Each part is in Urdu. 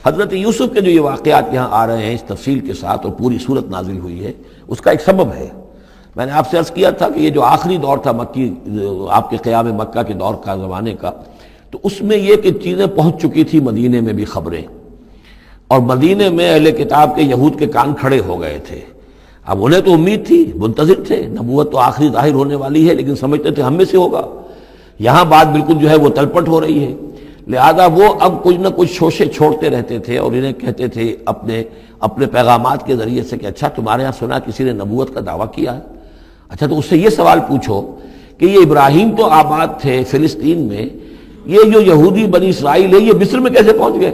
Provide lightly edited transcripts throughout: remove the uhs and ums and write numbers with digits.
حضرت یوسف کے جو یہ واقعات یہاں آ رہے ہیں اس تفصیل کے ساتھ اور پوری صورت نازل ہوئی ہے، اس کا ایک سبب ہے۔ میں نے آپ سے عرض کیا تھا کہ یہ جو آخری دور تھا مکی، آپ کے قیام مکہ کے دور کا، زمانے کا، تو اس میں یہ کہ چیزیں پہنچ چکی تھی مدینے میں بھی خبریں، اور مدینے میں اہل کتاب کے یہود کے کان کھڑے ہو گئے تھے۔ اب انہیں تو امید تھی، منتظر تھے، نبوت تو آخری ظاہر ہونے والی ہے، لیکن سمجھتے تھے ہم میں سے ہوگا۔ یہاں بات بالکل جو ہے وہ تلپٹ ہو رہی ہے، لہذا وہ اب کچھ نہ کچھ شوشے چھوڑتے رہتے تھے اور انہیں کہتے تھے اپنے پیغامات کے ذریعے سے کہ اچھا تمہارے یہاں سنا کسی نے نبوت کا دعویٰ کیا ہے، اچھا تو اس سے یہ سوال پوچھو کہ یہ ابراہیم تو آباد تھے فلسطین میں، یہ جو یہودی بنی اسرائیل ہے یہ مصر میں کیسے پہنچ گئے،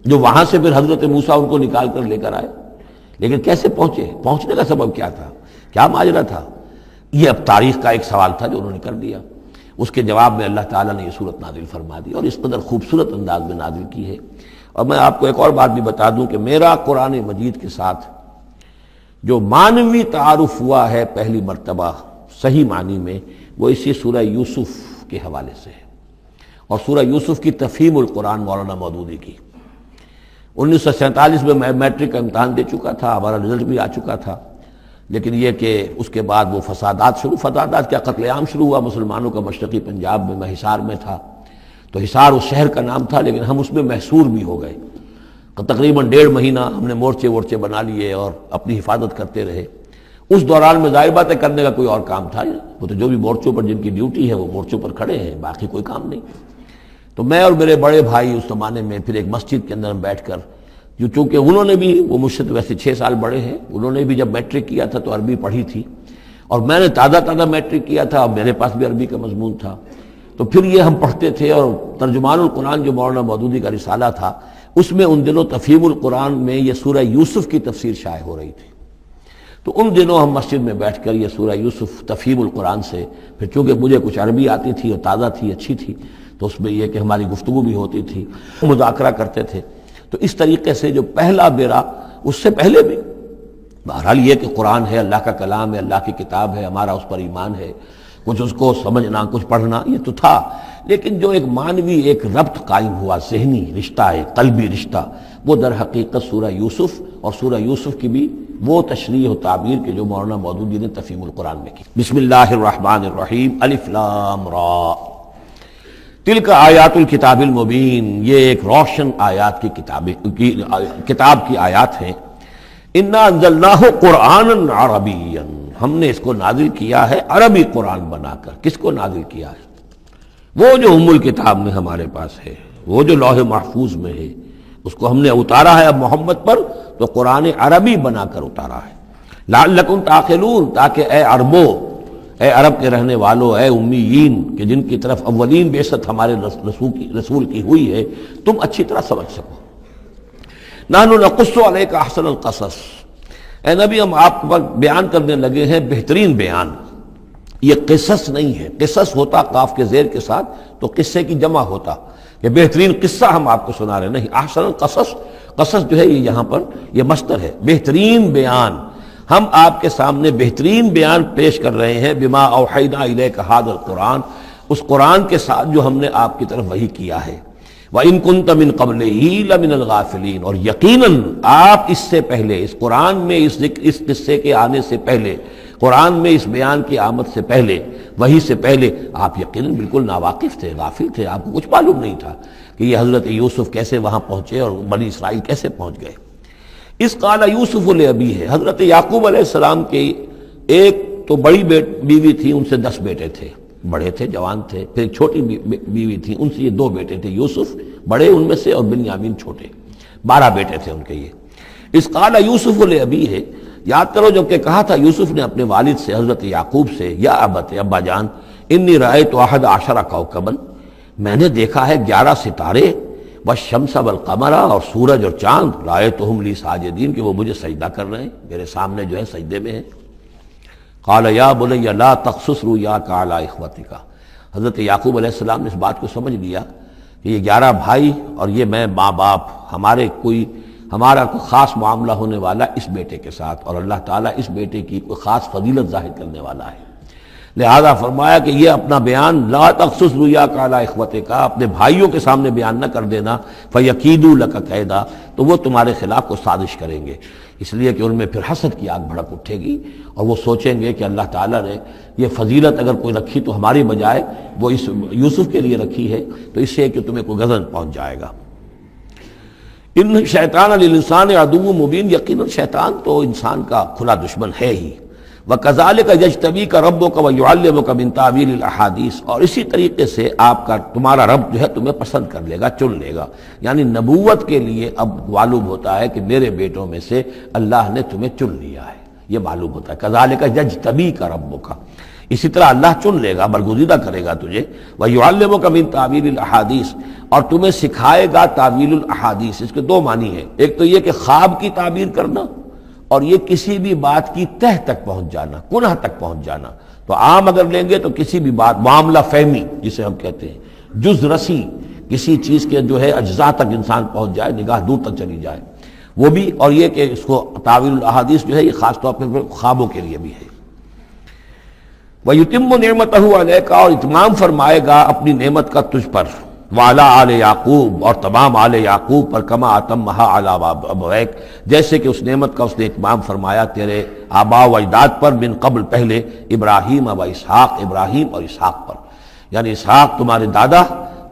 جو وہاں سے پھر حضرت موسیٰ ان کو نکال کر لے کر آئے، لیکن کیسے پہنچے، پہنچنے کا سبب کیا تھا، کیا ماجرا تھا؟ یہ اب تاریخ کا ایک سوال تھا جو انہوں نے کر دیا۔ اس کے جواب میں اللہ تعالیٰ نے یہ صورت نازل فرما دی اور اس قدر خوبصورت انداز میں نازل کی ہے۔ اور میں آپ کو ایک اور بات بھی بتا دوں کہ میرا قرآن مجید کے ساتھ جو معنوی تعارف ہوا ہے پہلی مرتبہ صحیح معنی میں، وہ اسی سورہ یوسف کے حوالے سے ہے، اور سورہ یوسف کی تفہیم القرآن مولانا مودودی کی۔ 1947 میں میں میٹرک کا امتحان دے چکا تھا، ہمارا رزلٹ بھی آ چکا تھا، لیکن یہ کہ اس کے بعد وہ فسادات کیا قتل عام شروع ہوا مسلمانوں کا مشرقی پنجاب میں۔ میں حصار میں تھا، تو حصار اس شہر کا نام تھا، لیکن ہم اس میں محصور بھی ہو گئے۔ تقریباً 1.5 مہینہ ہم نے مورچے بنا لیے اور اپنی حفاظت کرتے رہے۔ اس دوران میں ظاہر بات ہے کرنے کا کوئی اور کام تھا، وہ تو جو بھی مورچوں پر جن کی ڈیوٹی ہے وہ مورچوں پر کھڑے ہیں، باقی کوئی کام نہیں۔ تو میں اور میرے بڑے بھائی اس زمانے میں پھر ایک مسجد کے اندر بیٹھ کر، جو چونکہ انہوں نے بھی، وہ مجھ سے تو ویسے 6 سال بڑے ہیں، انہوں نے بھی جب میٹرک کیا تھا تو عربی پڑھی تھی، اور میں نے تازہ میٹرک کیا تھا، اور میرے پاس بھی عربی کا مضمون تھا، تو پھر یہ ہم پڑھتے تھے۔ اور ترجمان القرآن جو مولانا مودودی کا رسالہ تھا، اس میں ان دنوں تفہیم القرآن میں یہ سورہ یوسف کی تفسیر شائع ہو رہی تھی، تو ان دنوں ہم مسجد میں بیٹھ کر یہ سورہ یوسف تفہیم القرآن سے، پھر چونکہ مجھے کچھ عربی آتی تھی اور تازہ تھی، اچھی تھی، تو اس میں یہ کہ ہماری گفتگو بھی ہوتی تھی، مذاکرہ کرتے تھے۔ تو اس طریقے سے جو پہلا بیرا، اس سے پہلے بھی بہرحال یہ کہ قرآن ہے، اللہ کا کلام ہے، اللہ کی کتاب ہے، ہمارا اس پر ایمان ہے، کچھ اس کو سمجھنا، کچھ پڑھنا، یہ تو تھا، لیکن جو ایک معنوی ایک ربط قائم ہوا، ذہنی رشتہ، ایک قلبی رشتہ، وہ در حقیقت سورہ یوسف اور سورہ یوسف کی بھی وہ تشریح و تعبیر کے جو مولانا مودودی نے تفہیم القرآن میں کی۔ بسم اللہ الرحمن الرحیم، الف لام را، تلک آیات الکتاب المبین، یہ ایک روشن آیات کی کتاب کی آیات ہیں۔ انا انزلناہ قرآنا عربیا، ہم نے اس کو نازل کیا ہے عربی قرآن بنا کر۔ کس کو نازل کیا ہے؟ وہ جو ام الکتاب میں ہمارے پاس ہے، وہ جو لوح محفوظ میں ہے، اس کو ہم نے اتارا ہے اب محمد پر، تو قرآن عربی بنا کر اتارا ہے۔ لعلکم تعقلون، تاکہ اے عربو، اے عرب کے رہنے والوں، اے امیین کہ جن کی طرف اولین بعثت ہمارے رسول کی ہوئی ہے، تم اچھی طرح سمجھ سکو۔ نحن نقص علیک احسن القصص، اے نبی ہم آپ پر بیان کرنے لگے ہیں بہترین بیان۔ یہ قصص نہیں ہے، قصص ہوتا قاف کے زیر کے ساتھ تو قصے کی جمع ہوتا، کہ بہترین قصہ ہم آپ کو سنا رہے، نہیں، احسن القصص، قصص جو ہے یہ یہاں پر یہ مصدر ہے، بہترین بیان، ہم آپ کے سامنے بہترین بیان پیش کر رہے ہیں، بما اوحینا الیک ھذا القرآن، اس قرآن کے ساتھ جو ہم نے آپ کی طرف وحی کیا ہے۔ وَإِن كُنتَ مِن قَبْلِهِ لَمِنَ الْغَافِلِينَ، اور یقیناً آپ اس سے پہلے، اس قرآن میں اس قصے کے آنے سے پہلے، قرآن میں اس بیان کی آمد سے پہلے، وحی سے پہلے آپ یقیناً بالکل ناواقف تھے، غافل تھے، آپ کو کچھ معلوم نہیں تھا کہ یہ حضرت یوسف کیسے وہاں پہنچے اور بنی اسرائیل کیسے پہنچ گئے۔ اس قال یوسف لابی ہے، حضرت یعقوب علیہ السلام کی ایک تو بڑی بیوی تھی، ان سے 10 بیٹے تھے، بڑے تھے، جوان تھے، پھر ایک چھوٹی بیوی تھی، ان سے یہ 2 بیٹے تھے، یوسف بڑے ان میں سے اور بنیامین چھوٹے، 12 بیٹے تھے ان کے یہ۔ اس قال یوسف لابی ہے، یاد کرو جب کہ کہا تھا یوسف نے اپنے والد سے، حضرت یعقوب سے، یا ابت، ابا جان، انی رأیت 11 کوكبا، میں نے دیکھا ہے 11 ستارے، والشمس والقمر، اور سورج اور چاند، رأیتهم لی ساجدین، کہ وہ مجھے سجدہ کر رہے ہیں، میرے سامنے جو ہے سجدے میں ہیں۔ قال یا بنی لا تقصص رؤیاک علی اخوتک، حضرت یعقوب علیہ السلام نے اس بات کو سمجھ لیا کہ یہ 11 بھائی اور یہ میں ماں باپ، ہمارا کوئی خاص معاملہ ہونے والا اس بیٹے کے ساتھ، اور اللہ تعالیٰ اس بیٹے کی کوئی خاص فضیلت ظاہر کرنے والا ہے۔ لہذا فرمایا کہ یہ اپنا بیان لا تخصص رؤیا کا علی اخوتک کا، اپنے بھائیوں کے سامنے بیان نہ کر دینا، فیکیدوا لک کیدا، تو وہ تمہارے خلاف کو سازش کریں گے، اس لیے کہ ان میں پھر حسد کی آگ بھڑک اٹھے گی اور وہ سوچیں گے کہ اللہ تعالیٰ نے یہ فضیلت اگر کوئی رکھی تو ہماری بجائے وہ اس یوسف کے لیے رکھی ہے، تو اس سے کہ تمہیں کوئی غضب پہنچ جائے گا۔ ان شیطان للانسان عدو مبین، یقیناً شیطان تو انسان کا کھلا دشمن ہے ہی۔ وَكَذَلِكَ يَجْتَبِيكَ رَبُّكَ وَيُعَلِّمُكَ مِن تَأْوِيلِ الْأَحَادِيثِ، اور اسی طریقے سے آپ کا تمہارا رب جو ہے تمہیں پسند کر لے گا، چن لے گا، یعنی نبوت کے لیے اب معلوم ہوتا ہے کہ میرے بیٹوں میں سے اللہ نے تمہیں چن لیا ہے، یہ معلوم ہوتا ہے۔ كَذَلِكَ يَجْتَبِيكَ رَبُّكَ، اسی طرح اللہ چن لے گا، برگزیدہ کرے گا تجھے۔ وَيُعَلِّمُكَ مِن تَأْوِيلِ الْأَحَادِيثِ، اور تمہیں سکھائے گا تعویل الاحادیث۔ اس کے دو معنی ہیں، ایک تو یہ کہ خواب کی تعبیر کرنا، اور یہ کسی بھی بات کی تہ تک پہنچ جانا، کنہ تک پہنچ جانا۔ تو عام اگر لیں گے تو کسی بھی بات، معاملہ فہمی جسے ہم کہتے ہیں، جز رسی، کسی چیز کے جو ہے اجزاء تک انسان پہنچ جائے، نگاہ دور تک چلی جائے، وہ بھی۔ اور یہ کہ اس کو تعویل الاحادیث جو ہے یہ خاص طور پر خوابوں کے لیے بھی ہے۔ وَيُتِمُّ نِعْمَتَهُ عَلَيْكَ، اور اتمام فرمائے گا اپنی نعمت کا تجھ پر، وعلی آل یعقوب، اور تمام آل یعقوب پر، کما اتمھا علی ابویک، جیسے کہ اس نعمت کا اس نے اتمام فرمایا تیرے آباء و اجداد پر، من قبل پہلے، ابراہیم و اسحاق، ابراہیم اور اسحاق پر، یعنی اسحاق تمہارے دادا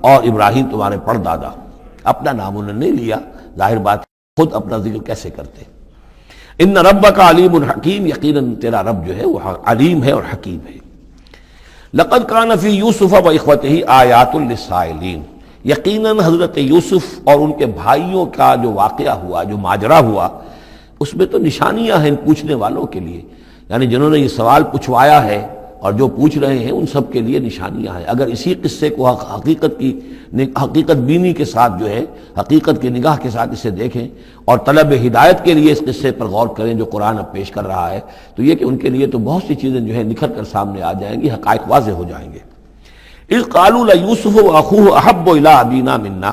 اور ابراہیم تمہارے پردادا۔ اپنا نام انہوں نے نہیں لیا، ظاہر بات خود اپنا ذکر کیسے کرتے۔ ان ربک علیم حکیم، یقیناً تیرا رب جو ہے وہ علیم ہے اور حکیم ہے۔ لقد کان فی یوسف و اخوتہ آیات للسائلین، یقیناً حضرت یوسف اور ان کے بھائیوں کا جو واقعہ ہوا، جو ماجرا ہوا، اس میں تو نشانیاں ہیں ان پوچھنے والوں کے لیے، یعنی جنہوں نے یہ سوال پوچھوایا ہے اور جو پوچھ رہے ہیں ان سب کے لیے نشانیاں ہیں۔ اگر اسی قصے کو حقیقت بینی کے ساتھ جو ہے، حقیقت کی نگاہ کے ساتھ اسے دیکھیں اور طلب ہدایت کے لیے اس قصے پر غور کریں جو قرآن اب پیش کر رہا ہے، تو یہ کہ ان کے لیے تو بہت سی چیزیں جو ہے نکھر کر سامنے آ جائیں گی، حقائق واضح ہو جائیں گے۔ اذ قالوا لیوسف واخوہ احب الی ابینا منا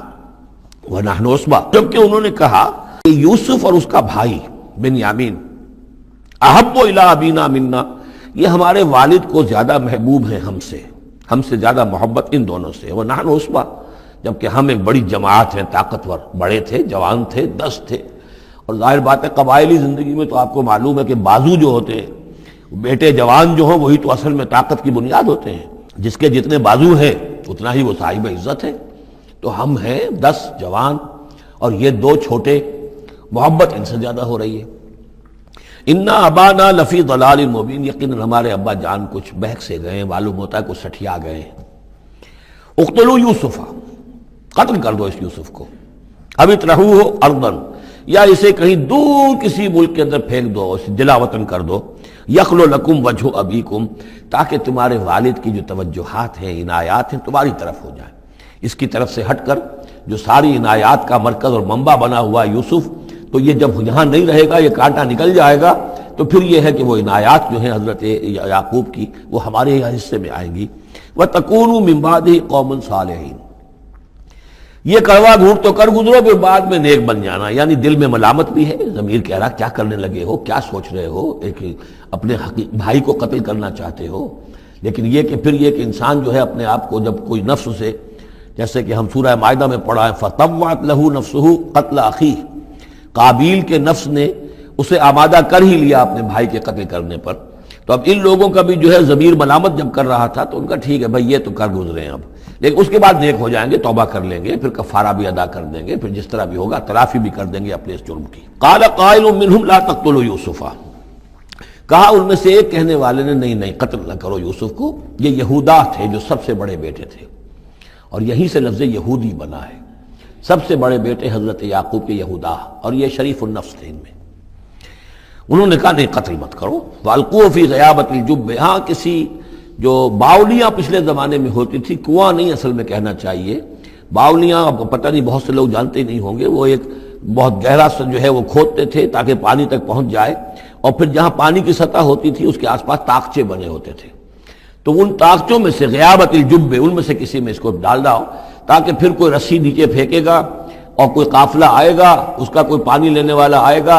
ونحن عصبہ، جبکہ انہوں نے کہا کہ یوسف اور اس کا بھائی بنیامین احب الی ابینا منا، یہ ہمارے والد کو زیادہ محبوب ہیں ہم سے زیادہ محبت ان دونوں سے، ونحن عصبہ، جبکہ ہم ایک بڑی جماعت ہیں، طاقتور، بڑے تھے، جوان تھے، 10 تھے۔ اور ظاہر بات ہے قبائلی زندگی میں تو آپ کو معلوم ہے کہ بازو جو ہوتے ہیں، بیٹے جوان جو ہوں وہی تو اصل میں طاقت کی بنیاد ہوتے ہیں، جس کے جتنے بازو ہیں اتنا ہی وہ صاحب عزت ہے۔ تو ہم ہیں 10 جوان اور یہ 2 چھوٹے، محبت ان سے زیادہ ہو رہی ہے۔ انا ابانا لفی ضلال مبین، یقیناً ہمارے ابا جان کچھ بہک سے گئے، معلوم ہوتا ہے کچھ سٹھیا گئے۔ اقتلوا یوسف، قتل کر دو اس یوسف کو، اب اطرحوہ ارضا، یا اسے کہیں دور کسی ملک کے اندر پھینک دو، اسے جلا وطن کر دو، یخلو لکم وجہ ابیکم، تاکہ تمہارے والد کی جو توجہات ہیں، عنایات ہیں، تمہاری طرف ہو جائیں۔ اس کی طرف سے ہٹ کر جو ساری عنایات کا مرکز اور منبع بنا ہوا یوسف، تو یہ جب یہاں نہیں رہے گا، یہ کانٹا نکل جائے گا، تو پھر یہ ہے کہ وہ عنایات جو ہیں حضرت یعقوب کی وہ ہمارے حصے میں آئیں گی۔ وَتَكُونُوا مِن بَعْدِهِ قَوْمًا صَالِحِينَ، یہ کڑوا گھونٹ تو کر گزرو، پھر بعد میں نیک بن جانا، یعنی دل میں ملامت بھی ہے، ضمیر کہہ رہا کیا کرنے لگے ہو، کیا سوچ رہے ہو، ایک اپنے بھائی کو قتل کرنا چاہتے ہو۔ لیکن یہ کہ پھر یہ کہ انسان جو ہے اپنے آپ کو جب کوئی نفس سے، جیسے کہ ہم سورہ مائدہ میں پڑھا ہے، فَطَوَّعَتْ لَهُ نَفْسُهُ قَتْلَ أَخِيهِ، قابیل کے نفس نے اسے آمادہ کر ہی لیا اپنے بھائی کے قتل کرنے پر۔ تو اب ان لوگوں کا بھی جو ہے ضمیر ملامت جب کر رہا تھا تو ان کا ٹھیک ہے بھائی یہ تو کر گزرے ہیں اب، لیکن اس کے بعد نیک ہو جائیں گے، توبہ کر لیں گے، پھر کفارہ بھی ادا کر دیں گے، پھر جس طرح بھی ہوگا تلافی بھی کر دیں گے اپنے اس جرم کی۔ قال قائل منهم لا تقتلوا یوسف، کہا ان میں سے ایک کہنے والے نے نہیں قتل نہ کرو یوسف کو، یہ یہودا تھے جو سب سے بڑے بیٹے تھے، اور یہیں سے لفظ یہودی بنا ہے، سب سے بڑے بیٹے حضرت یعقوب کے یہودا، اور یہ شریف النفس تھے ان میں۔ انہوں نے کہا نہیں قتل مت کرو۔ وَالْقُوهُ فِي غَيَابَةِ الْجُبِّ، ہاں کسی جو باولیاں پچھلے زمانے میں ہوتی تھی، کنواں نہیں اصل میں کہنا چاہیے، باولیاں پتہ نہیں بہت سے لوگ جانتے نہیں ہوں گے، وہ ایک بہت گہرا سا جو ہے وہ کھودتے تھے تاکہ پانی تک پہنچ جائے، اور پھر جہاں پانی کی سطح ہوتی تھی اس کے آس پاس طاقچے بنے ہوتے تھے، تو ان طاقچوں میں سے غیابت الجب، ان میں سے کسی میں اس کو ڈال داؤ، تاکہ پھر کوئی رسی نیچے پھینکے گا اور کوئی قافلہ آئے گا، اس کا کوئی پانی لینے والا آئے گا،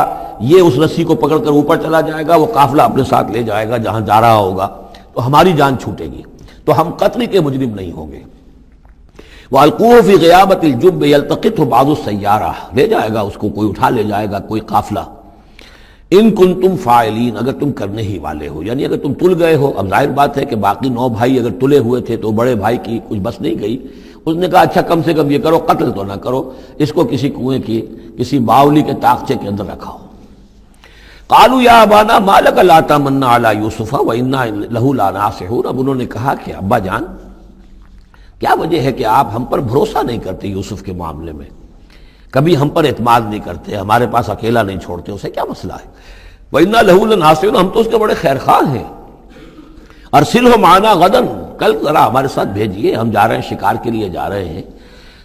یہ اس رسی کو پکڑ کر اوپر چلا جائے گا، وہ قافلہ اپنے ساتھ لے جائے گا جہاں جا رہا ہوگا، تو ہماری جان چھوٹے گی، تو ہم قتل کے مجرم نہیں ہوں گے۔ وَأَلْقُوهُ فِي غِيَابَةِ الْجُبِّ يَلْتَقِطْهُ بَعْضُ السَّيَّارَةِ، لے جائے گا اس کو، کوئی اٹھا لے جائے گا، کوئی قافلہ۔ ان کنتم فاعلین، اگر تم کرنے ہی والے ہو، یعنی اگر تم تل گئے ہو۔ اب ظاہر بات ہے کہ باقی 9 بھائی اگر تلے ہوئے تھے تو بڑے بھائی کی کچھ بس نہیں گئی، اس نے کہا اچھا کم سے کم یہ کرو، قتل تو نہ کرو، اس کو کسی کنویں کی کسی باولی کے طاقچے کے اندر رکھاؤ۔ قالوا یا ابانا ما لک لا تمنا علی یوسف وانا لہ لناصحون، اب انہوں نے کہا کہ ابا جان کیا وجہ ہے کہ آپ ہم پر بھروسہ نہیں کرتے یوسف کے معاملے میں، کبھی ہم پر اعتماد نہیں کرتے، ہمارے پاس اکیلا نہیں چھوڑتے، اسے کیا مسئلہ ہے؟ وَإِنَّا لَهُ لَنَاصِحُونَ، ہم تو اس کے بڑے خیرخواہ ہیں۔ أَرْسِلْهُ مَعَنَا غَدًا، کل ذرا ہمارے ساتھ بھیجیے، ہم جا رہے ہیں، شکار کے لیے جا رہے ہیں،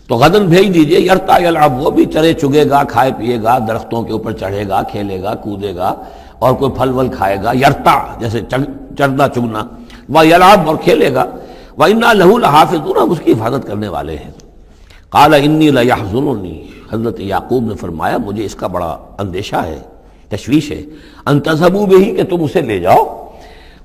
تو غدن بھیج دیجیے۔ یرتا یلعب، وہ بھی چرے چگے گا، کھائے پیے گا، درختوں کے اوپر چڑھے گا، کھیلے گا، کودے گا، اور کوئی پھل ول کھائے گا، یرتا جیسے چرنا چگنا، وَيَلْعَبْ، اور کھیلے گا، وَإِنَّا لَهُ لَحَافِظُونَ، ہم اس کی حفاظت کرنے والے ہیں۔ قَالَ إِنِّي لَيَحْزُنُنِي، حضرت یعقوب نے فرمایا مجھے اس کا بڑا اندیشہ ہے، تشویش ہے، ان تذهبوا به، کہ تم اسے لے جاؤ،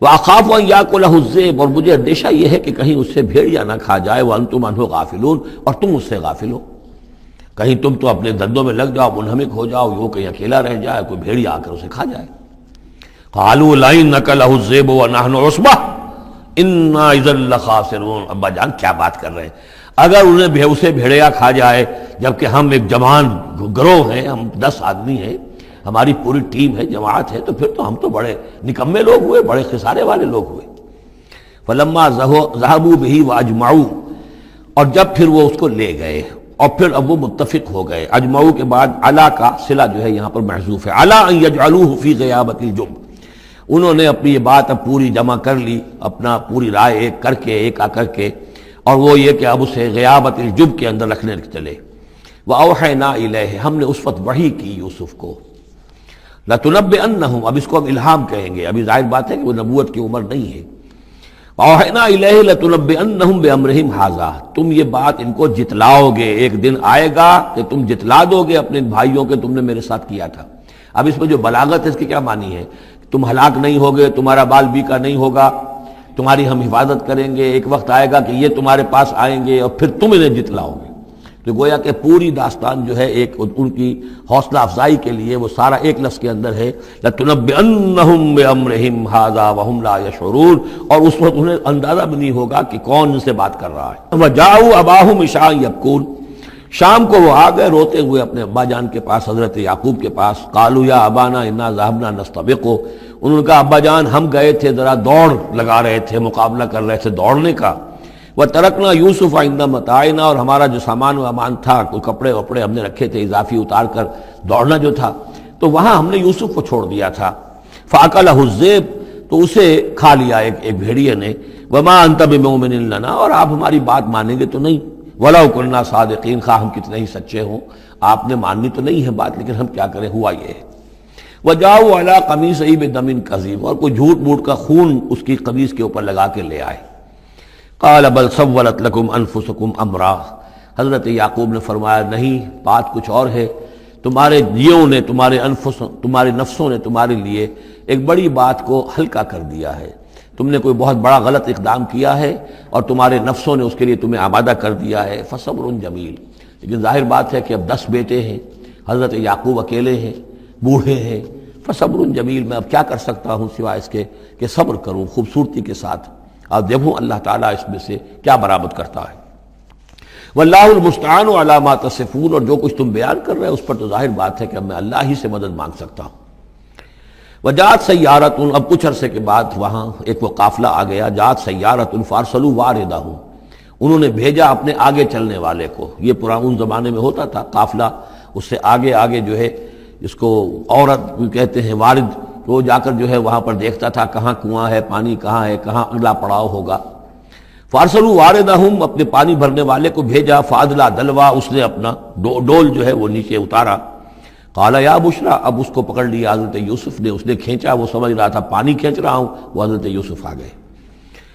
وَأَخَافُ أَن يَأْكُلَهُ الذِّئْبُ، اور مجھے اندیشہ یہ ہے کہ کہیں اس سے بھیڑیا نہ کھا جائے، وَأَنتُمْ عَنْهُ غَافِلُونَ، اور تم اس سے غافل ہو، کہیں تم تو اپنے دندوں میں لگ جاؤ، منہمک ہو جاؤ، وہ کہیں اکیلا رہ جائے، کوئی بھیڑیا آ کر اسے کھا جائے۔ قَالُوا لَئِن أَكَلَهُ الذِّئْبُ وَنَحْنُ عُصْبَةٌ إِنَّا إِذًا لَخَاسِرُونَ، ابا جان کیا بات کر رہے ہیں، اگر اسے بھیڑیا کھا جائے جبکہ ہم ایک جوان گروہ ہیں، ہم 10 آدمی ہیں، ہماری پوری ٹیم ہے، جماعت ہے، تو پھر تو ہم تو بڑے نکمے لوگ ہوئے، بڑے خسارے والے لوگ ہوئے۔ فلما ذهبوا به واجمعوا، اور جب پھر وہ اس کو لے گئے اور پھر اب وہ متفق ہو گئے۔ اجمعوا کے بعد علا کا صلہ جو ہے یہاں پر محذوف ہے، علا ان يجعلوه في غيابة الجب، انہوں نے اپنی یہ بات اب پوری جمع کر لی، اپنا پوری رائے ایک کر کے، ایک آ کر کے، اور وہ یہ کہ اب اسے غیابت الجب کے اندر رکھنے چلے۔ وَأَوْحَيْنَا إِلَيْهِ، ہم نے اس وقت وحی کی یوسف کو، لَتُنَبِّئَنَّهُمْ، اب اس کو ہم الہام کہیں گے، ابھی ظاہر بات ہے کہ وہ نبوت کی عمر نہیں ہے۔ وَأَوْحَيْنَا إِلَيْهِ لَتُنَبِّئَنَّهُمْ بِأَمْرِهِمْ هَذَا، تم یہ بات ان کو جتلاؤ گے، ایک دن آئے گا کہ تم جتلا دو گے اپنے بھائیوں کے تم نے میرے ساتھ کیا تھا۔ اب اس میں جو بلاغت ہے اس کی کیا معنی ہے؟ تم ہلاک نہیں ہوگے، تمہارا بال بیکا نہیں ہوگا، تمہاری ہم حفاظت کریں گے، ایک وقت آئے گا کہ یہ تمہارے پاس آئیں گے اور پھر تم انہیں جتلاؤ گے۔ تو گویا کہ پوری داستان جو ہے ایک ان کی حوصلہ افزائی کے لیے وہ سارا ایک لفظ کے اندر ہے، لَتُنَبِّئَنَّهُمْ بِأَمْرِهِمْ هَذَا وَهُمْ لَا يَشْعُرُونَ، اور اس وقت انہیں اندازہ بھی نہیں ہوگا کہ کون ان سے بات کر رہا ہے۔ وَجَاءُوا أَبَاهُمْ عِشَاءً يَبْكُونَ، شام کو وہ آ گئے روتے ہوئے اپنے ابا جان کے پاس، حضرت یعقوب کے پاس۔ قَالُوا يَا أَبَانَا إِنَّا ذَهَبْنَا نَسْتَبِقُ، انہوں نے کہا ابا جان ہم گئے تھے، ذرا دوڑ لگا رہے تھے، مقابلہ کر رہے تھے دوڑنے کا۔ وَتَرَكْنَا يُوسُفَ عِندَ مَتَاعِنَا، اور ہمارا جو سامان و امان تھا، کوئی کپڑے وپڑے ہم نے رکھے تھے اضافی اتار کر، دوڑنا جو تھا تو وہاں ہم نے یوسف کو چھوڑ دیا تھا۔ فَأَكَلَهُ الذِّئْبُ، تو اسے کھا لیا ایک بھیڑیے نے۔ وَمَا أَنْتَ بِمُؤْمِنٍ لَنَا، اور آپ ہماری بات مانیں گے تو نہیں۔ وَلَوْ كُنَّا صَادِقِينَ، خواہ ہم کتنے ہی سچے ہوں، آپ نے ماننی تو نہیں ہے بات، لیکن ہم کیا کریں، ہوا یہ ہے۔ وَجَاءُوا عَلَىٰ قَمِيصِهِ بِدَمٍ كَذِيبٍ، اور کوئی جھوٹ موٹ کا خون اس کی قمیص کے اوپر لگا کے لے آئے۔ قَالَ بَلْ سَوَّلَتْ لَكُمْ أَنفُسُكُمْ أَمْرًا، حضرت یعقوب نے فرمایا نہیں، بات کچھ اور ہے، تمہارے جیوں نے، تمہارے نفسوں نے تمہارے لیے ایک بڑی بات کو ہلکا کر دیا ہے، تم نے کوئی بہت بڑا غلط اقدام کیا ہے اور تمہارے نفسوں نے اس کے لیے تمہیں آمادہ کر دیا ہے۔ فصبر جمیل، لیکن ظاہر بات ہے کہ اب 10 بیٹے ہیں، حضرت یعقوب اکیلے ہیں، بوڑھے ہیں۔ فصبر جمیل، میں اب کیا کر سکتا ہوں سوائے اس کے کہ صبر کروں خوبصورتی کے ساتھ، اور دیکھوں اللہ تعالیٰ اس میں سے کیا برآمد کرتا ہے۔ واللہ المستعان علی ما تصفون، اور جو کچھ تم بیان کر رہے ہیں اس پر تو ظاہر بات ہے کہ اب میں اللہ ہی سے مدد مانگ سکتا ہوں۔ وجاءت سیارۃ، اب کچھ عرصے کے بعد وہاں ایک وہ قافلہ آ گیا۔ جاءت سیارۃ فارسلوا واردہم، انہوں نے بھیجا اپنے آگے چلنے والے کو۔ یہ پرانے زمانے میں ہوتا تھا قافلہ، اس سے آگے آگے جو ہے اس کو عورت کہتے ہیں وارد، وہ جا کر جو ہے وہاں پر دیکھتا تھا کہاں کنواں ہے، پانی کہاں ہے، کہاں اگلا پڑاؤ ہوگا۔ فارسلوا واردہم، اپنے پانی بھرنے والے کو بھیجا۔ فادلا دلوا، اس نے اپنا ڈول جو ہے وہ نیچے اتارا۔ قال یا بشرا، اب اس کو پکڑ لیا حضرت یوسف نے، اس نے کھینچا، وہ سمجھ رہا تھا پانی کھینچ رہا ہوں، وہ حضرت یوسف آ گئے۔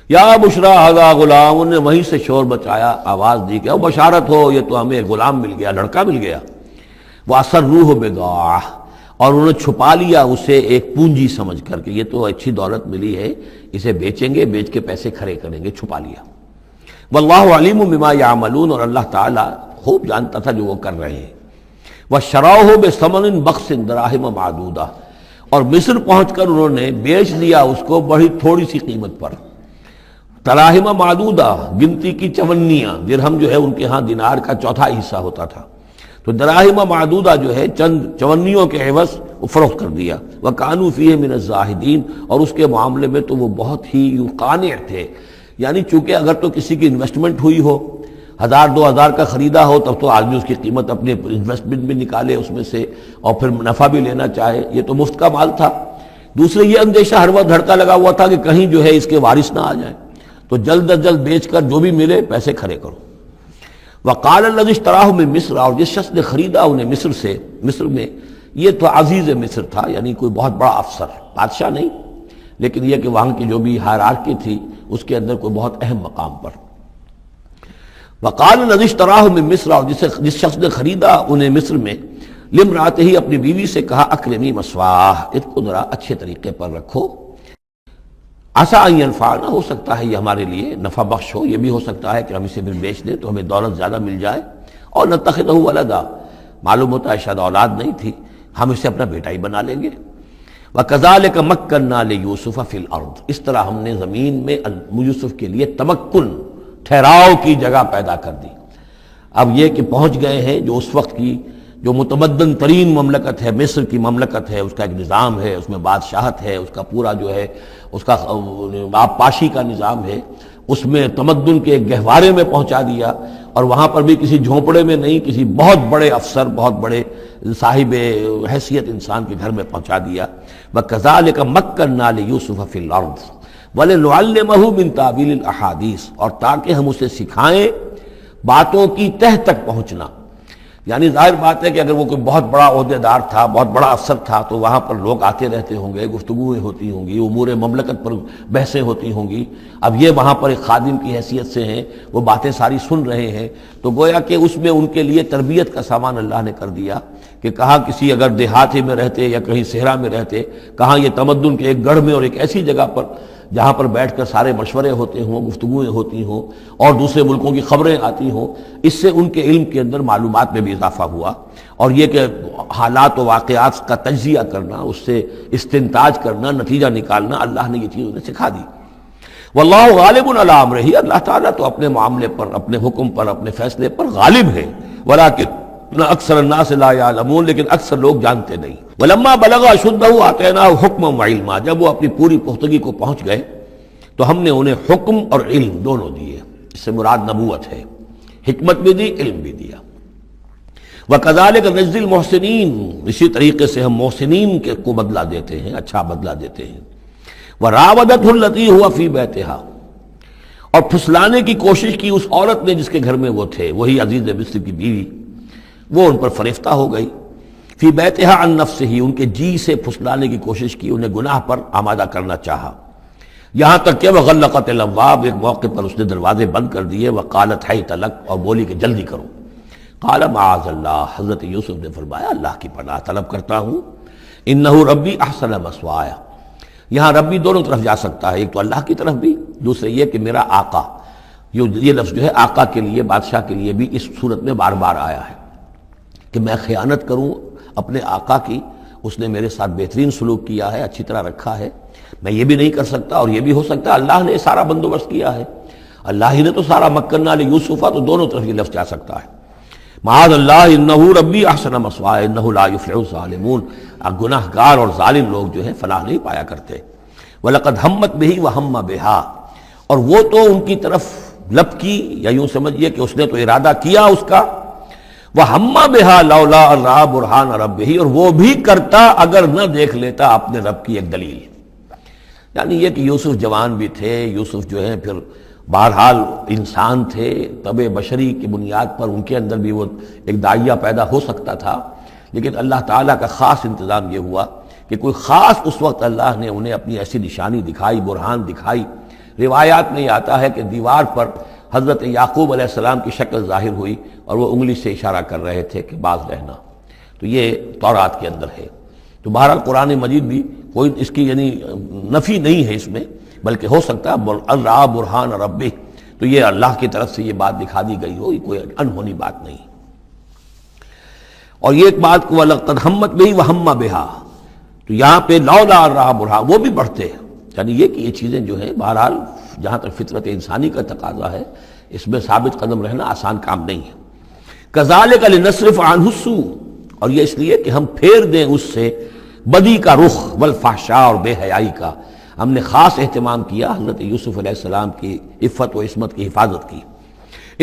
یا بشرا ھذا غلام، انہوں نے وہیں سے شور بچایا، آواز دی کہ او بشارت ہو، یہ تو ہمیں غلام مل گیا، لڑکا مل گیا۔ واسروہ بضاعہ، اور انہوں نے چھپا لیا اسے ایک پونجی سمجھ کر کہ یہ تو اچھی دولت ملی ہے، اسے بیچیں گے، بیچ کے پیسے کھڑے کریں گے، چھپا لیا۔ واللہ علیم بما یعملون، اور اللہ تعالیٰ خوب جانتا تھا جو وہ کر رہے ہیں۔ وَشَرَوْهُ بِثَمَنٍ بَخْسٍ دَرَاهِمَ مَعْدُودَةٍ، اور مصر پہنچ کر انہوں نے بیچ دیا اس کو بڑی تھوڑی سی قیمت پر، دراہم معدودہ، گنتی کی چونیاں، درہم جو ہے ان کے ہاں دینار کا چوتھائی حصہ ہوتا تھا، تو دراہم معدودہ جو ہے چند چونیوں کے عوض وہ فروخت کر دیا۔ وَكَانُوا فِيهِ مِنَ الزَّاهِدِينَ، اور اس کے معاملے میں تو وہ بہت ہی قانع تھے، یعنی چونکہ اگر تو کسی کی انویسٹمنٹ ہوئی ہو، 1000-2000 کا خریدا ہو، تب تو آدمی اس کی قیمت اپنے انویسٹمنٹ بھی نکالے اس میں سے اور پھر منافع بھی لینا چاہے، یہ تو مفت کا مال تھا۔ دوسرے یہ اندیشہ ہر وقت دھڑکا لگا ہوا تھا کہ کہیں جو ہے اس کے وارث نہ آ جائیں، تو جلد از جلد بیچ کر جو بھی ملے پیسے کھڑے کرو۔ وقال الذي اشتراه من مصر، اور جس شخص نے خریدا انہیں مصر سے، مصر میں یہ تو عزیز مصر تھا، یعنی کوئی بہت بڑا افسر، بادشاہ نہیں، لیکن یہ کہ وہاں کی جو بھی ہائرارکی تھی اس کے اندر کوئی بہت اہم مقام پر۔ وقال الذي اشتراه من مصر، اور جس شخص نے خریدا انہیں مصر میں، لامرأته، اپنی بیوی سے کہا اکرمی مثواہ، اس کو ذرا اچھے طریقے پر رکھو، عسیٰ ان ینفعنا، ہو سکتا ہے یہ ہمارے لیے نفع بخش ہو، یہ بھی ہو سکتا ہے کہ ہم اسے پھر بیچ دیں تو ہمیں دولت زیادہ مل جائے، اور نتخذہ ولدا، معلوم ہوتا ہے شاید اولاد نہیں تھی، ہم اسے اپنا بیٹا ہی بنا لیں گے۔ وَكَذَلِكَ مَكَّنَّا لِيُوسُفَ فِي الْأَرْضِ، اس طرح ہم نے زمین میں یوسف کے لیے تمکن، ٹھہراؤ کی جگہ پیدا کر دی۔ اب یہ کہ پہنچ گئے ہیں جو اس وقت کی جو متمدن ترین مملکت ہے، مصر کی مملکت ہے، اس کا ایک نظام ہے، اس میں بادشاہت ہے، اس کا پورا جو ہے اس کا آبپاشی کا نظام ہے، اس میں تمدن کے ایک گہوارے میں پہنچا دیا، اور وہاں پر بھی کسی جھونپڑے میں نہیں، کسی بہت بڑے افسر، بہت بڑے صاحب حیثیت انسان کے گھر میں پہنچا دیا۔ وَكَذَلِكَ مَكَّنَّا لِيُوسُفَ فِي الْأَرْضِ وَلِنُعَلِّمَهُ مِن تَأْوِيلِ الْأَحَادِيثِ، اور تاکہ ہم اسے سکھائیں باتوں کی تہ تک پہنچنا۔ یعنی ظاہر بات ہے کہ اگر وہ کوئی بہت بڑا عہدے دار تھا، بہت بڑا افسر تھا، تو وہاں پر لوگ آتے رہتے ہوں گے، گفتگویں ہوتی ہوں گی، امور مملکت پر بحثیں ہوتی ہوں گی۔ اب یہ وہاں پر ایک خادم کی حیثیت سے ہیں، وہ باتیں ساری سن رہے ہیں، تو گویا کہ اس میں ان کے لیے تربیت کا سامان اللہ نے کر دیا کہ کہاں کسی اگر دیہاتی میں رہتے یا کہیں صحرا میں رہتے، کہاں یہ تمدن کے ایک گڑھ میں اور ایک ایسی جگہ پر جہاں پر بیٹھ کر سارے مشورے ہوتے ہوں، گفتگویں ہوتی ہوں، اور دوسرے ملکوں کی خبریں آتی ہوں، اس سے ان کے علم کے اندر معلومات میں بھی اضافہ ہوا، اور یہ کہ حالات و واقعات کا تجزیہ کرنا، اس سے استنتاج کرنا، نتیجہ نکالنا، اللہ نے یہ چیز انہیں سکھا دی۔ واللہ غالب علی امرہ، اللہ تعالیٰ تو اپنے معاملے پر، اپنے حکم پر، اپنے فیصلے پر غالب ہے، ولکن اکثر الناس لا یعلمون، لیکن اکثر لوگ جانتے نہیں۔ ولما بلغ اشدہ آتیناہ حکما وعلما، جب وہ اپنی پوری پختگی کو پہنچ گئے تو ہم نے انہیں حکم اور علم دونوں دیے، اس سے مراد نبوت ہے، حکمت بھی دی، علم بھی دیا۔ وَكَذَلِكَ نَجْزِي الْمُحْسِنِينَ، اسی طریقے سے ہم محسنین کو بدلہ دیتے ہیں، اچھا بدلہ دیتے ہیں۔ وَرَاوَدَتْهُ الَّتِي هُوَ فِي بَيْتِهَا، اور پھسلانے کی کوشش کی اس عورت نے جس کے گھر میں وہ تھے، وہی عزیز مصر کی بیوی، وہ ان پر فریفتہ ہو گئی۔ فی بیتها عن نفسه، ان کے جی سے پھسلانے کی کوشش کی، انہیں گناہ پر آمادہ کرنا چاہا، یہاں تک کہ وغلقت الابواب، ایک موقع پر اس نے دروازے بند کر دیے، وقالت حیت لک، اور بولی کہ جلدی کرو۔ قال معاذ اللہ، حضرت یوسف نے فرمایا اللہ کی پناہ طلب کرتا ہوں، انہ ربی احسن مثوایا، یہاں ربی دونوں طرف جا سکتا ہے، ایک تو اللہ کی طرف بھی، دوسرے یہ کہ میرا آقا، یہ لفظ جو ہے آقا کے لیے، بادشاہ کے لیے بھی اس صورت میں بار بار آیا ہے کہ میں خیانت کروں اپنے آقا کی، اس نے میرے ساتھ بہترین سلوک کیا ہے، اچھی طرح رکھا ہے، میں یہ بھی نہیں کر سکتا، اور یہ بھی ہو سکتا ہے اللہ نے سارا بندوبست کیا ہے، اللہ ہی نے تو سارا مکننا لیوسف، تو دونوں طرف یہ لفظ جا سکتا ہے۔ معاذ اللہ انہ ربی احسن مثوایا انہ لا یفلح الظالمون، گناہ گار اور ظالم لوگ جو ہیں فلاح نہیں پایا کرتے۔ وَلَقَدْ هَمَّتْ بِهِ وَهَمَّ بِهَا، اور وہ تو ان کی طرف لب کی، یا یوں سمجھیے کہ اس نے تو ارادہ کیا اس کا، وَهَمَّ بِهَا لَوْلَا أَن رَأَىٰ بُرْهَانَ رَبِّهِ، اور وہ بھی کرتا اگر نہ دیکھ لیتا اپنے رب کی ایک دلیل، یعنی یہ کہ یوسف جوان بھی تھے، یوسف جو ہے پھر بہرحال انسان تھے، طبع بشری کی بنیاد پر ان کے اندر بھی وہ ایک داعیہ پیدا ہو سکتا تھا، لیکن اللہ تعالیٰ کا خاص انتظام یہ ہوا کہ کوئی خاص اس وقت اللہ نے انہیں اپنی ایسی نشانی دکھائی، برہان دکھائی۔ روایات میں یہ آتا ہے کہ دیوار پر حضرت یعقوب علیہ السلام کی شکل ظاہر ہوئی اور وہ انگلی سے اشارہ کر رہے تھے کہ باز رہنا، تو یہ تورات کے اندر ہے تو بہرحال قرآن مجید بھی کوئی اس کی یعنی نفی نہیں ہے اس میں، بلکہ ہو سکتا ہے الرا برہان ربہ، تو یہ اللہ کی طرف سے یہ بات دکھا دی گئی ہو، یہ کوئی انہونی بات نہیں۔ اور یہ ایک بات کو وَلَقَدْ ہَمَّتْ بِهِ وَهَمَّ بِهَا، تو یہاں پہ لولا الرا برہان وہ بھی بڑھتے ہیں، یعنی یہ کہ یہ چیزیں جو ہیں بہرحال جہاں تک فطرت انسانی کا تقاضا ہے اس میں ثابت قدم رہنا آسان کام نہیں ہے۔ كَذَلِكَ لِنَصْرِفَ عَنْهُ السُّوءَ، اور یہ اس لیے کہ ہم پھیر دیں اس سے بدی کا رخ والفحشاء اور بے حیائی کا، ہم نے خاص اہتمام کیا حضرت یوسف علیہ السلام کی عفت و عصمت کی حفاظت کی۔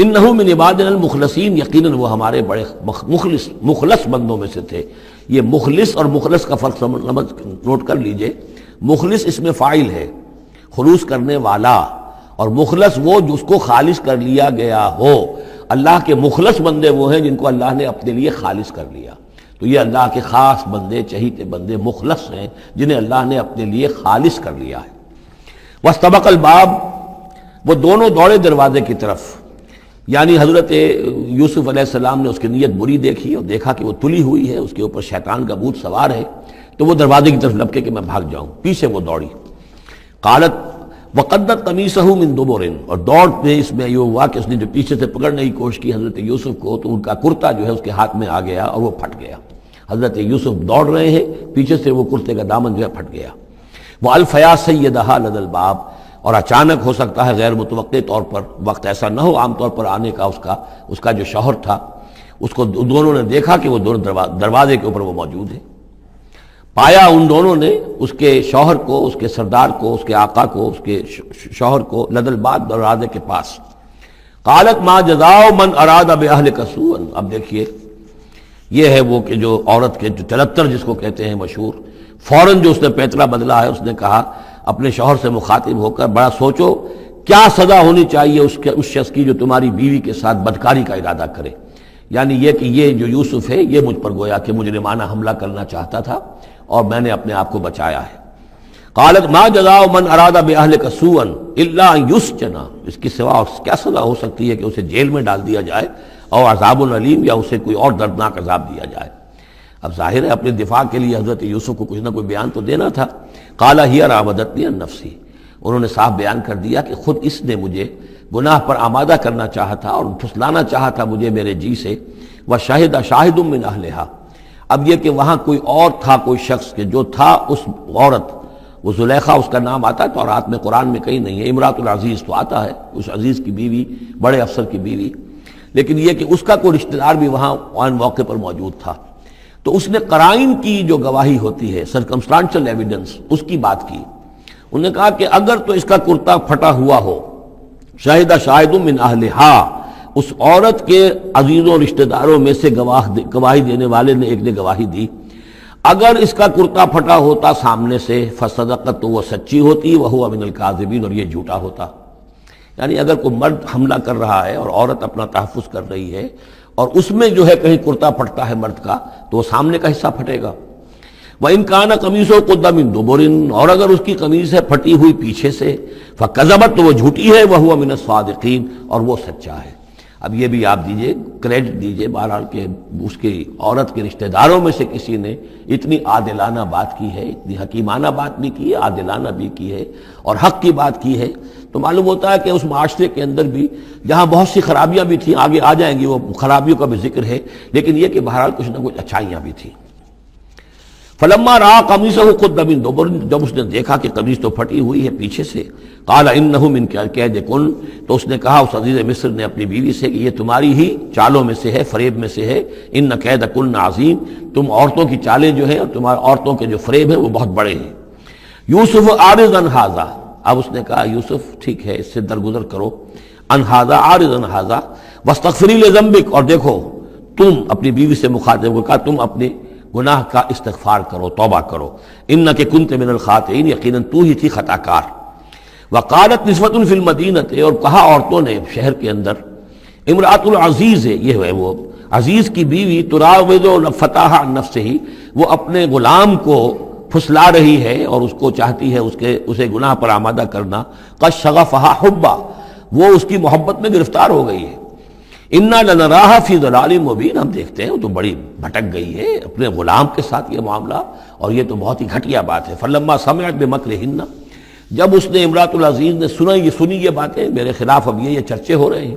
انہ من عبادنا المخلصین، یقیناً وہ ہمارے بڑے مخلص بندوں میں سے تھے۔ یہ مخلص اور مخلص کا فرق نوٹ کر لیجئے، مخلص اس میں فاعل ہے، خلوص کرنے والا، اور مخلص وہ جس کو خالص کر لیا گیا ہو۔ اللہ کے مخلص بندے وہ ہیں جن کو اللہ نے اپنے لیے خالص کر لیا، تو یہ اللہ کے خاص بندے، چہیتے بندے مخلص ہیں جنہیں اللہ نے اپنے لیے خالص کر لیا ہے۔ واستبق الباب، وہ دونوں دوڑے دروازے کی طرف، یعنی حضرت یوسف علیہ السلام نے اس کی نیت بری دیکھی اور دیکھا کہ وہ تلی ہوئی ہے، اس کے اوپر شیطان کا بھوت سوار ہے، تو وہ دروازے کی طرف لپکے کہ میں بھاگ جاؤں، پیچھے وہ دوڑی۔ قالت وقدت قمیصہ من دبر، اور دوڑتے اس میں یہ ہوا کہ اس نے جو پیچھے سے پکڑنے کی کوشش کی حضرت یوسف کو، تو ان کا کرتا جو ہے اس کے ہاتھ میں آ گیا اور وہ پھٹ گیا۔ حضرت یوسف دوڑ رہے ہیں، پیچھے سے وہ کرتے کا دامن جو ہے پھٹ گیا۔ وہ الفیا سیدہا لدى الباب، اور اچانک ہو سکتا ہے غیر متوقع طور پر، وقت ایسا نہ ہو عام طور پر آنے کا، اس کا جو شوہر تھا اس کو دونوں نے دیکھا کہ وہ دونوں دروازے کے اوپر وہ موجود ہے۔ پایا ان دونوں نے اس کے شوہر کو، اس کے سردار کو، اس کے آقا کو، اس کے شوہر کو لدى الباب، دروازے کے پاس۔ قالت ما جزاء من اراد باہلک سوءا، اب دیکھیے یہ ہے وہ کہ جو عورت کے جو تلتر جس کو کہتے ہیں مشہور، فوراً جو اس نے پیترا بدلا ہے، اس نے کہا اپنے شوہر سے مخاطب ہو کر، بڑا سوچو کیا سزا ہونی چاہیے اس شخص کی جو تمہاری بیوی کے ساتھ بدکاری کا ارادہ کرے، یعنی یہ کہ یہ جو یوسف ہے یہ مجھ پر گویا کہ مجرمانہ حملہ کرنا چاہتا تھا اور میں نے اپنے آپ کو بچایا ہے۔ قالت ما جزاء من اراد باہلک سوءا الا ان یسجن، اس کی سوا کیا سزا ہو سکتی ہے کہ اسے جیل میں ڈال دیا جائے، اور عذاب العلیم، یا اسے کوئی اور دردناک عذاب دیا جائے۔ اب ظاہر ہے اپنے دفاع کے لیے حضرت یوسف کو کچھ نہ کوئی بیان تو دینا تھا۔ قال ہی راودتنی عن نفسی، انہوں نے صاف بیان کر دیا کہ خود اس نے مجھے گناہ پر آمادہ کرنا چاہا تھا اور پھسلانا چاہا تھا مجھے میرے جی سے۔ وشہد شاہد من اہلہا، اب یہ کہ وہاں کوئی اور تھا، کوئی شخص کہ جو تھا اس عورت، وہ زلیخا اس کا نام آتا ہے تورات میں، قرآن میں کہیں نہیں ہے، امراۃ العزیز تو آتا ہے، اس عزیز کی بیوی، بڑے افسر کی بیوی، لیکن یہ کہ اس کا کوئی رشتہ دار بھی وہاں آن موقع پر موجود تھا، تو اس نے قرائن کی جو گواہی ہوتی ہے، سرکمسٹانشل ایویڈنس، اس کی بات کی۔ انہوں نے کہا کہ اگر تو اس کا کرتا پھٹا ہوا ہو، شاہد شاہد من اہلہا، اس عورت کے عزیزوں رشتہ داروں میں سے گواہی دینے والے نے ایک نے گواہی دی، اگر اس کا کرتا پھٹا ہوتا سامنے سے، فصدقت، تو وہ سچی ہوتی، وہو من الکاذبین، اور یہ جھوٹا ہوتا۔ یعنی اگر کوئی مرد حملہ کر رہا ہے اور عورت اپنا تحفظ کر رہی ہے اور اس میں جو ہے کہیں کرتا پھٹتا ہے مرد کا، تو وہ سامنے کا حصہ پھٹے گا۔ وَإِن كَانَ قَمِيصُهُ قُدَّ مِن دُبُرٍ، اور اگر اس کی قمیص ہے پھٹی ہوئی پیچھے سے، فَكَذَبَتْ، تو وہ جھوٹی ہے، وَهُوَ مِنَ الصَّادِقِينَ، اور وہ سچا ہے۔ اب یہ بھی آپ دیجئے، کریڈٹ دیجئے بہرحال کہ اس کی عورت کے رشتہ داروں میں سے کسی نے اتنی عادلانہ بات کی ہے، اتنی حکیمانہ بات بھی کی ہے، عادلانہ بھی کی ہے اور حق کی بات کی ہے، تو معلوم ہوتا ہے کہ اس معاشرے کے اندر بھی جہاں بہت سی خرابیاں بھی تھیں، آگے آ جائیں گی، وہ خرابیوں کا بھی ذکر ہے، لیکن یہ کہ بہرحال کچھ نہ کچھ اچھائیاں بھی تھیں۔ فلما رأى قميصه قد من دبر، جب اس نے دیکھا کہ قمیص تو پھٹی ہوئی ہے پیچھے سے، قال انه من کیدکن، تو اس نے کہا اس عزیز مصر نے اپنی بیوی سے کہ یہ تمہاری ہی چالوں میں سے ہے، فریب میں سے ہے، ان کیدکن عظیم، تم عورتوں کی چالیں جو ہیں اور تمہارے عورتوں کے جو فریب ہیں وہ بہت بڑے ہیں۔ یوسف اعرض عن ھذا، اب اس نے کہا یوسف ٹھیک ہے، اس سے درگزر کرو، عن ھذا، اعرض عن ھذا، واستغفری لذنبک، اور دیکھو تم اپنی بیوی سے مخاطب کو کہا تم اپنے گناہ کا استغفار کرو، توبہ کرو، انک کنت من الخاطئین، یقیناً تو ہی تھی خطا کار۔ وقالت نسوۃ فی المدینہ، اور کہا عورتوں نے شہر کے اندر، امرأۃ العزیز ہے، یہ ہے وہ عزیز کی بیوی، تراود فتاح عن نفسہ، وہ اپنے غلام کو پھسلا رہی ہے اور اس کو چاہتی ہے اسے گناہ پر آمادہ کرنا، قد شغفہا حبا، وہ اس کی محبت میں گرفتار ہو گئی ہے۔ انا لنراہا فی ضلال مبین، ہم دیکھتے ہیں وہ تو بڑی بھٹک گئی ہے اپنے غلام کے ساتھ یہ معاملہ، اور یہ تو بہت ہی گھٹیا بات ہے۔ فلما سمعت بمکرہن، جب اس نے امراۃ العزیز نے سنی یہ باتیں میرے خلاف، اب یہ چرچے ہو رہے ہیں،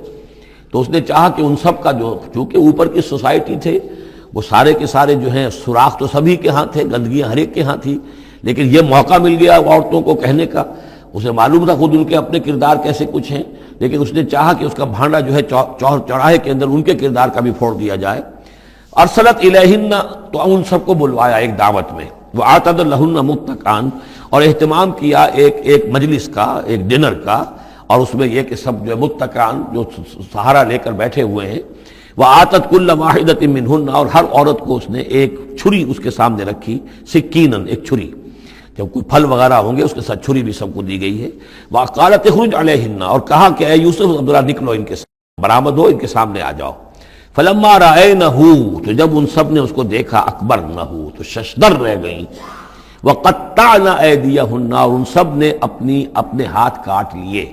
تو اس نے چاہا کہ ان سب کا جو، چونکہ اوپر کی سوسائٹی تھے وہ سارے کے سارے جو ہیں سوراخ تو سبھی کے ہاں تھے، گندگیاں ہر ایک کے ہاں تھی، لیکن یہ موقع مل گیا عورتوں کو کہنے کا، اسے معلوم تھا خود ان کے اپنے کردار کیسے کچھ ہیں، لیکن اس نے چاہا کہ اس کا بھانڈا جو ہے چوراہے کے اندر ان کے کردار کا بھی پھوڑ دیا جائے۔ ارسلت الیہن، تو ان سب کو بلوایا ایک دعوت میں، وآتت لہن متکئان، اور اہتمام کیا ایک مجلس کا، ایک ڈنر کا، اور اس میں یہ کہ سب جو متکئان جو سہارا لے کر بیٹھے ہوئے ہیں، وآتت کل واحدۃ منہن، اور ہر عورت کو اس نے ایک چھری اس کے سامنے رکھی، سکینن، ایک چھری، جب کوئی پھل وغیرہ ہوں گے اس کے ساتھ چھری بھی سب کو دی گئی ہے۔ وقالت اخرج علیہن، اور کہا کہ اے یوسف ذرا نکلو ان کے سامنے، برآمد ہو، ان کے سامنے آ جاؤ۔ فلما رأینہ، تو جب ان سب نے اس کو دیکھا، اکبرنہ، تو ششدر رہ گئیں، وقطعن ایدیہن، اور ان سب نے اپنے ہاتھ کاٹ لیے۔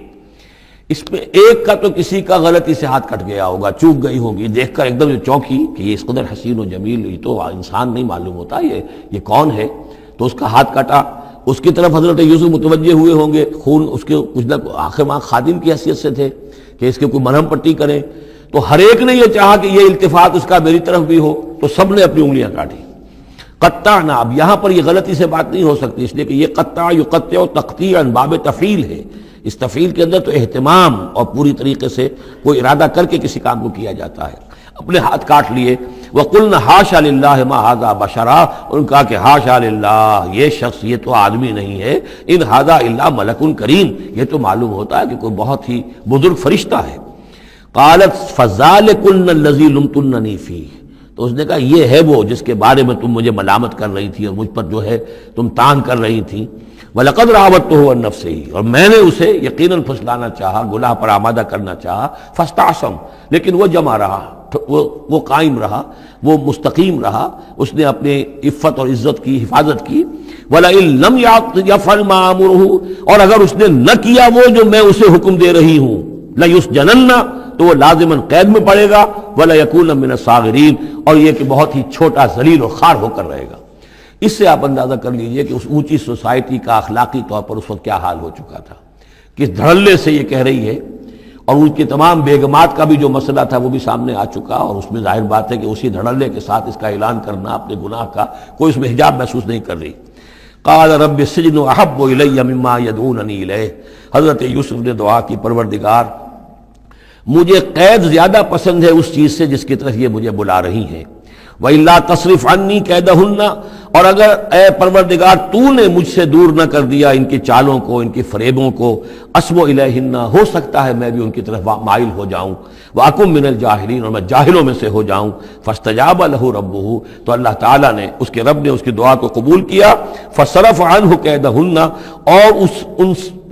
اس میں ایک کا تو کسی کا غلطی سے ہاتھ کٹ گیا ہوگا، چوک گئی ہوگی، دیکھ کر ایک دم یہ چونکی کہ یہ اس قدر حسین و جمیل، یہ تو انسان نہیں معلوم ہوتا، یہ کون ہے، تو اس کا ہاتھ کٹا۔ اس کی طرف حضرت یوسف متوجہ ہوئے ہوں گے، خون اس کے کچھ نہ آخر ماں خادم کی حیثیت سے تھے کہ اس کے کوئی مرہم پٹی کریں، تو ہر ایک نے یہ چاہا کہ یہ التفات اس کا میری طرف بھی ہو، تو سب نے اپنی انگلیاں کاٹی۔ قطعنا، اب یہاں پر یہ غلطی سے بات نہیں ہو سکتی، اس لیے کہ یہ قطع یقطع تقطیعا باب تفعیل ہے، اس تفعیل کے اندر تو اہتمام اور پوری طریقے سے کوئی ارادہ کر کے کسی کام کو کیا جاتا ہے۔ اپنے ہاتھ کاٹ لیے۔ وَقُلْنَا حَاشَا لِلَّهِ مَا هَذَا بَشَرًا، ان کہا کہ حاشا للہ، یہ شخص، یہ تو آدمی نہیں ہے، ان هَذَا إِلَّا مَلَكٌ کریم، یہ تو معلوم ہوتا ہے کہ کوئی بہت ہی بزرگ فرشتہ ہے۔ قالت فَذَلِكُنَّ الَّذِي لُمْتُنَّنِي فِيهِ، تو اس نے کہا یہ ہے وہ جس کے بارے میں تم مجھے ملامت کر رہی تھی اور مجھ پر جو ہے تم تان کر رہی تھی۔ وَلَقَدْ رَاوَدتُّهُ عَن نَفْسِهِ، اور میں نے اسے یقیناً پھسلانا چاہا، گناہ پر آمادہ کرنا چاہا، فَاسْتَعْصَمَ، لیکن وہ جمع رہا، وہ قائم رہا، وہ مستقیم رہا، اس نے اپنے عفت اور عزت کی حفاظت کی۔ وَلَئِن لَّمْ يَفْعَلْ مَا آمُرُهُ، اور اگر اس نے نہ کیا وہ جو میں اسے حکم دے رہی ہوں، لَيُسْجَنَنَّ، تو وہ لازماً قید میں پڑے گا، وَلَيَكُونَ مِنَ الصَّاغِرِينَ، اور یہ کہ بہت ہی چھوٹا ذلیل اور خوار ہو کر رہے گا۔ اس سے آپ اندازہ کر لیجئے کہ اس اونچی سوسائٹی کا اخلاقی طور پر اس وقت کیا حال ہو چکا تھا، کس دھڑلے سے یہ کہہ رہی ہے، اور ان کی تمام بیگمات کا بھی جو مسئلہ تھا وہ بھی سامنے آ چکا، اور اس میں ظاہر بات ہے کہ اسی دھڑلے کے ساتھ اس کا اعلان کرنا اپنے گناہ کا، کوئی اس میں حجاب محسوس نہیں کر رہی۔ قال رب السجن احب الی مما یدعوننی الیہ، حضرت یوسف نے دعا کی، پروردگار مجھے قید زیادہ پسند ہے اس چیز سے جس کی طرف یہ مجھے بلا رہی ہیں۔ وَإِلَّا تَصْرِفْ عَنِّي كَيْدَهُنَّ، اور اگر اے پروردگار تو نے مجھ سے دور نہ کر دیا ان کی چالوں کو، ان کی فریبوں کو، أَصْبُ إِلَيْهِنَّ، ہو سکتا ہے میں بھی ان کی طرف مائل ہو جاؤں، وَأَكُن مِّنَ الْجَاهِلِينَ، اور میں جاہلوں میں سے ہو جاؤں۔ فَاسْتَجَابَ لَهُ رَبُّهُ، تو اللہ تعالیٰ نے، اس کے رب نے اس کی دعا کو قبول کیا۔ فَصَرَفَ عَنْهُ كَيْدَهُنَّ، اور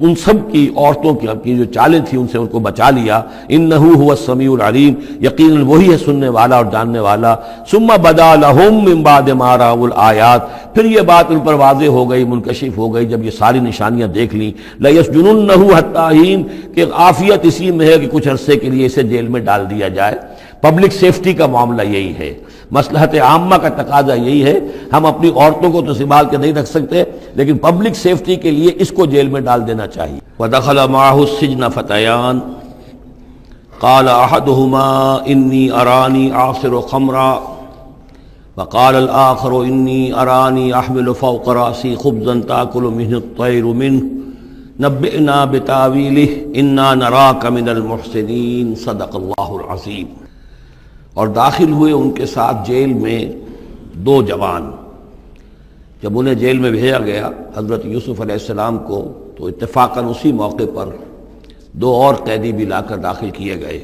ان سب کی عورتوں کی جو چالیں تھیں ان سے ان کو بچا لیا۔ انہ هو السمیع العلیم، یقیناً وہی ہے سننے والا اور جاننے والا۔ ثم بدا لهم من بعد ما رأوا الآیات، پھر یہ بات ان پر واضح ہو گئی، منکشف ہو گئی جب یہ ساری نشانیاں دیکھ لیں۔ لَيَسْجُنُنَّهُ حَتَّىٰ حِينٍ، کہ عافیت اسی میں ہے کہ کچھ عرصے کے لیے اسے جیل میں ڈال دیا جائے۔ پبلک سیفٹی کا معاملہ یہی ہے، مصلحت عامہ کا تقاضا یہی ہے۔ ہم اپنی عورتوں کو تو سنبھال کے نہیں رکھ سکتے، لیکن پبلک سیفٹی کے لیے اس کو جیل میں ڈال دینا چاہیے۔ وَدَخَلَ مَعَهُ السِّجْنَ فَتَيَانِ قَالَ أَحَدُهُمَا إِنِّي أَرَانِي أَعْصِرُ خَمْرًا وَقَالَ الْآخَرُ إِنِّي أَرَانِي أَحْمِلُ فَوْقَ رَأْسِي خُبْزًا تَأْكُلُ مِنْهُ الطَّيْرُ مِنْهُ نَبِّئْنَا بِتَأْوِيلِهِ إِنَّا نَرَاكَ مِنَ الْمُحْسِنِينَ صدق اللہ العظیم۔ اور داخل ہوئے ان کے ساتھ جیل میں دو جوان۔ جب انہیں جیل میں بھیجا گیا حضرت یوسف علیہ السلام کو، تو اتفاقاً اسی موقع پر دو اور قیدی بھی لا کر داخل کیے گئے۔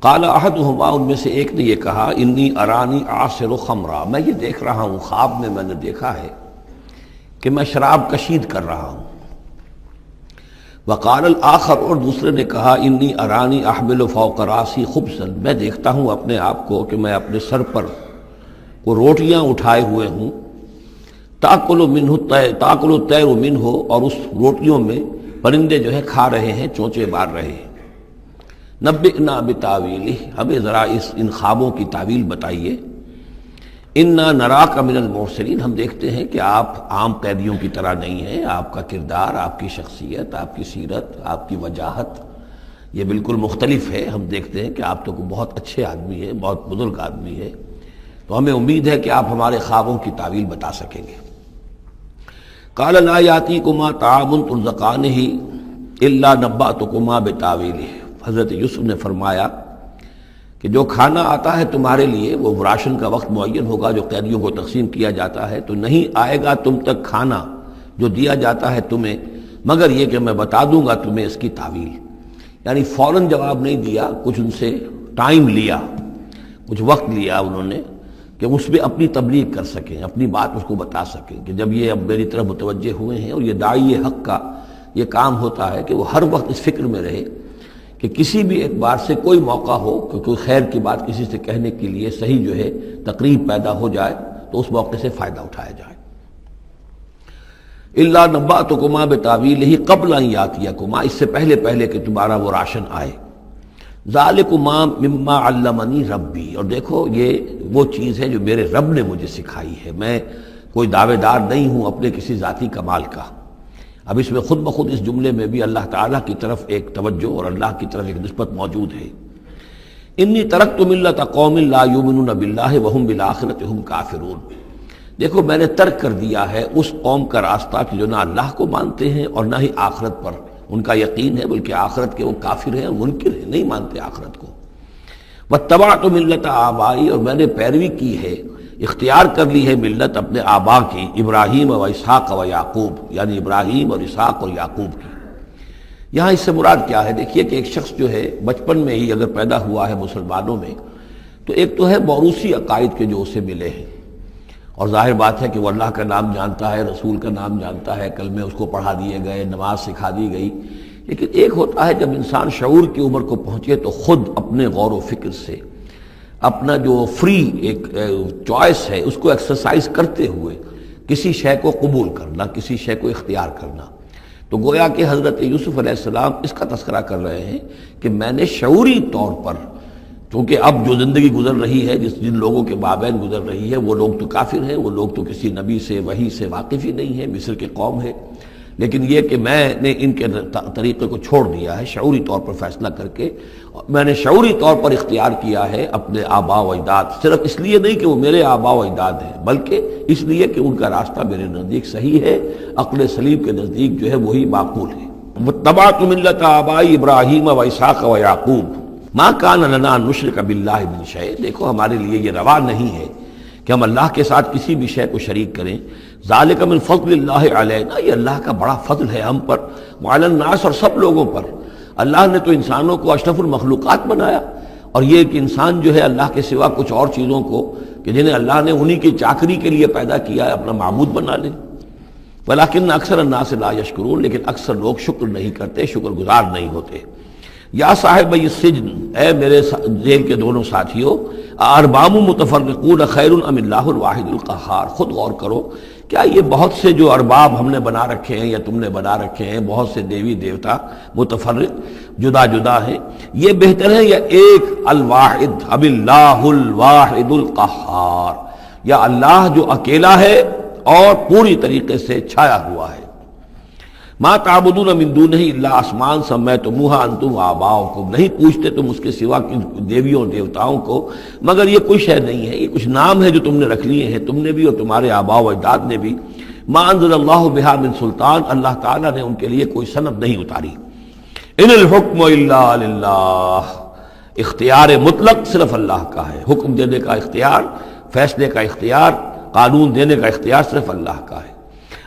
قال احدہما، ان میں سے ایک نے یہ کہا، انی ارانی اعصر خمرا، میں یہ دیکھ رہا ہوں، خواب میں نے دیکھا ہے کہ میں شراب کشید کر رہا ہوں۔ وقال الآخر، اور دوسرے نے کہا، انی ارانی احمل فوق راسی خبزا، میں دیکھتا ہوں اپنے آپ کو کہ میں اپنے سر پر وہ روٹیاں اٹھائے ہوئے ہوں، تاکل الطیر منہ، اور اس روٹیوں میں پرندے جو ہے کھا رہے ہیں، چونچے مار رہے ہیں۔ نبئنا بتاویلہ، ہمیں ذرا ان خوابوں کی تعویل بتائیے۔ انا نراک من المحسنین، ہم دیکھتے ہیں کہ آپ عام قیدیوں کی طرح نہیں ہیں، آپ کا کردار، آپ کی شخصیت، آپ کی سیرت، آپ کی وجاہت یہ بالکل مختلف ہے۔ ہم دیکھتے ہیں کہ آپ تو بہت اچھے آدمی ہیں، بہت بزرگ آدمی ہے، تو ہمیں امید ہے کہ آپ ہمارے خوابوں کی تعویل بتا سکیں گے۔ قال لا یاتیکما طعام ترزقانہ الا نبأتکما بتاویلہ، حضرت یوسف نے فرمایا کہ جو کھانا آتا ہے تمہارے لیے، وہ راشن کا وقت معین ہوگا جو قیدیوں کو تقسیم کیا جاتا ہے، تو نہیں آئے گا تم تک کھانا جو دیا جاتا ہے تمہیں، مگر یہ کہ میں بتا دوں گا تمہیں اس کی تعویل۔ یعنی فوراً جواب نہیں دیا، کچھ ان سے ٹائم لیا، کچھ وقت لیا انہوں نے کہ اس میں اپنی تبلیغ کر سکیں، اپنی بات اس کو بتا سکیں کہ جب یہ اب میری طرف متوجہ ہوئے ہیں۔ اور یہ داعی حق کا یہ کام ہوتا ہے کہ وہ ہر وقت اس فکر میں رہے کہ کسی بھی اعتبار سے کوئی موقع ہو کہ کوئی خیر کی بات کسی سے کہنے کے لیے صحیح جو ہے تقریب پیدا ہو جائے تو اس موقع سے فائدہ اٹھایا جائے۔ الا نبأتکما بتاویلہ قبل ان یاتیکما، اس سے پہلے کہ تمہارا وہ راشن آئے۔ ذالکما مما علمنی ربی، اور دیکھو یہ وہ چیز ہے جو میرے رب نے مجھے سکھائی ہے، میں کوئی دعوے دار نہیں ہوں اپنے کسی ذاتی کمال کا۔ اب اس میں خود بخود اس جملے میں بھی اللہ تعالیٰ کی طرف ایک توجہ اور اللہ کی طرف ایک نسبت موجود ہے۔ انی ترکت ملت قوم لا یؤمنون باللہ وہم بالآخرۃ ہم کافرون، دیکھو میں نے ترک کر دیا ہے اس قوم کا راستہ کہ جو نہ اللہ کو مانتے ہیں اور نہ ہی آخرت پر ان کا یقین ہے، بلکہ آخرت کے وہ کافر ہیں اور منکر ہیں، نہیں مانتے آخرت کو۔ واتبعت ملت آبائی، اور میں نے پیروی کی ہے، اختیار کر لی ہے ملت اپنے آبا کی، ابراہیم و اسحاق و یعقوب، یعنی ابراہیم اور اسحاق اور یعقوب کی۔ یہاں اس سے مراد کیا ہے؟ دیکھیے کہ ایک شخص جو ہے بچپن میں ہی اگر پیدا ہوا ہے مسلمانوں میں، تو ایک تو ہے موروثی عقائد کے جو اسے ملے ہیں، اور ظاہر بات ہے کہ وہ اللہ کا نام جانتا ہے، رسول کا نام جانتا ہے، کلمے اس کو پڑھا دیے گئے، نماز سکھا دی گئی۔ لیکن ایک ہوتا ہے جب انسان شعور کی عمر کو پہنچے تو خود اپنے غور و فکر سے اپنا جو فری ایک چوائس ہے اس کو ایکسرسائز کرتے ہوئے کسی شے کو قبول کرنا، کسی شے کو اختیار کرنا۔ تو گویا کہ حضرت یوسف علیہ السلام اس کا تذکرہ کر رہے ہیں کہ میں نے شعوری طور پر، کیونکہ اب جو زندگی گزر رہی ہے، جن لوگوں کے مابین گزر رہی ہے، وہ لوگ تو کافر ہیں، وہ لوگ تو کسی نبی سے وحی سے واقف ہی نہیں ہیں، مصر کے قوم ہے، لیکن یہ کہ میں نے ان کے طریقے کو چھوڑ دیا ہے شعوری طور پر فیصلہ کر کے، میں نے شعوری طور پر اختیار کیا ہے اپنے آبا و اجداد، صرف اس لیے نہیں کہ وہ میرے آبا و اجداد ہیں، بلکہ اس لیے کہ ان کا راستہ میرے نزدیک صحیح ہے، عقل سلیم کے نزدیک جو ہے وہی معقول ہے۔ واتبعت ملت آبائی ابراہیم و اسحاق و یعقوب ما کان لنا ان نشرک باللہ من شیء، دیکھو ہمارے لیے یہ روا نہیں ہے کہ ہم اللہ کے ساتھ کسی بھی شے کو شریک کریں۔ ذالک من فضل اللہ علینا، یہ اللہ کا بڑا فضل ہے ہم پر، وعلی الناس، اور سب لوگوں پر۔ اللہ نے تو انسانوں کو اشرف المخلوقات بنایا، اور یہ کہ انسان جو ہے اللہ کے سوا کچھ اور چیزوں کو کہ جنہیں اللہ نے انہی کی چاکری کے لیے پیدا کیا ہے اپنا معبود بنا لے۔ ولکن اکثر الناس لا یشکرون، لیکن اکثر لوگ شکر نہیں کرتے، شکر گزار نہیں ہوتے۔ یا صاحب السجن، اے میرے جیل کے دونوں ساتھیوں، ارباب متفرقون خیر ام اللہ الواحد القہار، خود غور کرو، کیا یہ بہت سے جو ارباب ہم نے بنا رکھے ہیں یا تم نے بنا رکھے ہیں، بہت سے دیوی دیوتا متفرق جدا جدا ہیں، یہ بہتر ہے یا ایک الواحد اب اللہ الواحد القہار، یا اللہ جو اکیلا ہے اور پوری طریقے سے چھایا ہوا ہے۔ ما تعبدون من دونہ الا اسماء سمیتموها انتم وآباؤکم، نہیں پوچھتے تم اس کے سوا دیویوں اور دیوتاؤں کو مگر یہ کوئی شے نہیں ہے، یہ کچھ نام ہے جو تم نے رکھ لیے ہیں، تم نے بھی اور تمہارے آباء و اجداد نے بھی۔ ما انزل اللہ بہا من سلطان، اللہ تعالیٰ نے ان کے لیے کوئی سند نہیں اتاری۔ ان الحکم الا للہ، اختیار مطلق صرف اللہ کا ہے، حکم دینے کا اختیار، فیصلے کا اختیار، قانون دینے کا اختیار صرف اللہ کا ہے۔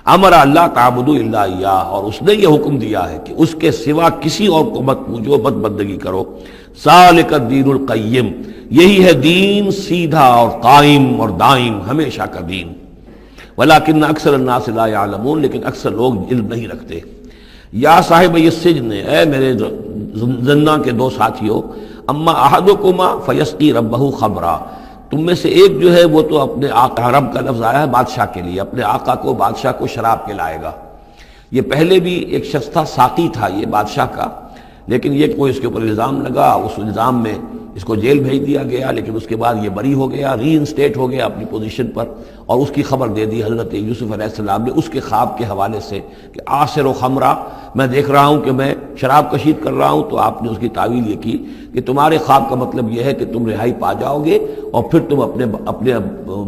امر اللہ تعبدوا الا ایاہ، اور اس نے یہ حکم دیا ہے کہ اس کے سوا کسی اور کو مت پوجو، مت بندگی کرو۔ ذالک الدین القیم، یہی ہے دین سیدھا اور قائم اور دائم، ہمیشہ کا دین۔ ولکن اکثر الناس لا یعلمون، لیکن اکثر لوگ علم نہیں رکھتے۔ یا صاحب السجن، اے میرے زندان کے دو ساتھیوں، اما احدکما فیسقی ربہ خمرا، تم میں سے ایک جو ہے وہ تو اپنے آقا، رب کا لفظ آیا ہے بادشاہ کے لیے، اپنے آقا کو، بادشاہ کو شراب پلائے گا۔ یہ پہلے بھی ایک شخص تھا، ساقی تھا یہ بادشاہ کا، لیکن یہ کوئی اس کے اوپر الزام لگا، اس الزام میں اس کو جیل بھیج دیا گیا، لیکن اس کے بعد یہ بری ہو گیا، ری انسٹیٹ ہو گیا اپنی پوزیشن پر، اور اس کی خبر دے دی حضرت یوسف علیہ السلام نے اس کے خواب کے حوالے سے کہ عاصر و خمرہ، میں دیکھ رہا ہوں کہ میں شراب کشید کر رہا ہوں۔ تو آپ نے اس کی تعویل یہ کی کہ تمہارے خواب کا مطلب یہ ہے کہ تم رہائی پا جاؤ گے، اور پھر تم اپنے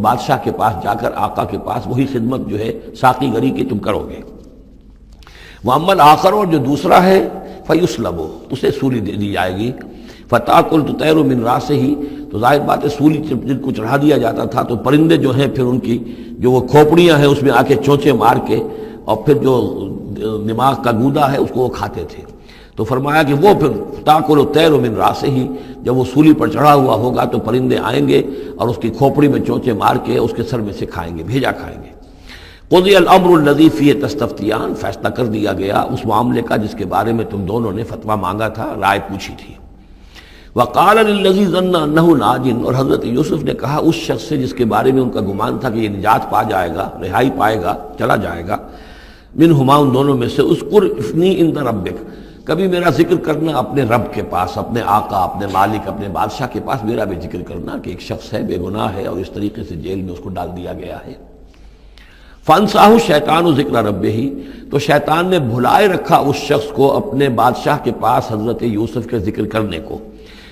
بادشاہ کے پاس جا کر، آقا کے پاس وہی خدمت جو ہے ساقی گری کی تم کرو گے۔ وَأَمَّا الْآخَرُ، اور جو دوسرا ہے، فَيُسْلَبُ، اسے سولی دے دی جائے گی، فَتَأْكُلُ الطَّيْرُ مِنْ رَأْسِهِ، تو ظاہر بات ہے سولی جن کو چڑھا دیا جاتا تھا تو پرندے جو ہیں پھر ان کی جو وہ کھوپڑیاں ہیں اس میں آ کے چونچے مار کے، اور پھر جو دماغ کا گودا ہے اس کو وہ کھاتے تھے۔ تو فرمایا کہ وہ پھر تاکل الطیر من راسه، جب وہ سولی پر چڑھا ہوا ہوگا تو پرندے آئیں گے اور اس کی کھوپڑی میں چونچے مار کے اس کے سر میں سے کھائیں گے، بھیجا کھائیں گے۔ قضی الامر الذی فیہ تستفتیان، فیصلہ کر دیا گیا اس معاملے کا جس کے بارے میں تم دونوں نے فتویٰ مانگا تھا، رائے پوچھی تھی۔ وقال للذی ظن انہ ناج، اور حضرت یوسف نے کہا اس شخص سے جس کے بارے میں ان کا گمان تھا کہ یہ نجات پا جائے گا، رہائی پائے گا، چلا جائے گا، منہما، ان دونوں میں سے، اذکر افنی عند ربک، کبھی میرا ذکر کرنا اپنے رب کے پاس، اپنے آقا، اپنے مالک، اپنے بادشاہ کے پاس میرا بھی ذکر کرنا کہ ایک شخص ہے، بے گناہ ہے، اور اس طریقے سے جیل میں اس کو ڈال دیا گیا ہے۔ فانساہ الشیطان ذکر ربہ، تو شیطان نے بھلائے رکھا اس شخص کو اپنے بادشاہ کے پاس حضرت یوسف کے ذکر کرنے کو۔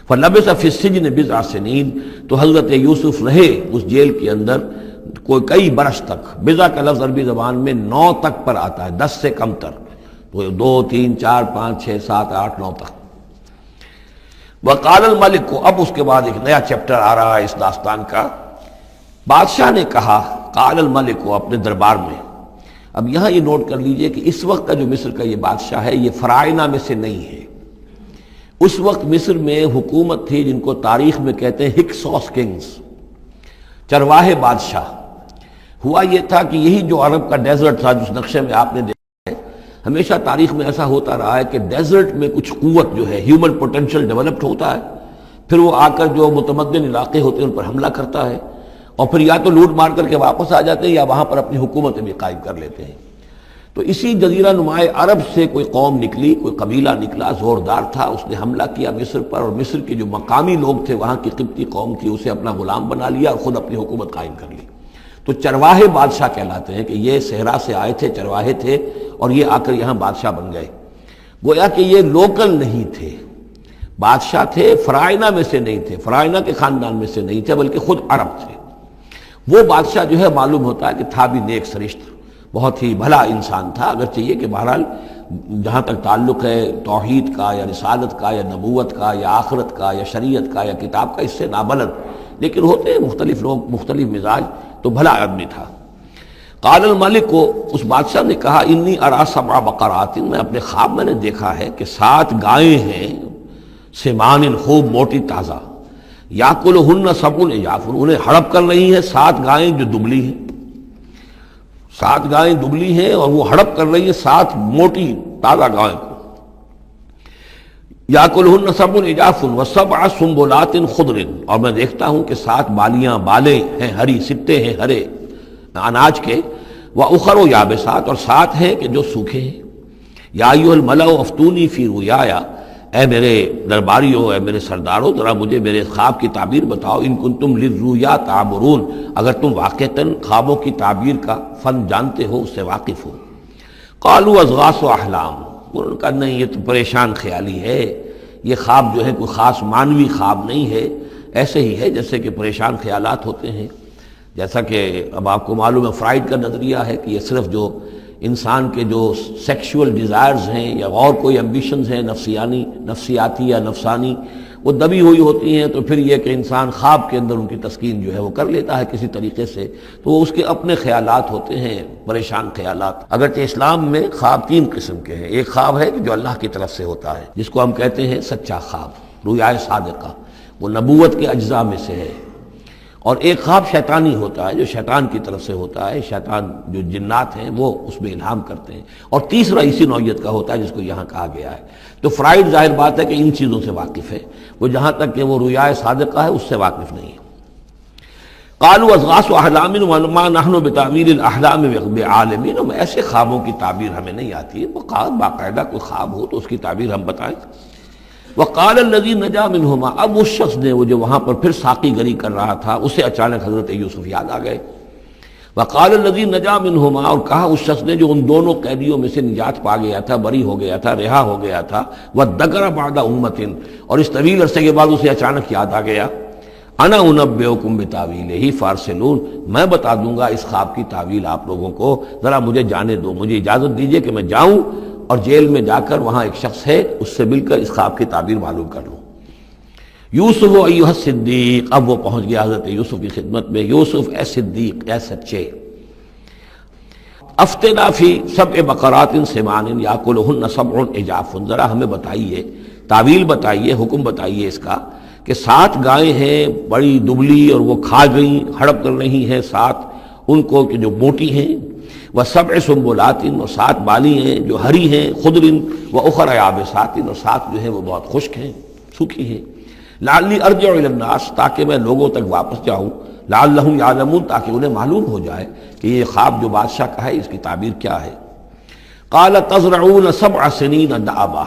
فلبث فی السجن بضع سنین، تو حضرت یوسف رہے اس جیل کے اندر کوئی کئی برس تک۔ بضع کا لفظ عربی زبان میں 9 تک پر آتا ہے، 10 سے کم تر، تو 2 3 4 5 6 7 8 9 تک۔ وقال الملک کو، اب اس کے بعد ایک نیا چیپٹر آ رہا ہے اس داستان کا۔ بادشاہ نے کہا، قال الملک کو، اپنے دربار میں۔ اب یہاں یہ نوٹ کر لیجئے کہ اس وقت کا جو مصر کا یہ بادشاہ ہے یہ فرائضہ میں سے نہیں ہے۔ اس وقت مصر میں حکومت تھی جن کو تاریخ میں کہتے ہیں ہکسوس کنگز، چرواہے بادشاہ۔ ہوا یہ تھا کہ یہی جو عرب کا ڈیزرٹ تھا جس نقشے میں آپ نے دیکھا ہے، ہمیشہ تاریخ میں ایسا ہوتا رہا ہے کہ ڈیزرٹ میں کچھ قوت جو ہے، ہیومن پوٹینشل ڈیولپڈ ہوتا ہے، پھر وہ آ کر جو متمدن علاقے ہوتے ہیں ان پر حملہ کرتا ہے، اور پھر یا تو لوٹ مار کر کے واپس آ جاتے ہیں یا وہاں پر اپنی حکومتیں بھی قائم کر لیتے ہیں۔ تو اسی جزیرہ نمائے عرب سے کوئی قوم نکلی، کوئی قبیلہ نکلا، زوردار تھا، اس نے حملہ کیا مصر پر، اور مصر کے جو مقامی لوگ تھے، وہاں کی قبطی قوم تھی، اسے اپنا غلام بنا لیا اور خود اپنی حکومت قائم کر لی۔ تو چرواہے بادشاہ کہلاتے ہیں کہ یہ صحرا سے آئے تھے، چرواہے تھے، اور یہ آ کر یہاں بادشاہ بن گئے۔ گویا کہ یہ لوکل نہیں تھے، بادشاہ تھے، فرائضہ میں سے نہیں تھے، فرائضہ کے خاندان میں سے نہیں تھے، بلکہ خود عرب تھے۔ وہ بادشاہ جو ہے معلوم ہوتا ہے کہ تھا بھی نیک سرشت، بہت ہی بھلا انسان تھا، اگرچہ یہ کہ بہرحال جہاں تک تعلق ہے توحید کا یا رسالت کا یا نبوت کا یا آخرت کا یا شریعت کا یا کتاب کا، اس سے نابلد، لیکن ہوتے ہیں مختلف لوگ، مختلف مزاج، تو بھلا آدمی تھا۔ قال الملک کو، اس بادشاہ نے کہا، انی ارا 7 بقرات، میں اپنے خواب میں نے دیکھا ہے کہ 7 گائیں ہیں، سمان، خوب موٹی تازہ، یاکلہن 7 عجاف، انہیں ہڑپ کر رہی ہیں 7 گائیں جو دبلی ہیں، 7 گائیں دبلی ہیں اور وہ ہڑپ کر رہی ہیں 7 موٹی تازہ گائیں کو۔ یاکلہن 7 عجاف و7 سنبلات خضر، اور میں دیکھتا ہوں کہ 7 بالیاں، بالیں ہیں ہری، سٹے ہیں ہرے اناج کے، وَأُخَرُ یابسات، اور 7 ہیں کہ جو سوکھے ہیں۔ یا ایھا الملأ افتونی فی رؤیایا، اے میرے درباریوں، اے میرے سرداروں، ذرا مجھے میرے خواب کی تعبیر بتاؤ، ان کنتم للرؤیا تعبرون، اگر تم واقعتاً خوابوں کی تعبیر کا فن جانتے ہو، اس سے واقف ہو۔ قالوا اضغاث احلام، انہوں نے کہا نہیں، یہ تو پریشان خیالی ہے، یہ خواب جو ہے کوئی خاص معنوی خواب نہیں ہے، ایسے ہی ہے جیسے کہ پریشان خیالات ہوتے ہیں۔ جیسا کہ اب آپ کو معلوم ہے فرائڈ کا نظریہ ہے کہ یہ صرف جو انسان کے جو سیکشول ڈیزائرز ہیں یا اور کوئی ایمبیشنز ہیں نفسیاتی یا نفسانی، وہ دبی ہوئی ہوتی ہیں، تو پھر یہ کہ انسان خواب کے اندر ان کی تسکین جو ہے وہ کر لیتا ہے کسی طریقے سے، تو وہ اس کے اپنے خیالات ہوتے ہیں، پریشان خیالات۔ اگرچہ اسلام میں خواب 3 قسم کے ہیں، ایک خواب ہے کہ جو اللہ کی طرف سے ہوتا ہے، جس کو ہم کہتے ہیں سچا خواب، رؤیا صادقہ، وہ نبوت کے اجزاء میں سے ہے، اور ایک خواب شیطانی ہوتا ہے جو شیطان کی طرف سے ہوتا ہے، شیطان جو جنات ہیں وہ اس میں الہام کرتے ہیں، اور تیسرا اسی نوعیت کا ہوتا ہے جس کو یہاں کہا گیا ہے۔ تو فرائڈ ظاہر بات ہے کہ ان چیزوں سے واقف ہے، وہ جہاں تک کہ وہ رؤیا صادقہ ہے اس سے واقف نہیں ہے۔ قالوا اضغاث احلام وما نحن بتاویل الاحلام بعالمین، ایسے خوابوں کی تعبیر ہمیں نہیں آتی ہے، وہ باقاعدہ کوئی خواب ہو تو اس کی تعبیر ہم بتائیں۔ وقال الذی نجا منہما، اب اس شخص نے وہ جو وہاں پر پھر ساقی گری کر رہا تھا اسے اچانک حضرت یوسف یاد آ گئے. وقال الذی نجا منہما، اور کہا اس شخص نے جو ان دونوں قیدیوں میں سے نجات پا گیا تھا، بری ہو گیا تھا، رہا ہو گیا تھا، وذکر بعد امۃ، اور اس طویل عرصے کے بعد اسے اچانک یاد آ گیا، انا انبئکم بتاویلہ فارسلون، میں بتا دوں گا اس خواب کی تعویل آپ لوگوں کو، ذرا مجھے جانے دو، مجھے اجازت دیجئے کہ میں جاؤں اور جیل میں جا کر وہاں ایک شخص ہے اس سے مل کر اس خواب کی تعبیر معلوم کر لوں. یوسف ایھا الصدیق، اب وہ پہنچ گیا حضرت یوسف کی خدمت میں. یوسف اے صدیق، اے سچے، افتنا فی سبع بقرات سمان یاکلہن سبع عجاف، ذرا ہمیں بتائیے، تعویل بتائیے، حکم بتائیے اس کا کہ 7 گائیں ہیں بڑی دبلی اور وہ کھا گئیں، ہڑپ کر رہی ہیں 7 ان کو کہ جو موٹی ہیں، وسبع سنبلات، اور 7 بالی ہیں جو ہری ہیں، خضر واخر یابسات، اور 7 جو ہیں وہ بہت خشک ہیں، سوکھی ہیں. لعلی ارجع الی الناس، تاکہ میں لوگوں تک واپس جاؤں، لعلہم یعلمون، تاکہ انہیں معلوم ہو جائے کہ یہ خواب جو بادشاہ کا ہے اس کی تعبیر کیا ہے. قال تزرعون 7 سنین دأبا،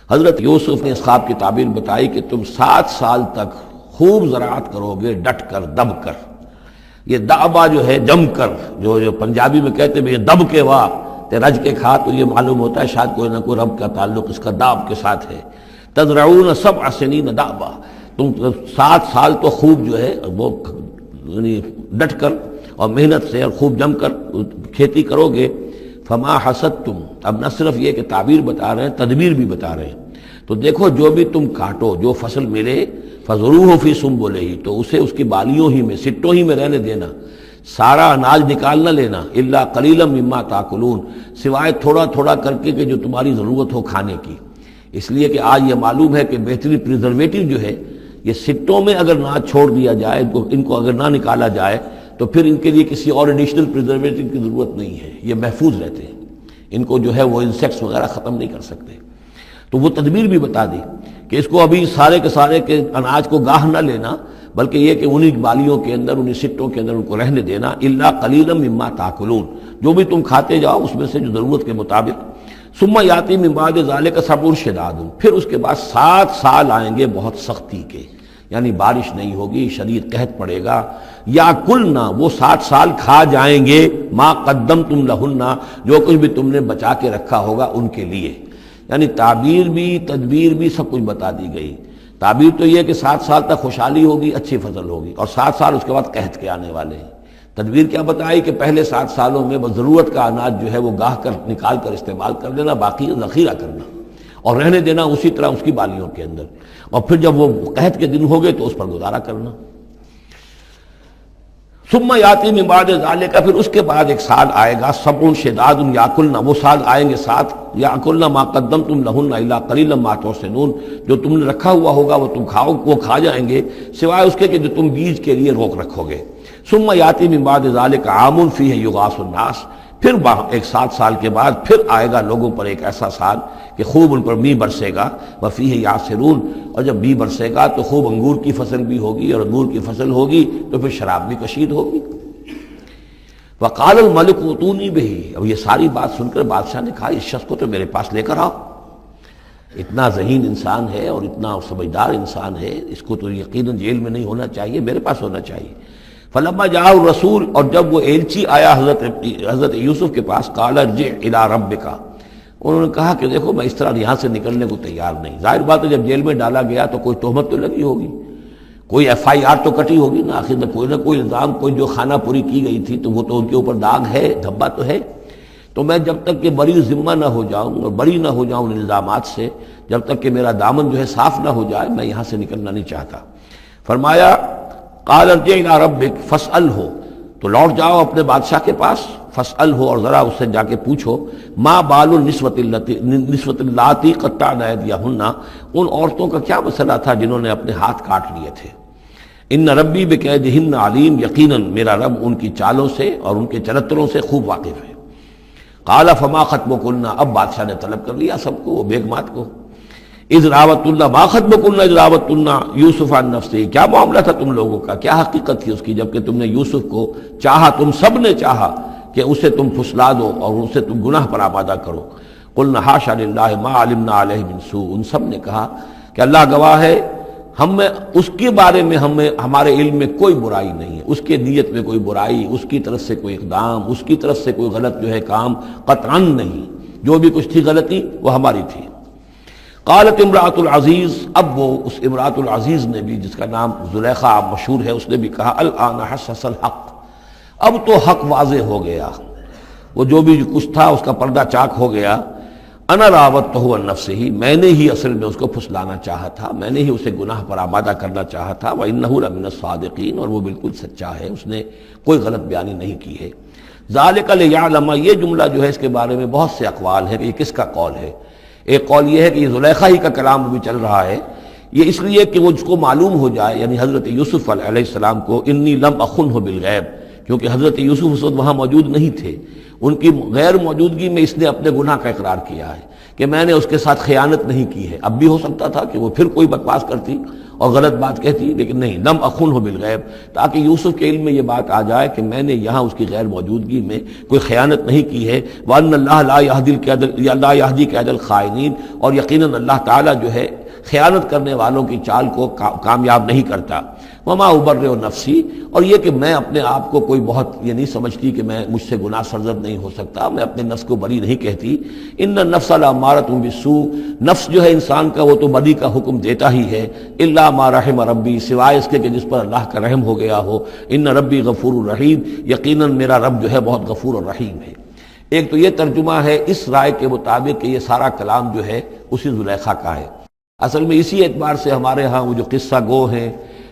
حضرت یوسف نے اس خواب کی تعبیر بتائی کہ تم 7 سال تک خوب زراعت کرو گے، ڈٹ کر، دب کر. یہ دأبا جو ہے جم کر، جو پنجابی میں کہتے ہیں یہ دب کے واہ تے رج کے کھا، تو یہ معلوم ہوتا ہے شاید کوئی نہ کوئی رب کا تعلق اس کا داب کے ساتھ ہے. تزرعون 7 سنین دأبا، تم 7 سال تو خوب جو ہے وہ یعنی ڈٹ کر اور محنت سے اور خوب جم کر کھیتی کرو گے. فما حصدتم، اب نہ صرف یہ کہ تعبیر بتا رہے ہیں، تدبیر بھی بتا رہے ہیں. تو دیکھو جو بھی تم کاٹو، جو فصل ملے، فضروہ فی سنبلہ، تو اسے اس کی بالیوں ہی میں، سٹوں ہی میں رہنے دینا، سارا اناج نکال نہ لینا. الا قلیلا مما تاکلون، سوائے تھوڑا تھوڑا کر کے کہ جو تمہاری ضرورت ہو کھانے کی. اس لیے کہ آج یہ معلوم ہے کہ بہترین پریزرویٹو جو ہے یہ سٹوں میں اگر نہ چھوڑ دیا جائے، ان کو اگر نہ نکالا جائے تو پھر ان کے لیے کسی اور ایڈیشنل پریزرویٹو کی ضرورت نہیں ہے، یہ محفوظ رہتے ہیں، ان کو جو ہے وہ انسیکٹس وغیرہ ختم نہیں کر سکتے. تو وہ تدبیر بھی بتا دی کہ اس کو ابھی سارے کے سارے کے اناج کو گاہ نہ لینا، بلکہ یہ کہ انہی بالیوں کے اندر، انہی سٹوں کے اندر ان کو رہنے دینا. الا قلیلا مما تاکلون، جو بھی تم کھاتے جاؤ اس میں سے جو ضرورت کے مطابق. ثم یاتی من بعد ذلک سبع شداد، پھر اس کے بعد 7 سال آئیں گے بہت سختی کے، یعنی بارش نہیں ہوگی، شدید قحط پڑے گا. یا کلنا، وہ 7 سال کھا جائیں گے، ما قدمتم لہن، جو کچھ بھی تم نے بچا کے رکھا ہوگا ان کے لیے. یعنی تعبیر بھی تدبیر بھی سب کچھ بتا دی گئی. تعبیر تو یہ کہ 7 سال تک خوشحالی ہوگی، اچھی فصل ہوگی، اور 7 سال اس کے بعد قحط کے آنے والے ہیں. تدبیر کیا بتائی کہ پہلے 7 سالوں میں بس ضرورت کا اناج جو ہے وہ گاہ کر نکال کر استعمال کر لینا، باقی ذخیرہ کرنا اور رہنے دینا اسی طرح اس کی بالیوں کے اندر، اور پھر جب وہ قحط کے دن ہو گئے تو اس پر گزارا کرنا. ثم یاتی من بعد ذالک، پھر اس کے بعد ایک سال آئے گا، سبع شداد یاکلن، وہ سال آئیں گے 7، یاکلن ما قدمتم لہن الا قلیلا ما تحسنون، جو تم نے رکھا ہوا ہوگا وہ تم کھاؤ، وہ کھا جائیں گے، سوائے اس کے کہ جو تم بیج کے لیے روک رکھو گے. ثم یاتی من بعد ذالک عام فیہ یغاث الناس، پھر ایک 7 سال کے بعد پھر آئے گا لوگوں پر ایک ایسا سال کہ خوب ان پر میਂہ برسے گا. وفیہ یعصرون، اور جب میਂہ برسے گا تو خوب انگور کی فصل بھی ہوگی، اور انگور کی فصل ہوگی تو پھر شراب بھی کشید ہوگی. وقال الملک ائتونی بہ، اب یہ ساری بات سن کر بادشاہ نے کہا اس شخص کو تو میرے پاس لے کر آؤ، اتنا ذہین انسان ہے اور اتنا سمجھدار انسان ہے، اس کو تو یقیناً جیل میں نہیں ہونا چاہیے، میرے پاس ہونا چاہیے. فلما جاء الرسول، اور جب وہ ایلچی آیا حضرت یوسف کے پاس، قال ارجع الی ربک، انہوں نے کہا کہ دیکھو میں اس طرح یہاں سے نکلنے کو تیار نہیں. ظاہر بات ہے جب جیل میں ڈالا گیا تو کوئی تہمت تو لگی ہوگی، کوئی FIR تو کٹی ہوگی نا، آخر میں کوئی نہ کوئی الزام، کوئی جو خانہ پوری کی گئی تھی تو وہ تو ان کے اوپر داغ ہے، دھبا تو ہے. تو میں جب تک کہ بری ذمہ نہ ہو جاؤں اور بری نہ ہو جاؤں ان الزامات سے، جب تک کہ میرا دامن جو ہے صاف نہ ہو جائے، میں یہاں سے نکلنا نہیں چاہتا. فرمایا قال ارجع الی ربک فاسألہ، تو لوٹ جاؤ اپنے بادشاہ کے پاس، فاسألہ، اور ذرا اس سے جا کے پوچھو، ما بال النسوۃ اللاتی قطعن ایدیہن، ان عورتوں کا کیا مسئلہ تھا جنہوں نے اپنے ہاتھ کاٹ لیے تھے. ان ربی بکیدہن علیم، یقیناً میرا رب ان کی چالوں سے اور ان کے چرتروں سے خوب واقف ہے. قال فما خطبکن، اب بادشاہ نے طلب کر لیا سب کو، وہ بیگمات کو. اذ راوتن، ما خطبکن اذ راوتن یوسف عن نفسہ، کیا معاملہ تھا تم لوگوں کا، کیا حقیقت تھی اس کی جب کہ تم نے یوسف کو چاہا، تم سب نے چاہا کہ اسے تم پھسلا دو اور اسے تم گناہ پر آمادہ کرو. قلنا حاشا للہ ما علمنا علیہ من سوء، ان سب نے کہا کہ اللہ گواہ ہے ہم میں اس کے بارے میں ہمارے علم میں کوئی برائی نہیں ہے، اس کے نیت میں کوئی برائی، اس کی طرف سے کوئی اقدام، اس کی طرف سے کوئی غلط جو ہے کام قطعاً نہیں، جو بھی کچھ تھی غلطی وہ ہماری تھی۔ قالت امرأۃ العزیز، اب وہ اس امرأۃ العزیز نے بھی، جس کا نام زلیخا مشہور ہے، اس نے بھی کہا الآن حسس الحق، اب تو حق واضح ہو گیا، وہ جو بھی کچھ تھا اس کا پردہ چاک ہو گیا۔ انا راودتہ عن نفسہ، میں نے ہی اصل میں اس کو پھسلانا چاہا تھا، میں نے ہی اسے گناہ پر آمادہ کرنا چاہا تھا، وانہ لمن الصادقین، اور وہ بالکل سچا ہے، اس نے کوئی غلط بیانی نہیں کی ہے۔ ذالک لیعلم، یہ جملہ جو ہے اس کے بارے میں بہت سے اقوال ہیں کہ یہ کس کا قول ہے۔ ایک قول یہ ہے کہ یہ زلیخا ہی کا کلام بھی چل رہا ہے، یہ اس لیے کہ وہ اس کو معلوم ہو جائے، یعنی حضرت یوسف علیہ السلام کو، انی لم اخنہ بالغیب، کیونکہ حضرت یوسف اس وقت وہاں موجود نہیں تھے، ان کی غیر موجودگی میں اس نے اپنے گناہ کا اقرار کیا ہے کہ میں نے اس کے ساتھ خیانت نہیں کی ہے۔ اب بھی ہو سکتا تھا کہ وہ پھر کوئی بکواس کرتی اور غلط بات کہتی، لیکن نہیں، لم اخنہ بالغیب، تاکہ یوسف کے علم میں یہ بات آ جائے کہ میں نے یہاں اس کی غیر موجودگی میں کوئی خیانت نہیں کی ہے۔ وَأَنَّ اللَّهَ لَا يَهْدِي كَيْدَ الْخَائِنِينَ، اور یقیناً اللہ تعالیٰ جو ہے خیانت کرنے والوں کی چال کو کامیاب نہیں کرتا۔ وما ابرئ نفسی، اور یہ کہ میں اپنے آپ کو کوئی بہت یہ نہیں سمجھتی کہ میں مجھ سے گناہ سرزد نہیں ہو سکتا، میں اپنے نفس کو بری نہیں کہتی۔ ان النفس لامارۃ بالسوء، نفس جو ہے انسان کا وہ تو بدی کا حکم دیتا ہی ہے، الا ما رحم ربی، سوائے اس کے کہ جس پر اللہ کا رحم ہو گیا ہو۔ ان ربی غفور الرحیم، یقیناً میرا رب جو ہے بہت غفور اور رحیم ہے۔ ایک تو یہ ترجمہ ہے اس رائے کے مطابق کہ یہ سارا کلام جو ہے اسی زلیخا کا ہے۔ اصل میں اسی اعتبار سے ہمارے ہاں وہ جو قصہ گو ہیں،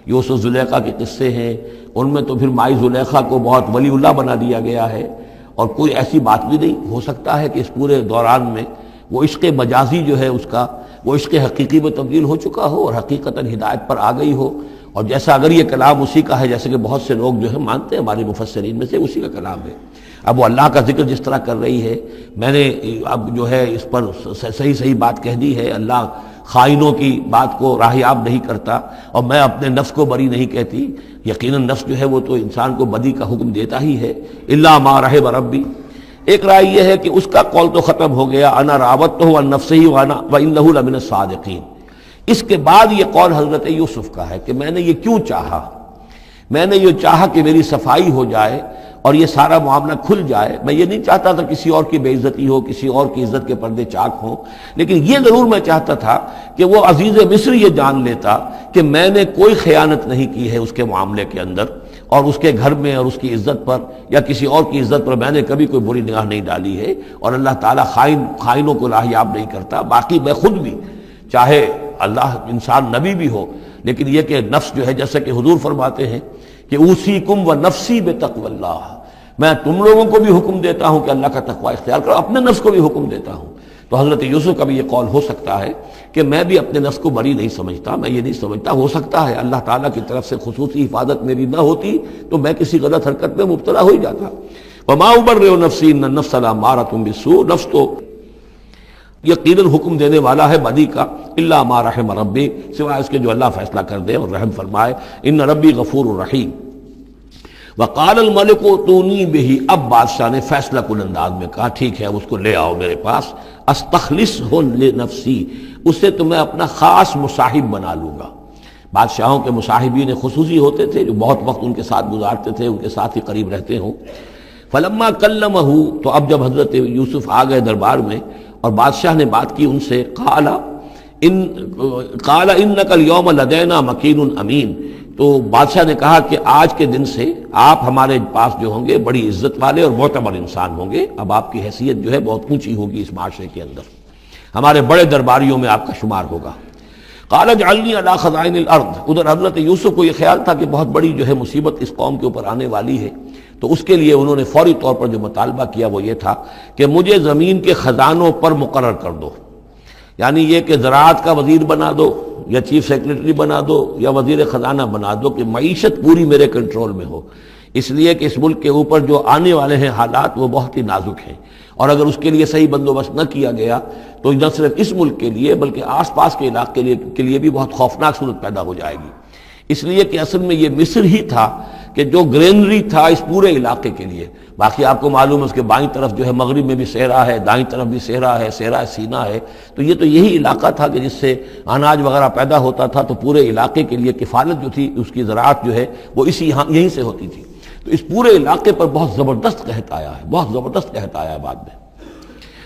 یوسف زلیخا کے قصے ہیں، ان میں تو پھر مائی زلیخا کو بہت ولی اللہ بنا دیا گیا ہے، اور کوئی ایسی بات بھی نہیں ہو سکتا ہے کہ اس پورے دوران میں وہ عشق مجازی جو ہے اس کا وہ عشق حقیقی میں تبدیل ہو چکا ہو اور حقیقتاً ہدایت پر آ گئی ہو۔ اور جیسا اگر یہ کلام اسی کا ہے، جیسے کہ بہت سے لوگ جو ہے مانتے ہیں ہمارے مفسرین میں سے، اسی کا کلام ہے۔ اب وہ اللہ کا ذکر جس طرح کر رہی ہے، میں نے اب جو ہے اس پر صحیح بات کہہ دی ہے، اللہ خائنوں کی بات کو راہیاب نہیں کرتا، اور میں اپنے نفس کو بری نہیں کہتی۔ یقیناً نفس جو ہے وہ تو انسان کو بدی کا حکم دیتا ہی ہے، الا ما رحم ربی۔ ایک رائے یہ ہے کہ اس کا قول تو ختم ہو گیا، انا راودتہ عن نفسہ وانہ لمن الصادقین۔ اس کے بعد یہ قول حضرت یوسف کا ہے کہ میں نے یہ کیوں چاہا، میں نے یہ چاہا کہ میری صفائی ہو جائے اور یہ سارا معاملہ کھل جائے۔ میں یہ نہیں چاہتا تھا کسی اور کی بے عزتی ہو، کسی اور کی عزت کے پردے چاک ہوں، لیکن یہ ضرور میں چاہتا تھا کہ وہ عزیز مصر یہ جان لیتا کہ میں نے کوئی خیانت نہیں کی ہے اس کے معاملے کے اندر، اور اس کے گھر میں اور اس کی عزت پر یا کسی اور کی عزت پر میں نے کبھی کوئی بری نگاہ نہیں ڈالی ہے، اور اللہ تعالیٰ خائنوں کو راہیاب نہیں کرتا۔ باقی میں خود بھی، چاہے اللہ انسان نبی بھی ہو، لیکن یہ کہ نفس جو ہے، جیسا کہ حضور فرماتے ہیں کہ اوصیکم و نفسی بتقوی اللہ، میں تم لوگوں کو بھی حکم دیتا ہوں کہ اللہ کا تقوی اختیار کرو، اپنے نفس کو بھی حکم دیتا ہوں۔ تو حضرت یوسف کا بھی یہ قول ہو سکتا ہے کہ میں بھی اپنے نفس کو بری نہیں سمجھتا، میں یہ نہیں سمجھتا، ہو سکتا ہے اللہ تعالیٰ کی طرف سے خصوصی حفاظت میری نہ ہوتی تو میں کسی غلط حرکت میں مبتلا ہو ہی جاتا۔ وما ابرئ نفسی ان النفس لامارۃ بالسوء، نفس تو یقیناً حکم دینے والا ہے بدی کا، الا ما رحم ربی، سوائے اس کے جو اللہ فیصلہ کر دے اور رحم فرمائے۔ ان ربی غفور الرحیم۔ وقال الملک ائتونی بہ، اب بادشاہ نے فیصلہ کن انداز میں کہا ٹھیک ہے، اس کو لے آؤ میرے پاس، استخلصہ لنفسی، اسے تو میں اپنا خاص مصاحب بنا لوں گا۔ بادشاہوں کے مصاحبین خصوصی ہوتے تھے جو بہت وقت ان کے ساتھ گزارتے تھے، ان کے ساتھ ہی قریب رہتے ہوں۔ فلما کلمہ، تو اب جب حضرت یوسف آ گئے دربار میں اور بادشاہ نے بات کی ان سے، قال انک اليوم لدینا مکین امین، تو بادشاہ نے کہا کہ آج کے دن سے آپ ہمارے پاس جو ہوں گے بڑی عزت والے اور معتبر انسان ہوں گے، اب آپ کی حیثیت جو ہے بہت اونچی ہوگی اس معاشرے کے اندر، ہمارے بڑے درباریوں میں آپ کا شمار ہوگا۔ قال اجعلنی علی خزائن الارض، ادھر حضرت یوسف کو یہ خیال تھا کہ بہت بڑی جو ہے مصیبت اس قوم کے اوپر آنے والی ہے، تو اس کے لیے انہوں نے فوری طور پر جو مطالبہ کیا وہ یہ تھا کہ مجھے زمین کے خزانوں پر مقرر کر دو، یعنی یہ کہ زراعت کا وزیر بنا دو یا چیف سیکرٹری بنا دو یا وزیر خزانہ بنا دو، کہ معیشت پوری میرے کنٹرول میں ہو، اس لیے کہ اس ملک کے اوپر جو آنے والے ہیں حالات وہ بہت ہی نازک ہیں، اور اگر اس کے لیے صحیح بندوبست نہ کیا گیا تو نہ صرف اس ملک کے لیے بلکہ آس پاس کے علاقے کے لیے بھی بہت خوفناک صورت پیدا ہو جائے گی۔ اس لیے کہ اصل میں یہ مصر ہی تھا کہ جو گرینری تھا اس پورے علاقے کے لیے، باقی آپ کو معلوم ہے اس کے بائیں طرف جو ہے مغرب میں بھی صحرا ہے، دائیں طرف بھی صحرا ہے، صحرا سینا ہے، تو یہ تو یہی علاقہ تھا کہ جس سے اناج وغیرہ پیدا ہوتا تھا، تو پورے علاقے کے لیے کفالت جو تھی اس کی زراعت جو ہے وہ یہیں سے ہوتی تھی۔ تو اس پورے علاقے پر بہت زبردست قحط آیا ہے، بہت زبردست قحط آیا ہے بعد میں۔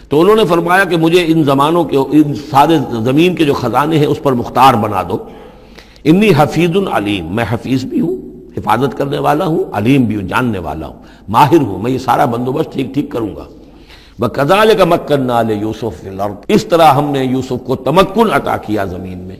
تو انہوں نے فرمایا کہ مجھے ان زمانوں کے، ان سارے زمین کے جو خزانے ہیں اس پر مختار بنا دو۔ انی حفیظ علیم، میں حفیظ بھی ہوں، حفاظت کرنے والا ہوں، علیم بھی ہوں، جاننے والا ہوں، ماہر ہوں، میں یہ سارا بندوبست ٹھیک کروں گا۔ وَكَذَلِكَ مَكَّنَّا لِيُوسُفَ فِي الْأَرْضِ، اس طرح ہم نے یوسف کو تمکن عطا کیا زمین میں۔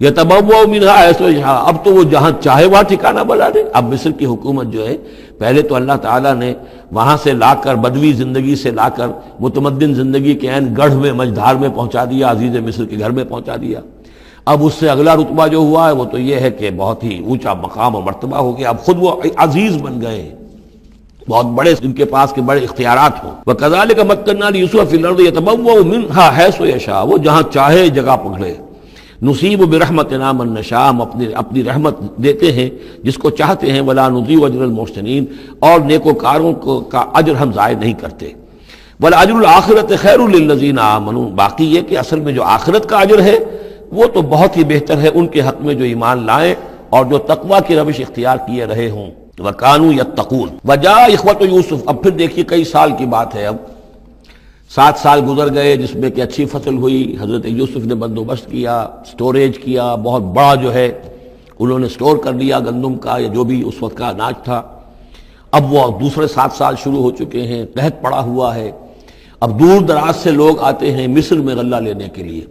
يَتَبَوَّأُ مِنْهَا حَيْثُ يَشَاءُ، اب تو وہ جہاں چاہے وہاں ٹھکانہ بنا دے۔ اب مصر کی حکومت جو ہے، پہلے تو اللہ تعالیٰ نے وہاں سے لا کر، بدوی زندگی سے لا کر متمدن زندگی کے عین گڑھ میں، مجدھار میں پہنچا دیا، عزیز مصر کے گھر میں پہنچا دیا۔ اب اس سے اگلا رتبہ جو ہوا ہے وہ تو یہ ہے کہ بہت ہی اونچا مقام اور مرتبہ ہو گیا، اب خود وہ عزیز بن گئے ہیں، بہت بڑے ان کے پاس کے بڑے اختیارات ہوں۔ وَكَذَلِكَ مَكَّنَّا لِيُوسُفَ فِي الْأَرْضِ يَتَبَوَّأُ مِنْهَا حَيْثُ يَشَاءُ، وہ جہاں چاہے جگہ پکڑے۔ نصیب برحمتنا من نشاء، ہم اپنی رحمت دیتے ہیں جس کو چاہتے ہیں، ولا نضيع اجر المحسنین، اور نیکوکاروں کا اجر ہم ضائع نہیں کرتے۔ والاجر الآخرۃ خیر للذین آمنوا، باقی یہ کہ اصل میں جو آخرت کا اجر ہے وہ تو بہت ہی بہتر ہے ان کے حق میں جو ایمان لائیں اور جو تقوی کی روش اختیار کیے رہے ہوں۔ وَكَانُوا يَتَّقُونَ۔ وَجَاءَ إِخْوَةُ يُوسُف، اب پھر دیکھیے کئی سال کی بات ہے، اب 7 سال گزر گئے جس میں کہ اچھی فصل ہوئی، حضرت یوسف نے بندوبست کیا، سٹوریج کیا، بہت بڑا جو ہے انہوں نے سٹور کر لیا گندم کا یا جو بھی اس وقت کا اناج تھا۔ اب وہ دوسرے 7 سال شروع ہو چکے ہیں، قحط پڑا ہوا ہے، اب دور دراز سے لوگ آتے ہیں مصر میں غلہ لینے کے لیے۔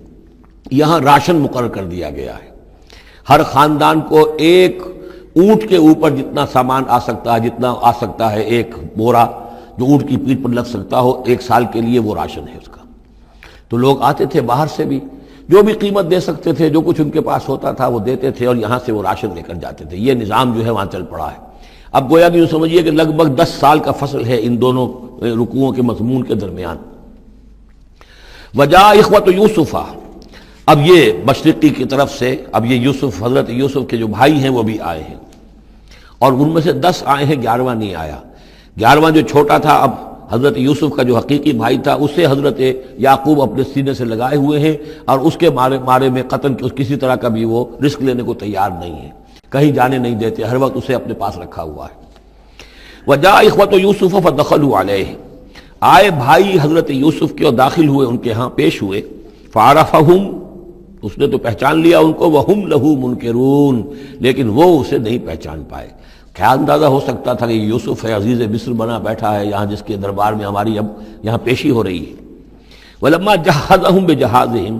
یہاں راشن مقرر کر دیا گیا ہے، ہر خاندان کو ایک اونٹ کے اوپر جتنا سامان آ سکتا ہے، جتنا آ سکتا ہے ایک بورا جو اونٹ کی پیٹھ پر لگ سکتا ہو، 1 سال کے لیے وہ راشن ہے اس کا۔ تو لوگ آتے تھے باہر سے بھی، جو بھی قیمت دے سکتے تھے، جو کچھ ان کے پاس ہوتا تھا وہ دیتے تھے اور یہاں سے وہ راشن لے کر جاتے تھے۔ یہ نظام جو ہے وہاں چل پڑا ہے۔ اب گویا کہ یوں سمجھیے کہ لگ بھگ 10 سال کا فصل ہے ان دونوں رکوعوں کے مضمون کے درمیان۔ وجاء اخوۃ یوسف، اب یہ مشرقی کی طرف سے، اب یہ یوسف، حضرت یوسف کے جو بھائی ہیں وہ بھی آئے ہیں، اور ان میں سے 10 آئے ہیں، 11واں نہیں آیا۔ 11واں جو چھوٹا تھا، اب حضرت یوسف کا جو حقیقی بھائی تھا اسے حضرت یعقوب اپنے سینے سے لگائے ہوئے ہیں، اور اس کے بارے میں قطعاً کسی طرح کا بھی وہ رسک لینے کو تیار نہیں ہے، کہیں جانے نہیں دیتے، ہر وقت اسے اپنے پاس رکھا ہوا ہے۔ وجاء اخوۃ یوسف فدخلوا علیہ، آئے بھائی حضرت یوسف کے اور داخل ہوئے ان کے ہاں، پیش ہوئے۔ فعرفہم، اس نے تو پہچان لیا ان کو، وہم لہ منکرون، لیکن وہ اسے نہیں پہچان پائے۔ کیا اندازہ ہو سکتا تھا کہ یوسف ہے، عزیز مصر بنا بیٹھا ہے یہاں، جس کے دربار میں ہماری اب یہاں پیشی ہو رہی ہے۔ ولما جہزہم بجہازہم،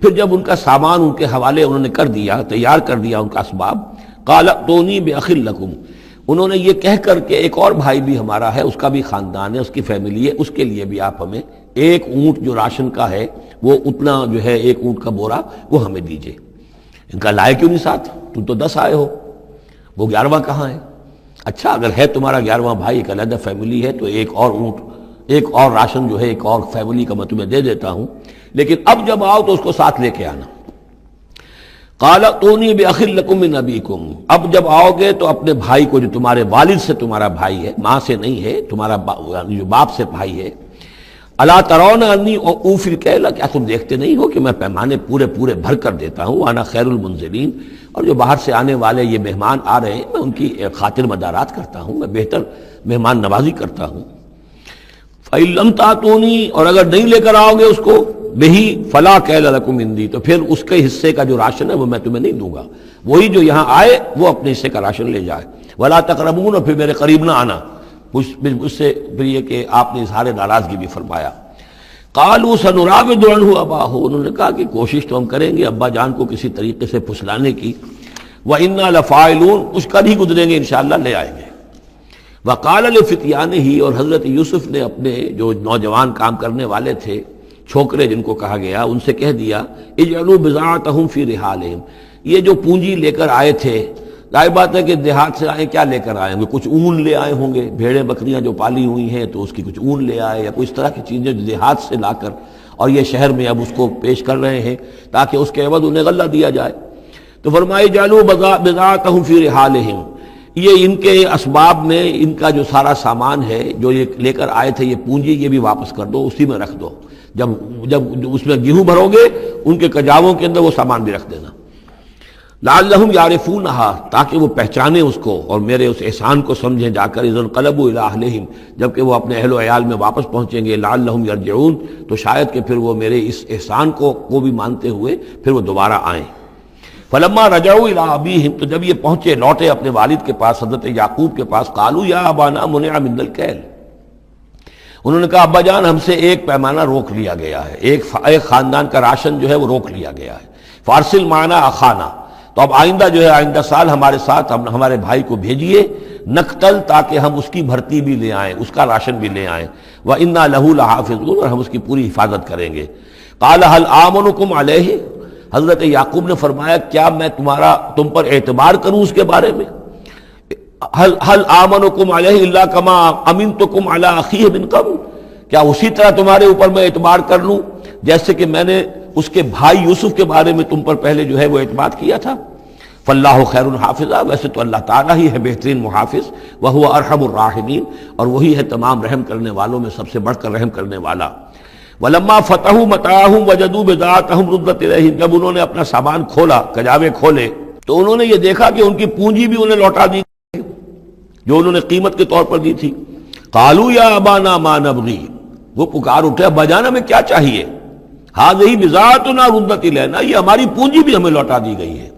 پھر جب ان کا سامان ان کے حوالے انہوں نے کر دیا، تیار کر دیا ان کا اسباب، قال ائتونی باخ لکم، انہوں نے یہ کہہ کر کہ ایک اور بھائی بھی ہمارا ہے، اس کا بھی خاندان ہے، اس کی فیملی ہے، اس کے لیے بھی آپ ہمیں ایک اونٹ جو راشن کا ہے وہ اتنا جو ہے، ایک اونٹ کا بورا وہ ہمیں دیجئے۔ ان کا لائے کیوں نہیں ساتھ؟ تم تو 10 آئے ہو، وہ 11واں کہاں ہے؟ اچھا اگر ہے تمہارا 11واں بھائی، ایک علیحدہ فیملی ہے، تو ایک اور اونٹ، ایک اور راشن جو ہے ایک اور فیملی کا میں تمہیں دے دیتا ہوں، لیکن اب جب آؤ تو اس کو ساتھ لے کے آنا۔ قال ائتونی باخ لکم من ابیکم، اب جب آؤ گے تو اپنے بھائی کو جو تمہارے والد سے تمہارا بھائی ہے، ماں سے نہیں ہے، تمہارا جو باپ سے بھائی ہے، الا ترون انی اوفی الکیل، کیا تم دیکھتے نہیں ہو کہ میں پیمانے پورے بھر کر دیتا ہوں، وانا خیر المنزلین، اور جو باہر سے آنے والے یہ مہمان آ رہے ہیں میں ان کی خاطر مدارات کرتا ہوں، میں بہتر مہمان نوازی کرتا ہوں۔ فَإِن لَمْ تَأْتُونِی، اور اگر نہیں لے کر آؤ گے اس کو، بہی فلا کیل لکم عندی، تو پھر اس کے حصے کا جو راشن ہے وہ میں تمہیں نہیں دوں گا، وہی جو یہاں آئے وہ اپنے حصے کا راشن لے جائے۔ ولا تقربون، اور پھر میرے قریب نہ آنا، اس سے پھر یہ کہ آپ نے اظہار ناراضگی بھی فرمایا۔ قالوا سنراود عنہ اباہ، انہوں نے کہا کہ کوشش تو ہم کریں گے ابا جان کو کسی طریقے سے پھسلانے کی، وَإِنَّا لَفَاعِلُونَ، کچھ کر ہی گزریں گے انشاءاللہ، لے آئیں گے۔ وَقَالَ لِفِتْيَانِهِ، اور حضرت یوسف نے اپنے جو نوجوان کام کرنے والے تھے، چھوکرے جن کو کہا گیا، ان سے کہہ دیا، اجعلوا بضاعتهم فی رحالہم، یہ جو پونجی لے کر آئے تھے، ظاہر بات ہے کہ دیہات سے آئے، کیا لے کر آئے ہوں گے؟ کچھ اون لے آئے ہوں گے، بھیڑیں بکریاں جو پالی ہوئی ہیں تو اس کی کچھ اون لے آئے، یا کوئی اس طرح کی چیزیں جو دیہات سے لا کر اور یہ شہر میں اب اس کو پیش کر رہے ہیں تاکہ اس کے عوض انہیں غلہ دیا جائے۔ تو فرمایا جعلوا بضاعتهم فی رحالہم، یہ ان کے اسباب میں ان کا جو سارا سامان ہے جو یہ لے کر آئے تھے، یہ پونجی، یہ بھی واپس کر دو، اسی میں رکھ دو. جب اس میں گیہوں بھرو گے ان کے کجاووں کے اندر وہ سامان بھی رکھ دینا. لعلہم یعرفونہا، تاکہ وہ پہچانے اس کو اور میرے اس احسان کو سمجھیں جا کر. اذ انقلبوا الی اہلہم، جبکہ وہ اپنے اہل و عیال میں واپس پہنچیں گے. لعلہم یرجعون، تو شاید کہ پھر وہ میرے اس احسان کو بھی مانتے ہوئے پھر وہ دوبارہ آئیں. فلما رجعوا الی ابیہم، تو جب یہ پہنچے لوٹے اپنے والد کے پاس، حضرت یعقوب کے پاس، قالوا یا ابانا منع منا الکیل، انہوں نے کہا ابا جان ہم سے ایک پیمانہ روک لیا گیا ہے، ایک خاندان کا راشن جو ہے وہ روک لیا گیا ہے. فارسل معنا اخانا، تو اب آئندہ جو ہے آئندہ سال ہمارے ساتھ ہمارے بھائی کو بھیجیے، نقتل، تاکہ ہم اس کی بھرتی بھی لے آئیں، اس کا راشن بھی لے آئیں. وَإِنَّا لَهُ لَحَافِظُونَ، اور ہم اس کی پوری حفاظت کریں گے. قَالَ هَلْ آمَنُكُمْ عَلَيْهِ، حضرت یعقوب نے فرمایا کیا میں تم پر اعتبار کروں اس کے بارے میں؟ هَلْ آمَنُكُمْ عَلَيْهِ إِلَّا كَمَا أَمِنْتُكُمْ عَلَىٰ أَخِيهِ مِنْ قَبْلُ، کیا اسی طرح تمہارے اوپر میں اعتبار کر لوں جیسے کہ میں نے اس کے بھائی یوسف کے بارے میں تم پر پہلے جو ہے وہ اعتماد کیا تھا. فاللہ خیر حافظہ، ویسے تو اللہ تعالیٰ ہی ہے بہترین محافظ. وہو ارحم الراحمین، اور وہی ہے تمام رحم کرنے والوں میں سب سے بڑھ کر رحم کرنے والا. ولما فتحوا متاعهم وجدوا بضاعتهم ردت الیہم، جب انہوں نے اپنا سامان کھولا، کجاوے کھولے، تو انہوں نے یہ دیکھا کہ ان کی پونجی بھی انہیں لوٹا دی جو انہوں نے قیمت کے طور پر دی تھی. قالوا یا ابانا ما نبغی، وہ پکار اٹھے ابا جان ہمیں کیا چاہیے؟ ہذہ بضاعتنا ردت الینا، یہ ہماری پونجی بھی ہمیں لوٹا دی گئی ہے.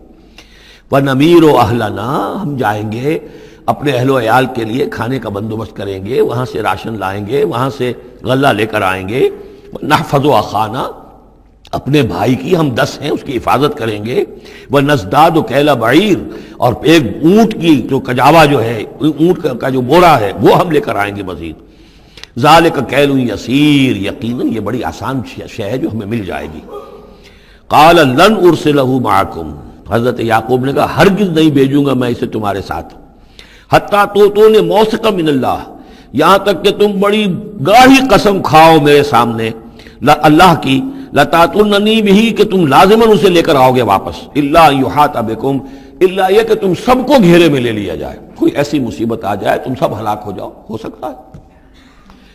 وَنَمِيرُ أَهْلَنَا، ہم جائیں گے اپنے اہل و عیال کے لیے کھانے کا بندوبست کریں گے، وہاں سے راشن لائیں گے، وہاں سے غلہ لے کر آئیں گے. نحفظ أَخَانَا، اپنے بھائی کی ہم 10 ہیں اس کی حفاظت کریں گے. وَنَزْدَادُ كَيْلَ بَعِيرٍ، اور ایک اونٹ کی جو کجاوا جو ہے، اونٹ کا جو بورا ہے وہ ہم لے کر آئیں گے مزید. ذَلِكَ كَيْلٌ يَسِيرٌ، یقیناً یہ بڑی آسان شے ہے جو ہمیں مل جائے گی. قَالَ لَنْ أُرْسِلَهُ مَعَكُمْ، حضرت یعقوب نے کہا ہرگز نہیں بھیجوں گا میں اسے تمہارے ساتھ. حتیٰ تو نے موثق من اللہ، یہاں تک کہ تم بڑی گاڑی قسم کھاؤ میرے سامنے اللہ کی، لتاتوننی بھی، کہ تم لازماً اسے لے کر آؤ گے واپس. الا یحاط بکم، الا یہ کہ تم سب کو گھیرے میں لے لیا جائے، کوئی ایسی مصیبت آ جائے تم سب ہلاک ہو جاؤ، ہو سکتا ہے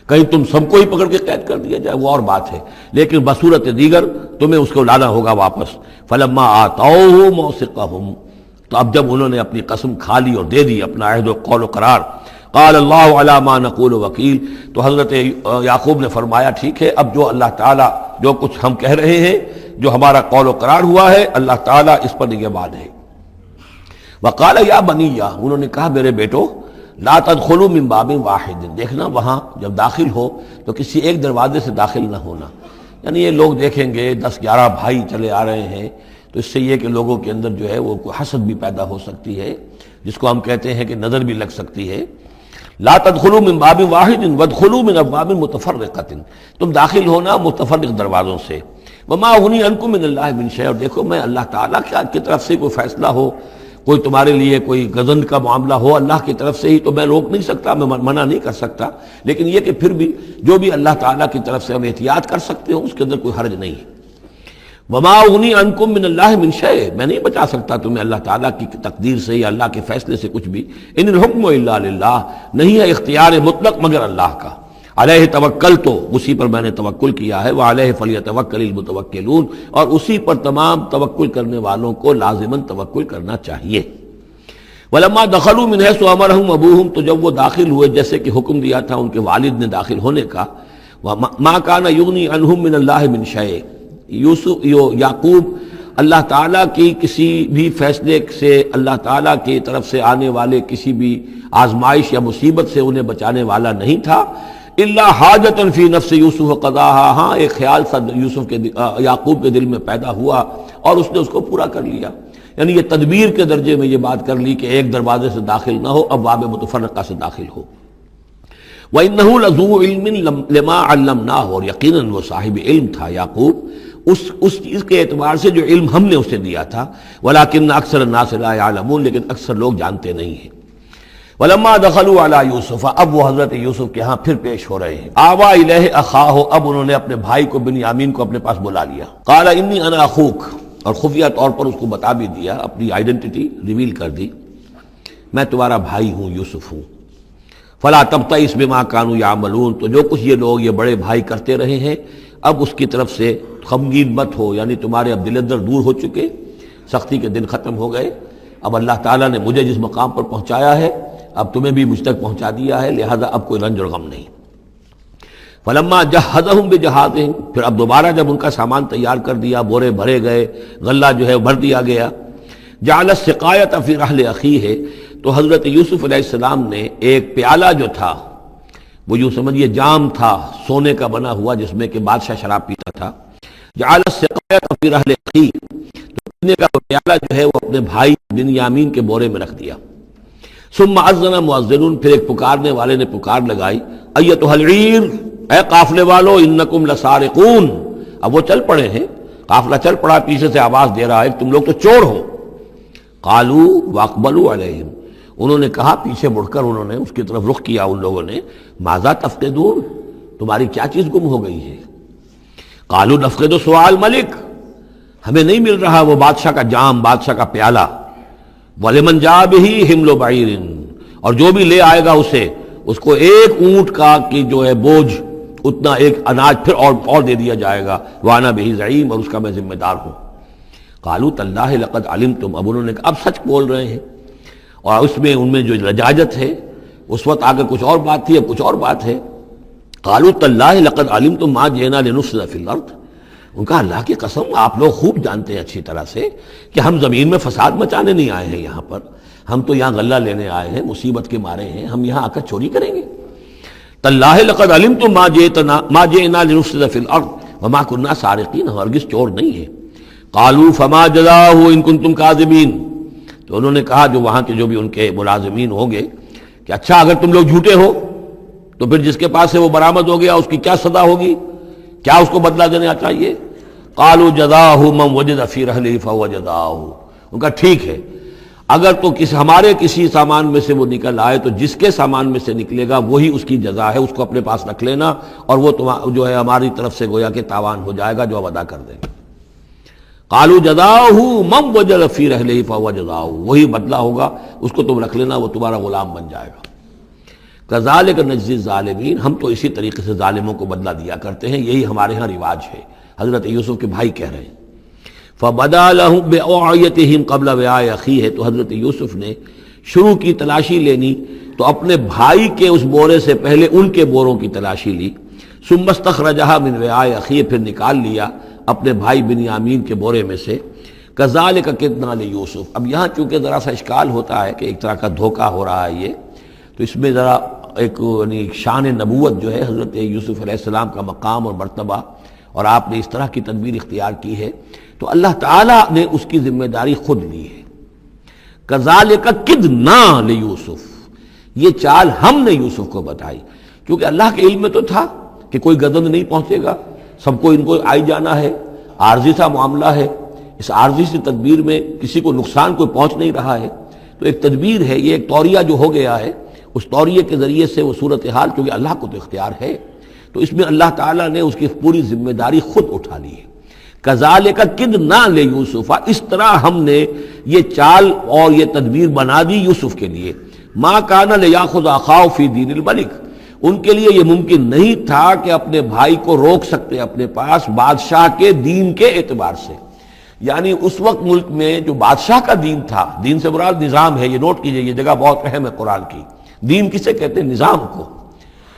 کہیں تم سب کو ہی پکڑ کے قید کر دیا جائے، وہ اور بات ہے، لیکن بصورت دیگر تمہیں اس کو لانا ہوگا واپس. فلما آتوہ موثقہم، تو اب جب انہوں نے اپنی قسم کھا لی اور دے دی اپنا عہد و قول و قرار، قال اللہ علی ما نقول وکیل، تو حضرت یعقوب نے فرمایا ٹھیک ہے، اب جو اللہ تعالیٰ جو کچھ ہم کہہ رہے ہیں، جو ہمارا قول و قرار ہوا ہے، اللہ تعالیٰ اس پر نگہبان ہے. وقال یا بنیہ، انہوں نے کہا میرے بیٹو، لا تدخلوا من باب واحد، دیکھنا وہاں جب داخل ہو تو کسی ایک دروازے سے داخل نہ ہونا. یعنی یہ لوگ دیکھیں گے 10-11 بھائی چلے آ رہے ہیں، تو اس سے یہ کہ لوگوں کے اندر جو ہے وہ کوئی حسد بھی پیدا ہو سکتی ہے، جس کو ہم کہتے ہیں کہ نظر بھی لگ سکتی ہے. لا تدخلوا من باب واحد وادخلوا من ابواب متفرقۃ، تم داخل ہونا متفرق دروازوں سے. وما اغنی عنکم من اللہ من شیء، اور دیکھو میں اللہ تعالیٰ کی طرف سے کوئی فیصلہ ہو، کوئی تمہارے لیے کوئی غضب کا معاملہ ہو اللہ کی طرف سے ہی، تو میں روک نہیں سکتا، میں منع نہیں کر سکتا، لیکن یہ کہ پھر بھی جو بھی اللہ تعالیٰ کی طرف سے ہم احتیاط کر سکتے ہوں اس کے اندر کوئی حرج نہیں ہے. وما اغنی عنکم من اللہ من شیء، میں نہیں بچا سکتا تمہیں اللہ تعالیٰ کی تقدیر سے یا اللہ کے فیصلے سے کچھ بھی. ان الحکم الا للہ، نہیں ہے اختیار مطلق مگر اللہ کا. علیہ توکلت، اسی پر میں نے توکل کیا ہے. وعلیہ فلیتوکل المتوکلون، اور اسی پر تمام توکل کرنے والوں کو لازماً توکل کرنا چاہیے. ولما دخلوا من حيث امرهم ابوهم، تو جب وہ داخل ہوئے جیسے کہ حکم دیا تھا ان کے والد نے داخل ہونے کا. ما كان يغني عنهم من الله من شيء، یعقوب اللہ تعالیٰ کی کسی بھی فیصلے سے، اللہ تعالیٰ کی طرف سے آنے والے کسی بھی آزمائش یا مصیبت سے انہیں بچانے والا نہیں تھا. الا حاجۃ فی نفس یوسف قضاها، ہاں ایک خیال سا یوسف کے یعقوب کے دل میں پیدا ہوا اور اس نے اس کو پورا کر لیا. یعنی یہ تدبیر کے درجے میں یہ بات کر لی کہ ایک دروازے سے داخل نہ ہو، ابواب متفرقہ سے داخل ہو. وَإِنَّهُ لَذُو عِلْمٍ لِمَا عَلَّمْنَاهُ، اور یقیناً وہ صاحب علم تھا یعقوب اس چیز کے اعتبار سے جو علم ہم نے اسے دیا تھا. وَلَٰكِنَّ أَكْثَرَ النَّاسِ لَا يَعْلَمُونَ، لیکن اکثر لوگ جانتے نہیں ہیں. وَلَمَّا دَخَلُوا عَلَىٰ يُوسُفَ، اب وہ حضرت یوسف کے ہاں پھر پیش ہو رہے ہیں. آوَىٰ إِلَيْهِ أَخَاهُ، اب انہوں نے اپنے بھائی کو بنیامین کو اپنے پاس بلا لیا. قَالَ إِنِّي أَنَا أَخُوكَ، اور خفیہ طور پر اس کو بتا بھی دیا، اپنی آئیڈینٹی ریویل کر دی. میں تمہارا بھائی ہوں، یوسف ہوں۔ فلا تبتئس بما كانوا يعملون، تو جو کچھ یہ لوگ یہ بڑے بھائی کرتے رہے ہیں اب اس کی طرف سے غمگین مت ہو، یعنی تمہارے اب دل اندر دور ہو چکے، سختی کے دن ختم ہو گئے، اب اللہ تعالیٰ نے مجھے جس مقام پر پہنچایا ہے اب تمہیں بھی مجھ تک پہنچا دیا ہے، لہذا اب کوئی رنج اور غم نہیں۔ فلما جہزہم بجہازہم، پھر اب دوبارہ جب ان کا سامان تیار کر دیا، بورے بھرے گئے، غلہ جو ہے بھر دیا گیا، جعل السقایۃ فی رحل اخیہ، تو حضرت یوسف علیہ السلام نے ایک پیالہ جو تھا، وہ یوں سمجھیے جام تھا سونے کا بنا ہوا جس میں کہ بادشاہ شراب پیتا تھا، جعل السقایۃ فی رحل اخیہ، تو پینے کا وہ پیالہ جو ہے وہ اپنے بھائی بنیامین کے بورے میں رکھ دیا۔ ثم اذن مؤذن، پھر ایک پکارنے والے نے پکار لگائی، ایتھا العیر، اے قافلے والو، انکم لسارقون، اب وہ چل پڑے ہیں، قافلہ چل پڑا، پیچھے سے آواز دے رہا ہے تم لوگ تو چور ہو۔ قالوا واقبلوا علیہم، انہوں نے کہا، پیچھے مڑ کر انہوں نے اس کی طرف رخ کیا ان لوگوں نے، ماذا تفقدون، تمہاری کیا چیز گم ہو گئی ہے؟ قالوا نفقد سؤال ملک، ہمیں نہیں مل رہا وہ بادشاہ کا جام، بادشاہ کا پیالہ، وَلِمَنْ جَاءَ بِهِ حِمْلُ بَعِيرٍ، اور جو بھی لے آئے گا اسے، اس کو ایک اونٹ کا کی جو ہے بوجھ، اتنا ایک اناج پھر اور دے دیا جائے گا، وَأَنَا بِهِ زَعِيمٌ، اور اس کا میں ذمہ دار ہوں۔ قَالُوا تَاللَّهِ لَقَدْ عَلِمْتُمْ، اب انہوں نے کہا اب سچ بول رہے ہیں، اور اس میں ان میں جو لجاجت ہے، اس وقت آگے کچھ اور بات تھی اب کچھ اور بات ہے۔ قَالُوا تَاللَّهِ لَقَدْ عَلِمْتُمْ مَا جِئْنَا لِنُفْسِدَ فِي الْأَرْضِ، ان کا اللہ کی قسم آپ لوگ خوب جانتے ہیں اچھی طرح سے کہ ہم زمین میں فساد مچانے نہیں آئے ہیں، یہاں پر ہم تو یہاں غلہ لینے آئے ہیں، مصیبت کے مارے ہیں، ہم یہاں آ کر چوری کریں گے؟ تاللہ لقد علمتم ما جئنا لنفسد فی الارض وما كنا سارقین، ہرگز چور نہیں ہے۔ قالوا فما جزاؤہ ان کنتم کاذبین، تو انہوں نے کہا جو وہاں کے جو بھی ان کے ملازمین ہوں گے کہ اچھا اگر تم لوگ جھوٹے ہو تو پھر جس کے پاس سے وہ برآمد ہو گیا اس کی کیا سزا ہوگی، کیا اس کو بدلہ دینا چاہیے؟ قالوا جزاؤہ من وجد فی رحلہ فہو جزاؤہ، ان کا ٹھیک ہے اگر تو ہمارے کسی سامان میں سے وہ نکل آئے تو جس کے سامان میں سے نکلے گا وہی اس کی جزا ہے، اس کو اپنے پاس رکھ لینا، اور وہ جو ہے ہماری طرف سے گویا کہ تاوان ہو جائے گا جو اب ادا کر دیں گے۔ قالوا جزاؤہ من وجد فی رحلہ فہو جزاؤہ، وہی بدلہ ہوگا، اس کو تم رکھ لینا، وہ تمہارا غلام بن جائے گا۔ کذالک نجزی الظالمین، ہم تو اسی طریقے سے ظالموں کو بدلہ دیا کرتے ہیں، یہی ہمارے ہاں رواج ہے۔ حضرت یوسف کے بھائی کہہ رہے ہیں فبدا لهم بأوعیتهم قبل وعاء اخیہ، تو حضرت یوسف نے شروع کی تلاشی لینی تو اپنے بھائی کے اس بورے سے پہلے ان کے بوروں کی تلاشی لی، ثم استخرجها من وعاء اخیہ، پھر نکال لیا اپنے بھائی بنیامین کے بورے میں سے۔ کذالک کدنا لیوسف، اب یہاں چونکہ ذرا سا اشکال ہوتا ہے کہ ایک طرح کا دھوکہ ہو رہا ہے یہ، تو اس میں ذرا ایک یعنی شان نبوت جو ہے حضرت یوسف علیہ السلام کا مقام اور مرتبہ، اور آپ نے اس طرح کی تدبیر اختیار کی ہے تو اللہ تعالیٰ نے اس کی ذمہ داری خود لی ہے۔ کذالک کدنا لیوسف، یہ چال ہم نے یوسف کو بتائی، کیونکہ اللہ کے علم میں تو تھا کہ کوئی گزند نہیں پہنچے گا، سب کو ان کو آئی جانا ہے، عارضی سا معاملہ ہے، اس عارضی سی تدبیر میں کسی کو نقصان کوئی پہنچ نہیں رہا ہے، تو ایک تدبیر ہے، یہ ایک توریہ جو ہو گیا ہے، اس توریہ کے ذریعے سے وہ صورتحال، کیونکہ اللہ کو تو اختیار ہے، تو اس میں اللہ تعالیٰ نے اس کی پوری ذمہ داری خود اٹھا لی ہے۔ کذالک کدنا لیوسف، اس طرح ہم نے یہ چال اور یہ تدبیر بنا دی یوسف کے لیے۔ ما کان لیاخذ اخاہ فی دین الملک، ان کے لیے یہ ممکن نہیں تھا کہ اپنے بھائی کو روک سکتے اپنے پاس بادشاہ کے دین کے اعتبار سے، یعنی اس وقت ملک میں جو بادشاہ کا دین تھا، دین سے مراد نظام ہے، یہ نوٹ کیجئے، یہ جگہ بہت اہم ہے قرآن کی۔ دین کسے کہتے ہیں؟ نظام کو۔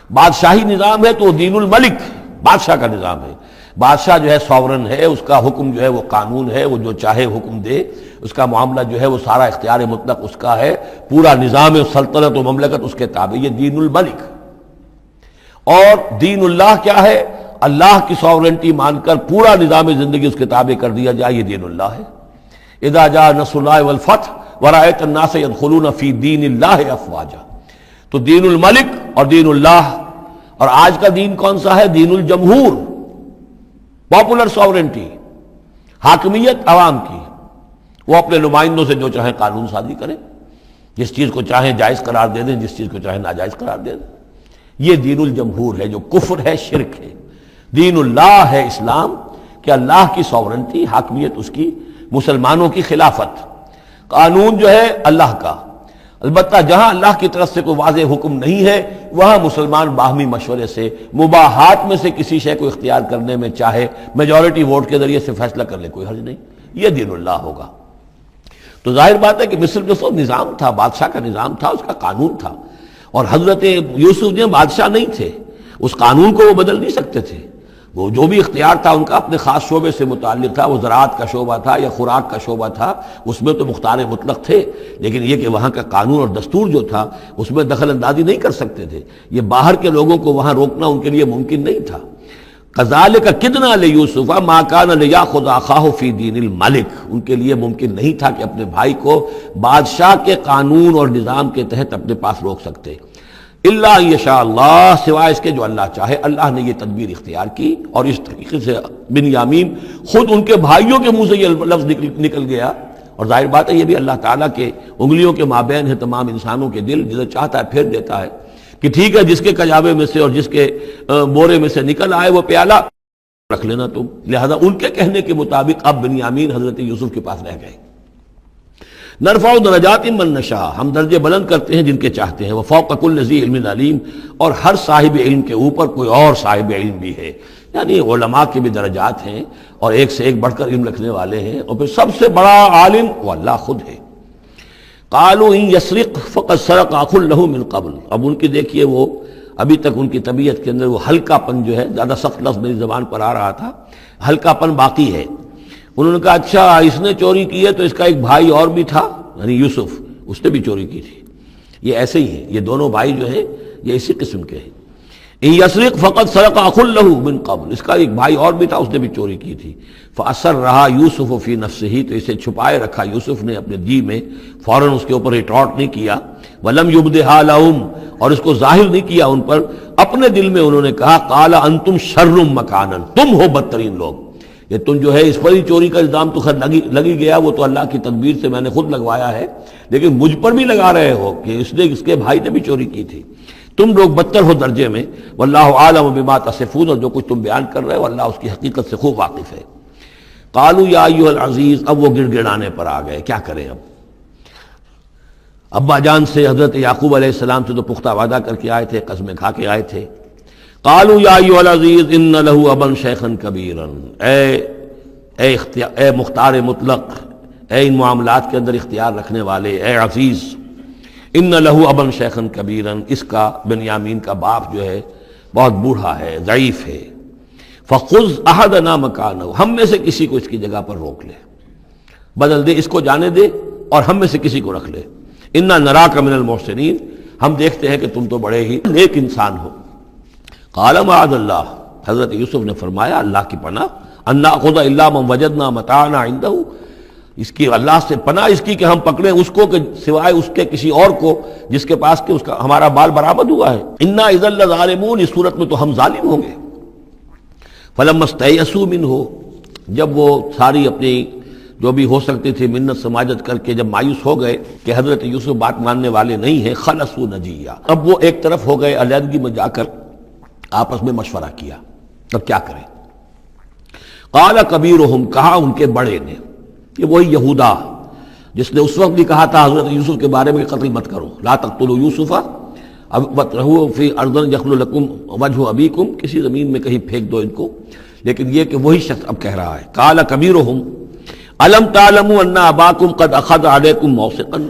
بادشاہی نظام ہے تو وہ دین الملک، بادشاہ کا نظام ہے، بادشاہ جو ہے ساورن ہے، اس کا حکم جو ہے وہ قانون ہے، وہ جو چاہے حکم دے، اس کا معاملہ جو ہے وہ سارا اختیار مطلق اس کا ہے، پورا نظام سلطنت و مملکت اس کے تابع، یہ دین الملک۔ اور دین اللہ کیا ہے؟ اللہ کی ساورنٹی مان کر پورا نظام زندگی اس کے تابع کر دیا جائے، یہ دین اللہ ہے۔ اذا جاء نصر اللہ والفتح ورأیت الناس يدخلون فی دین اللہ افواجا، تو دین الملک اور دین اللہ، اور آج کا دین کون سا ہے؟ دین الجمہور، پاپولر ساورنٹی، حاکمیت عوام کی، وہ اپنے نمائندوں سے جو چاہیں قانون سازی کریں، جس چیز کو چاہیں جائز قرار دے دیں، جس چیز کو چاہیں ناجائز قرار دے دیں، یہ دین الجمہور ہے، جو کفر ہے، شرک ہے۔ دین اللہ ہے اسلام، کہ اللہ کی ساورنٹی، حاکمیت اس کی، مسلمانوں کی خلافت، قانون جو ہے اللہ کا، البتہ جہاں اللہ کی طرف سے کوئی واضح حکم نہیں ہے وہاں مسلمان باہمی مشورے سے مباحات میں سے کسی شے کو اختیار کرنے میں چاہے میجورٹی ووٹ کے ذریعے سے فیصلہ کر لے، کوئی حرج نہیں، یہ دین اللہ ہوگا۔ تو ظاہر بات ہے کہ مصر جو سو نظام تھا، بادشاہ کا نظام تھا، اس کا قانون تھا، اور حضرت یوسف جو بادشاہ نہیں تھے، اس قانون کو وہ بدل نہیں سکتے تھے۔ وہ جو بھی اختیار تھا ان کا اپنے خاص شعبے سے متعلق تھا، وہ زراعت کا شعبہ تھا یا خوراک کا شعبہ تھا، اس میں تو مختار مطلق تھے، لیکن یہ کہ وہاں کا قانون اور دستور جو تھا اس میں دخل اندازی نہیں کر سکتے تھے، یہ باہر کے لوگوں کو وہاں روکنا ان کے لیے ممکن نہیں تھا۔ کذالک کدنا لیوسف ما کان لیاخذ اخاہ فی دین الملک، ان کے لیے ممکن نہیں تھا کہ اپنے بھائی کو بادشاہ کے قانون اور نظام کے تحت اپنے پاس روک سکتے، الا ان یشاء اللہ، سوائے اس کے جو اللہ چاہے۔ اللہ نے یہ تدبیر اختیار کی، اور اس طریقے سے بنیامین خود ان کے بھائیوں کے منہ سے یہ لفظ نکل گیا، اور ظاہر بات ہے یہ بھی اللہ تعالیٰ کے انگلیوں کے مابین ہے تمام انسانوں کے دل، جسے چاہتا ہے پھیر دیتا ہے کہ ٹھیک ہے جس کے کجاوے میں سے اور جس کے بورے میں سے نکل آئے وہ پیالہ رکھ لینا تم۔ لہذا ان کے کہنے کے مطابق اب بنیامین حضرت یوسف کے پاس رہ گئے۔ نرفع درجات من نشاء، ہم درجے بلند کرتے ہیں جن کے چاہتے ہیں، وفوق کل ذی علم علیم، اور ہر صاحب علم کے اوپر کوئی اور صاحب علم بھی ہے، یعنی علماء کے بھی درجات ہیں اور ایک سے ایک بڑھ کر علم رکھنے والے ہیں، اور پھر سب سے بڑا عالم وہ اللہ خود ہے۔ قالوا ان یسرق فقد سرق اخ له من قبل، اب ان کی دیکھیے وہ ابھی تک ان کی طبیعت کے اندر وہ ہلکا پن جو ہے، زیادہ سخت لفظ میری زبان پر آ رہا تھا، ہلکا پن باقی ہے۔ انہوں نے کہا اچھا اس نے چوری کی ہے تو اس کا ایک بھائی اور بھی تھا، یعنی یوسف، اس نے بھی چوری کی تھی۔ یہ ایسے ہی ہے، یہ دونوں بھائی جو ہیں یہ اسی قسم کے ہیں۔ ان یسرق فقد سرق اخ له من قبل، اس کا ایک بھائی اور بھی تھا، اس نے بھی چوری کی تھی۔ فاسرها یوسف فی نفسہ، تو اسے چھپائے رکھا یوسف نے اپنے جی میں، فوراً اس کے اوپر ریٹارٹ نہیں کیا۔ ولم یبدھا لهم، اور اس کو ظاہر نہیں کیا ان پر، اپنے دل میں انہوں نے کہا قال انتم شر مکانا، تم ہو بدترین لوگ، یہ تم جو ہے اس پر ہی چوری کا الزام تو خیر لگی گیا، وہ تو اللہ کی تدبیر سے میں نے خود لگوایا ہے، لیکن مجھ پر بھی لگا رہے ہو کہ اس کے بھائی نے بھی چوری کی تھی، تم لوگ بدتر ہو درجے میں۔ واللہ عالم بما تصفون، اور جو کچھ تم بیان کر رہے ہو اللہ اس کی حقیقت سے خوب واقف ہے۔ قالوا یا ایھا العزیز، اب وہ گڑ گڑانے پر آ گئے، کیا کریں اب؟ ابا جان سے حضرت یعقوب علیہ السلام سے تو پختہ وعدہ کر کے آئے تھے، قسمیں کھا کے آئے تھے۔ قالوا یا ایھا العزیز ان له ابا شیخا کبیرا، اے مختار مطلق، اے ان معاملات کے اندر اختیار رکھنے والے، اے عزیز، ان له ابا شیخا کبیرا، اس کا بنیامین کا باپ جو ہے بہت بوڑھا ہے، ضعیف ہے۔ فخذ احدنا مکانہ، ہم میں سے کسی کو اس کی جگہ پر روک لے، بدل دے، اس کو جانے دے اور ہم میں سے کسی کو رکھ لے۔ انا نراک من المحسنین، ہم دیکھتے ہیں کہ تم تو بڑے ہی نیک انسان ہو۔ قال معاذ اللہ، حضرت یوسف نے فرمایا اللہ کی پناہ، ان ناخذ الا من وجدنا متاعنا عنده، اس کی اللہ سے پناہ اس کی کہ ہم پکڑیں اس کو کہ سوائے اس کے کسی اور کو جس کے پاس کہ اس کا ہمارا بال برآمد ہوا ہے۔ انا اذا لظالمون، اس صورت میں تو ہم ظالم ہوں گے۔ فلما استيئسوا منه، جب وہ ساری اپنی جو بھی ہو سکتی تھی منت سماجت کر کے جب مایوس ہو گئے کہ حضرت یوسف بات ماننے والے نہیں ہیں، خلصوا نجیہ، اب وہ ایک طرف ہو گئے، علیحدگی میں جا کر آپس میں مشورہ کیا، اب کیا کریں؟ قال کبیرہم، کہا ان کے بڑے نے، یہ وہی یہودا جس نے اس وقت بھی کہا تھا حضرت یوسف کے بارے میں قتل مت کرو، لا تقتلوا یوسف وَاطْرَحُوهُ فِي أَرْضٍ يَخْلُ لَكُمْ وَجْهُ أَبِيكُمْ، کسی زمین میں کہیں پھینک دو ان کو، لیکن یہ کہ وہی شخص اب کہہ رہا ہے قال کبیرہم أَلَمْ تَعْلَمُوا أَنَّ أَبَاكُمْ قَدْ أَخَذَ عَلَيْكُمْ مَوْثِقًا،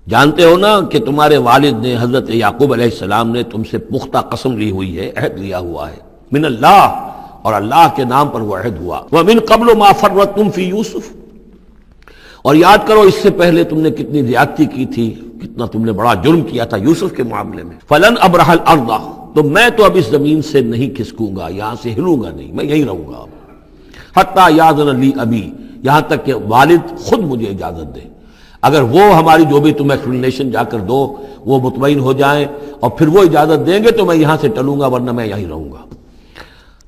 جانتے ہو نا کہ تمہارے والد نے حضرت یعقوب علیہ السلام نے تم سے پختہ قسم لی ہوئی ہے، عہد لیا ہوا ہے، من اللہ، اور اللہ کے نام پر وہ عہد ہوا، وَمِن قَبْلُ مَا فَرَّطْتُمْ فِي يُوسُف، اور یاد کرو اس سے پہلے تم نے کتنی زیادتی کی تھی، کتنا تم نے بڑا جرم کیا تھا یوسف کے معاملے میں۔ فلن ابرح الارض، تو میں تو اب اس زمین سے نہیں کھسکوں گا، یہاں سے ہلوں گا نہیں، میں یہیں رہوں گا حتی یاذن لی ابی، یہاں تک کہ والد خود مجھے اجازت دے، اگر وہ ہماری جو بھی تم ایکسپلینیشن جا کر دو وہ مطمئن ہو جائیں اور پھر وہ اجازت دیں گے تو میں یہاں سے ٹلوں گا، ورنہ میں یہیں رہوں گا۔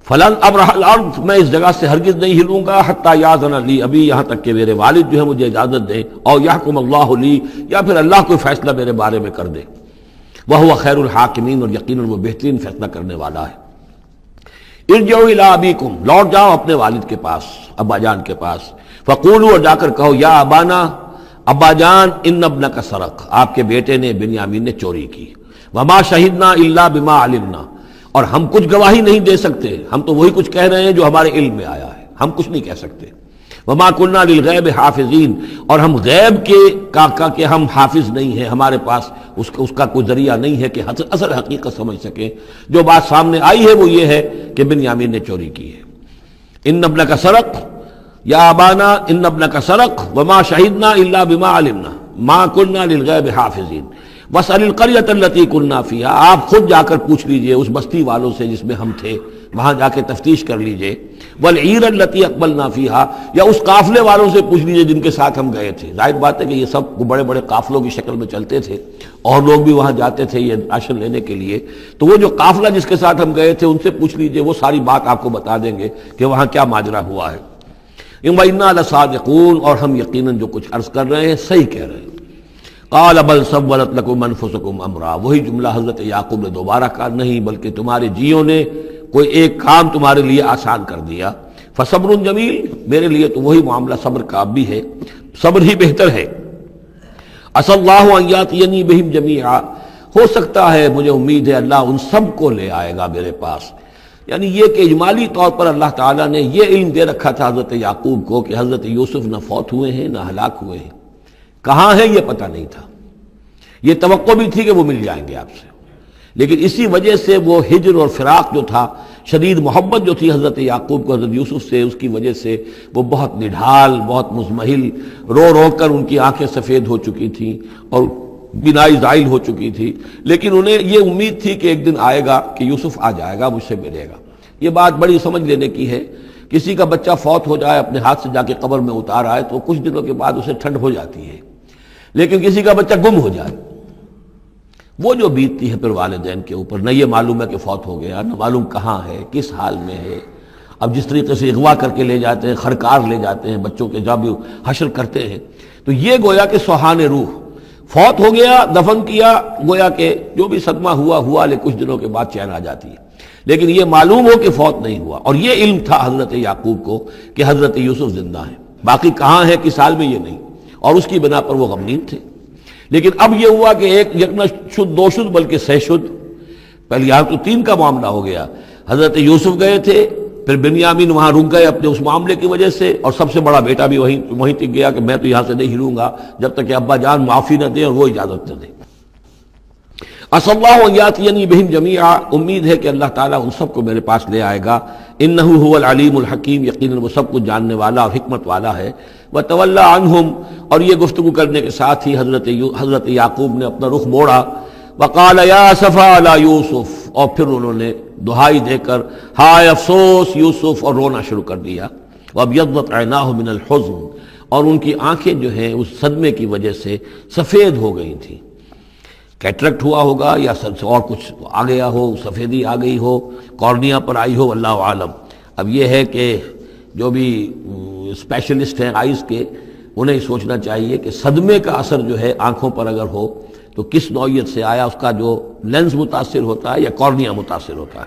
فلن ابرح الارض، میں اس جگہ سے ہرگز نہیں ہلوں گا، حتی یاذن لی ابی، یہاں تک کہ میرے والد جو ہے مجھے اجازت دیں، اور یحکم اللہ لی، یا پھر اللہ کوئی فیصلہ میرے بارے میں کر دے، وہو خیر الحاکمین، اور یقیناً وہ بہترین فیصلہ کرنے والا ہے۔ ارجعوا الی ابیکم، لوٹ جاؤ اپنے والد کے پاس، ابا جان کے پاس، فقولوا، اور جا کر کہو، یا ابانا، ابا جان ان ابنک سرق، آپ کے بیٹے نے بنیامین نے چوری کی، وما شہدنا الا بما علمنا، اور ہم کچھ گواہی نہیں دے سکتے، ہم تو وہی کچھ کہہ رہے ہیں جو ہمارے علم میں آیا ہے، ہم کچھ نہیں کہہ سکتے، وما كنا للغیب حافظین، اور ہم غیب کے ہم حافظ نہیں ہیں، ہمارے پاس اس کا کوئی ذریعہ نہیں ہے کہ اصل حقیقت سمجھ سکیں۔ جو بات سامنے آئی ہے وہ یہ ہے کہ بنیامین نے چوری کی ہے۔ ان ابنک سرق یا ابانا ان ابنک سرق وما شہدنا الا بما علمنا ما كنا للغیب حافظین واسأل القریۃ التی كنا فیہا، آپ خود جا کر پوچھ لیجئے اس بستی والوں سے جس میں ہم تھے، وہاں جا کے تفتیش کر لیجئے، والعیر التی اقبلنا فیہا، یا اس قافلے والوں سے پوچھ لیجئے جن کے ساتھ ہم گئے تھے۔ ظاہر بات ہے کہ یہ سب بڑے بڑے قافلوں کی شکل میں چلتے تھے اور لوگ بھی وہاں جاتے تھے یہ راشن لینے کے لیے، تو وہ جو قافلہ جس کے ساتھ ہم گئے تھے ان سے پوچھ لیجئے، وہ ساری بات آپ کو بتا دیں گے کہ وہاں کیا ماجرا ہوا ہے۔ وَإِنَّا لَصَادِقُونَ، اور ہم یقیناً جو کچھ عرض کر رہے ہیں صحیح کہہ رہے ہیں۔ قال بل سولت لكم انفسكم امرا، وہی جملہ حضرت یعقوب نے دوبارہ کہا، نہیں بلکہ تمہارے جیوں نے کوئی ایک کام تمہارے لیے آسان کر دیا، فصبر جمیل، میرے لیے تو وہی معاملہ صبر کا بھی ہے، صبر ہی بہتر ہے۔ عسى الله ان ياتيني بهم جميعا، ہو سکتا ہے، مجھے امید ہے اللہ ان سب کو لے آئے گا میرے پاس۔ یعنی یہ کہ اجمالی طور پر اللہ تعالیٰ نے یہ علم دے رکھا تھا حضرت یعقوب کو کہ حضرت یوسف نہ فوت ہوئے ہیں نہ ہلاک ہوئے ہیں، کہاں ہے یہ پتہ نہیں تھا، یہ توقع بھی تھی کہ وہ مل جائیں گے آپ سے، لیکن اسی وجہ سے وہ ہجر اور فراق جو تھا، شدید محبت جو تھی حضرت یعقوب کو حضرت یوسف سے، اس کی وجہ سے وہ بہت نڈھال، بہت مزمحل، رو رو کر ان کی آنکھیں سفید ہو چکی تھیں اور بینائی زائل ہو چکی تھی، لیکن انہیں یہ امید تھی کہ ایک دن آئے گا کہ یوسف آ جائے گا، مجھ سے ملے گا۔ یہ بات بڑی سمجھ لینے کی ہے، کسی کا بچہ فوت ہو جائے، اپنے ہاتھ سے جا کے قبر میں اتار آئے تو کچھ دنوں کے بعد اسے ٹھنڈ ہو جاتی ہے، لیکن کسی کا بچہ گم ہو جائے، وہ جو بیتتی ہے پھر والدین کے اوپر، نہ یہ معلوم ہے کہ فوت ہو گیا، نہ معلوم کہاں ہے، کس حال میں ہے۔ اب جس طریقے سے اغوا کر کے لے جاتے ہیں، خرکار لے جاتے ہیں بچوں کے، جب حشر کرتے ہیں، تو یہ گویا کہ سوہان روح، فوت ہو گیا، دفن کیا، گویا کہ جو بھی صدمہ ہوا لیکن کچھ دنوں کے بعد چین آ جاتی ہے، لیکن یہ معلوم ہو کہ فوت نہیں ہوا، اور یہ علم تھا حضرت یعقوب کو کہ حضرت یوسف زندہ ہیں، باقی کہاں ہے کس حال میں یہ نہیں، اور اس کی بنا پر وہ غمگین تھے۔ لیکن اب یہ ہوا کہ ایک یکنا شد دو شد بلکہ سہ شد، پہلے یہاں تو تین کا معاملہ ہو گیا، حضرت یوسف گئے تھے، پھر بنیامین وہاں رک گئے اپنے اس معاملے کی وجہ سے، اور سب سے بڑا بیٹا بھی وہیں تک گیا کہ میں تو یہاں سے نہیں ہلوں گا جب تک کہ ابا جان معافی نہ دیں اور وہ اجازت نہ دیں۔ عسى الله ان ياتيني بهم جميعا، امید ہے کہ اللہ تعالیٰ ان سب کو میرے پاس لے آئے گا، انه هو العلیم الحکیم، یقیناً وہ سب کچھ جاننے والا اور حکمت والا ہے۔ وتولى عنهم، اور یہ گفتگو کرنے کے ساتھ ہی حضرت یعقوب نے اپنا رخ موڑا، وقال یا اسفا علی یوسف، اور پھر انہوں نے دہائی دے کر ہائے افسوس یوسف، اور رونا شروع کر دیا۔ وابیضت عیناہ من الحزن، اور ان کی آنکھیں جو ہیں اس صدمے کی وجہ سے سفید ہو گئی تھیں، کیٹریکٹ ہوا ہوگا یا اور کچھ آ گیا ہو، سفیدی آ گئی ہو، کارنیا پر آئی ہو، اللہ عالم۔ اب یہ ہے کہ جو بھی اسپیشلسٹ ہیں آئیز کے، انہیں سوچنا چاہیے کہ صدمے کا اثر جو ہے آنکھوں پر اگر ہو تو کس نوعیت سے آیا، اس کا جو لینز متاثر ہوتا ہے یا کارنیا متاثر ہوتا ہے۔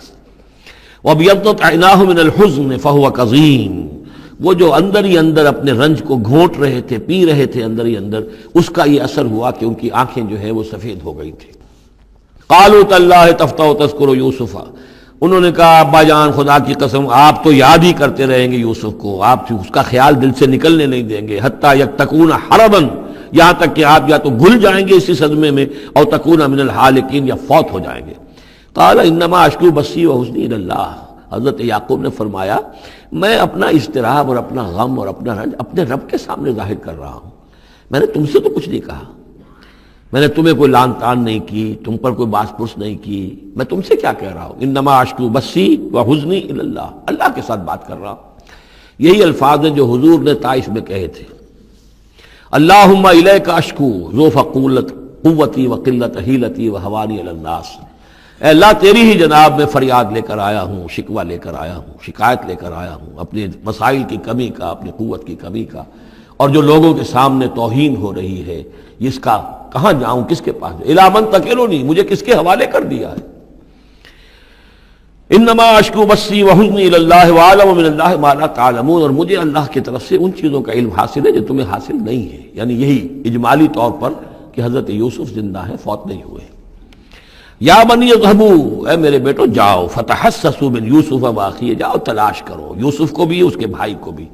وَابْيَضَّتْ عَيْنَاهُ مِنَ الْحُزْنِ فَهُوَ كَظِيمٌ، وہ جو اندر ہی اندر اپنے رنج کو گھونٹ رہے تھے، پی رہے تھے اندر ہی اندر، اس کا یہ اثر ہوا کہ ان کی آنکھیں جو ہے وہ سفید ہو گئی تھی۔ قَالُوا تَاللَّهِ تَفْتَحُ تَذْكُرُ يُوسُفَ، انہوں نے کہا ابا جان خدا کی قسم آپ تو یاد ہی کرتے رہیں گے یوسف کو، آپ اس کا خیال دل سے نکلنے نہیں دیں گے، حتیٰ یکتکون حرباً، یہاں تک کہ آپ یا تو گھل جائیں گے اسی صدمے میں، اور تکون من الحالکین، یا فوت ہو جائیں گے۔ قال انما اشکو بثی وحزنی الی اللہ، حضرت یعقوب نے فرمایا میں اپنا اضطراب اور اپنا غم اور اپنا رنج اپنے رب کے سامنے ظاہر کر رہا ہوں، میں نے تم سے تو کچھ نہیں کہا، میں نے تمہیں کوئی لان تان نہیں کی، تم پر کوئی باس پرس نہیں کی، میں تم سے کیا کہہ رہا ہوں، انما اشکو بثی وحزنی الی اللہ، اللہ کے ساتھ بات کر رہا ہوں۔ یہی الفاظ ہیں جو حضور نے طائف میں کہے تھے، اللہم الیک اشکو ضعف قوتی وقلت حیلتی وہوانی علی الناس، اے اللہ تیری ہی جناب میں فریاد لے کر آیا ہوں، شکوہ لے کر آیا ہوں، شکایت لے کر آیا ہوں اپنے مسائل کی کمی کا، اپنی قوت کی کمی کا، اور جو لوگوں کے سامنے توہین ہو رہی ہے اس کا کہاں جاؤں، کس کے پاس، الی من تکلنی، مجھے کس کے حوالے کر دیا ہے۔ انما اشکو بثی وحزنی الی اللہ واعلم من اللہ ما لا تعلمون، اور مجھے اللہ کی طرف سے ان چیزوں کا علم حاصل ہے جو تمہیں حاصل نہیں ہے، یعنی یہی اجمالی طور پر کہ حضرت یوسف زندہ ہے، فوت نہیں ہوئے۔ یا بنی اذهبوا، اے میرے بیٹو جاؤ، فتحسسوا من یوسف واخیہ، جاؤ تلاش کرو یوسف کو بھی اس کے بھائی کو بھی،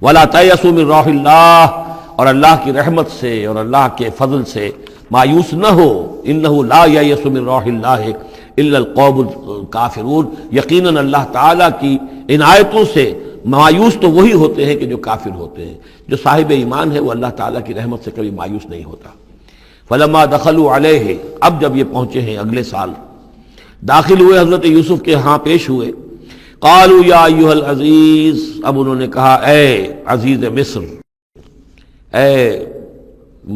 ولا تیأسوا من روح اللہ، اور اللہ کی رحمت سے اور اللہ کے فضل سے مایوس نہ ہو، انہ لا ییأس من روح اللہ الا القوم الکافرون، یقیناً اللہ تعالیٰ کی عنایتوں سے مایوس تو وہی ہوتے ہیں کہ جو کافر ہوتے ہیں، جو صاحب ایمان ہے وہ اللہ تعالیٰ کی رحمت سے کبھی مایوس نہیں ہوتا۔ فلما دخلوا علیہ، اب جب یہ پہنچے ہیں اگلے سال، داخل ہوئے حضرت یوسف کے ہاں پیش ہوئے، قالوا یا ایھا العزیز، اب انہوں نے کہا اے عزیز مصر، اے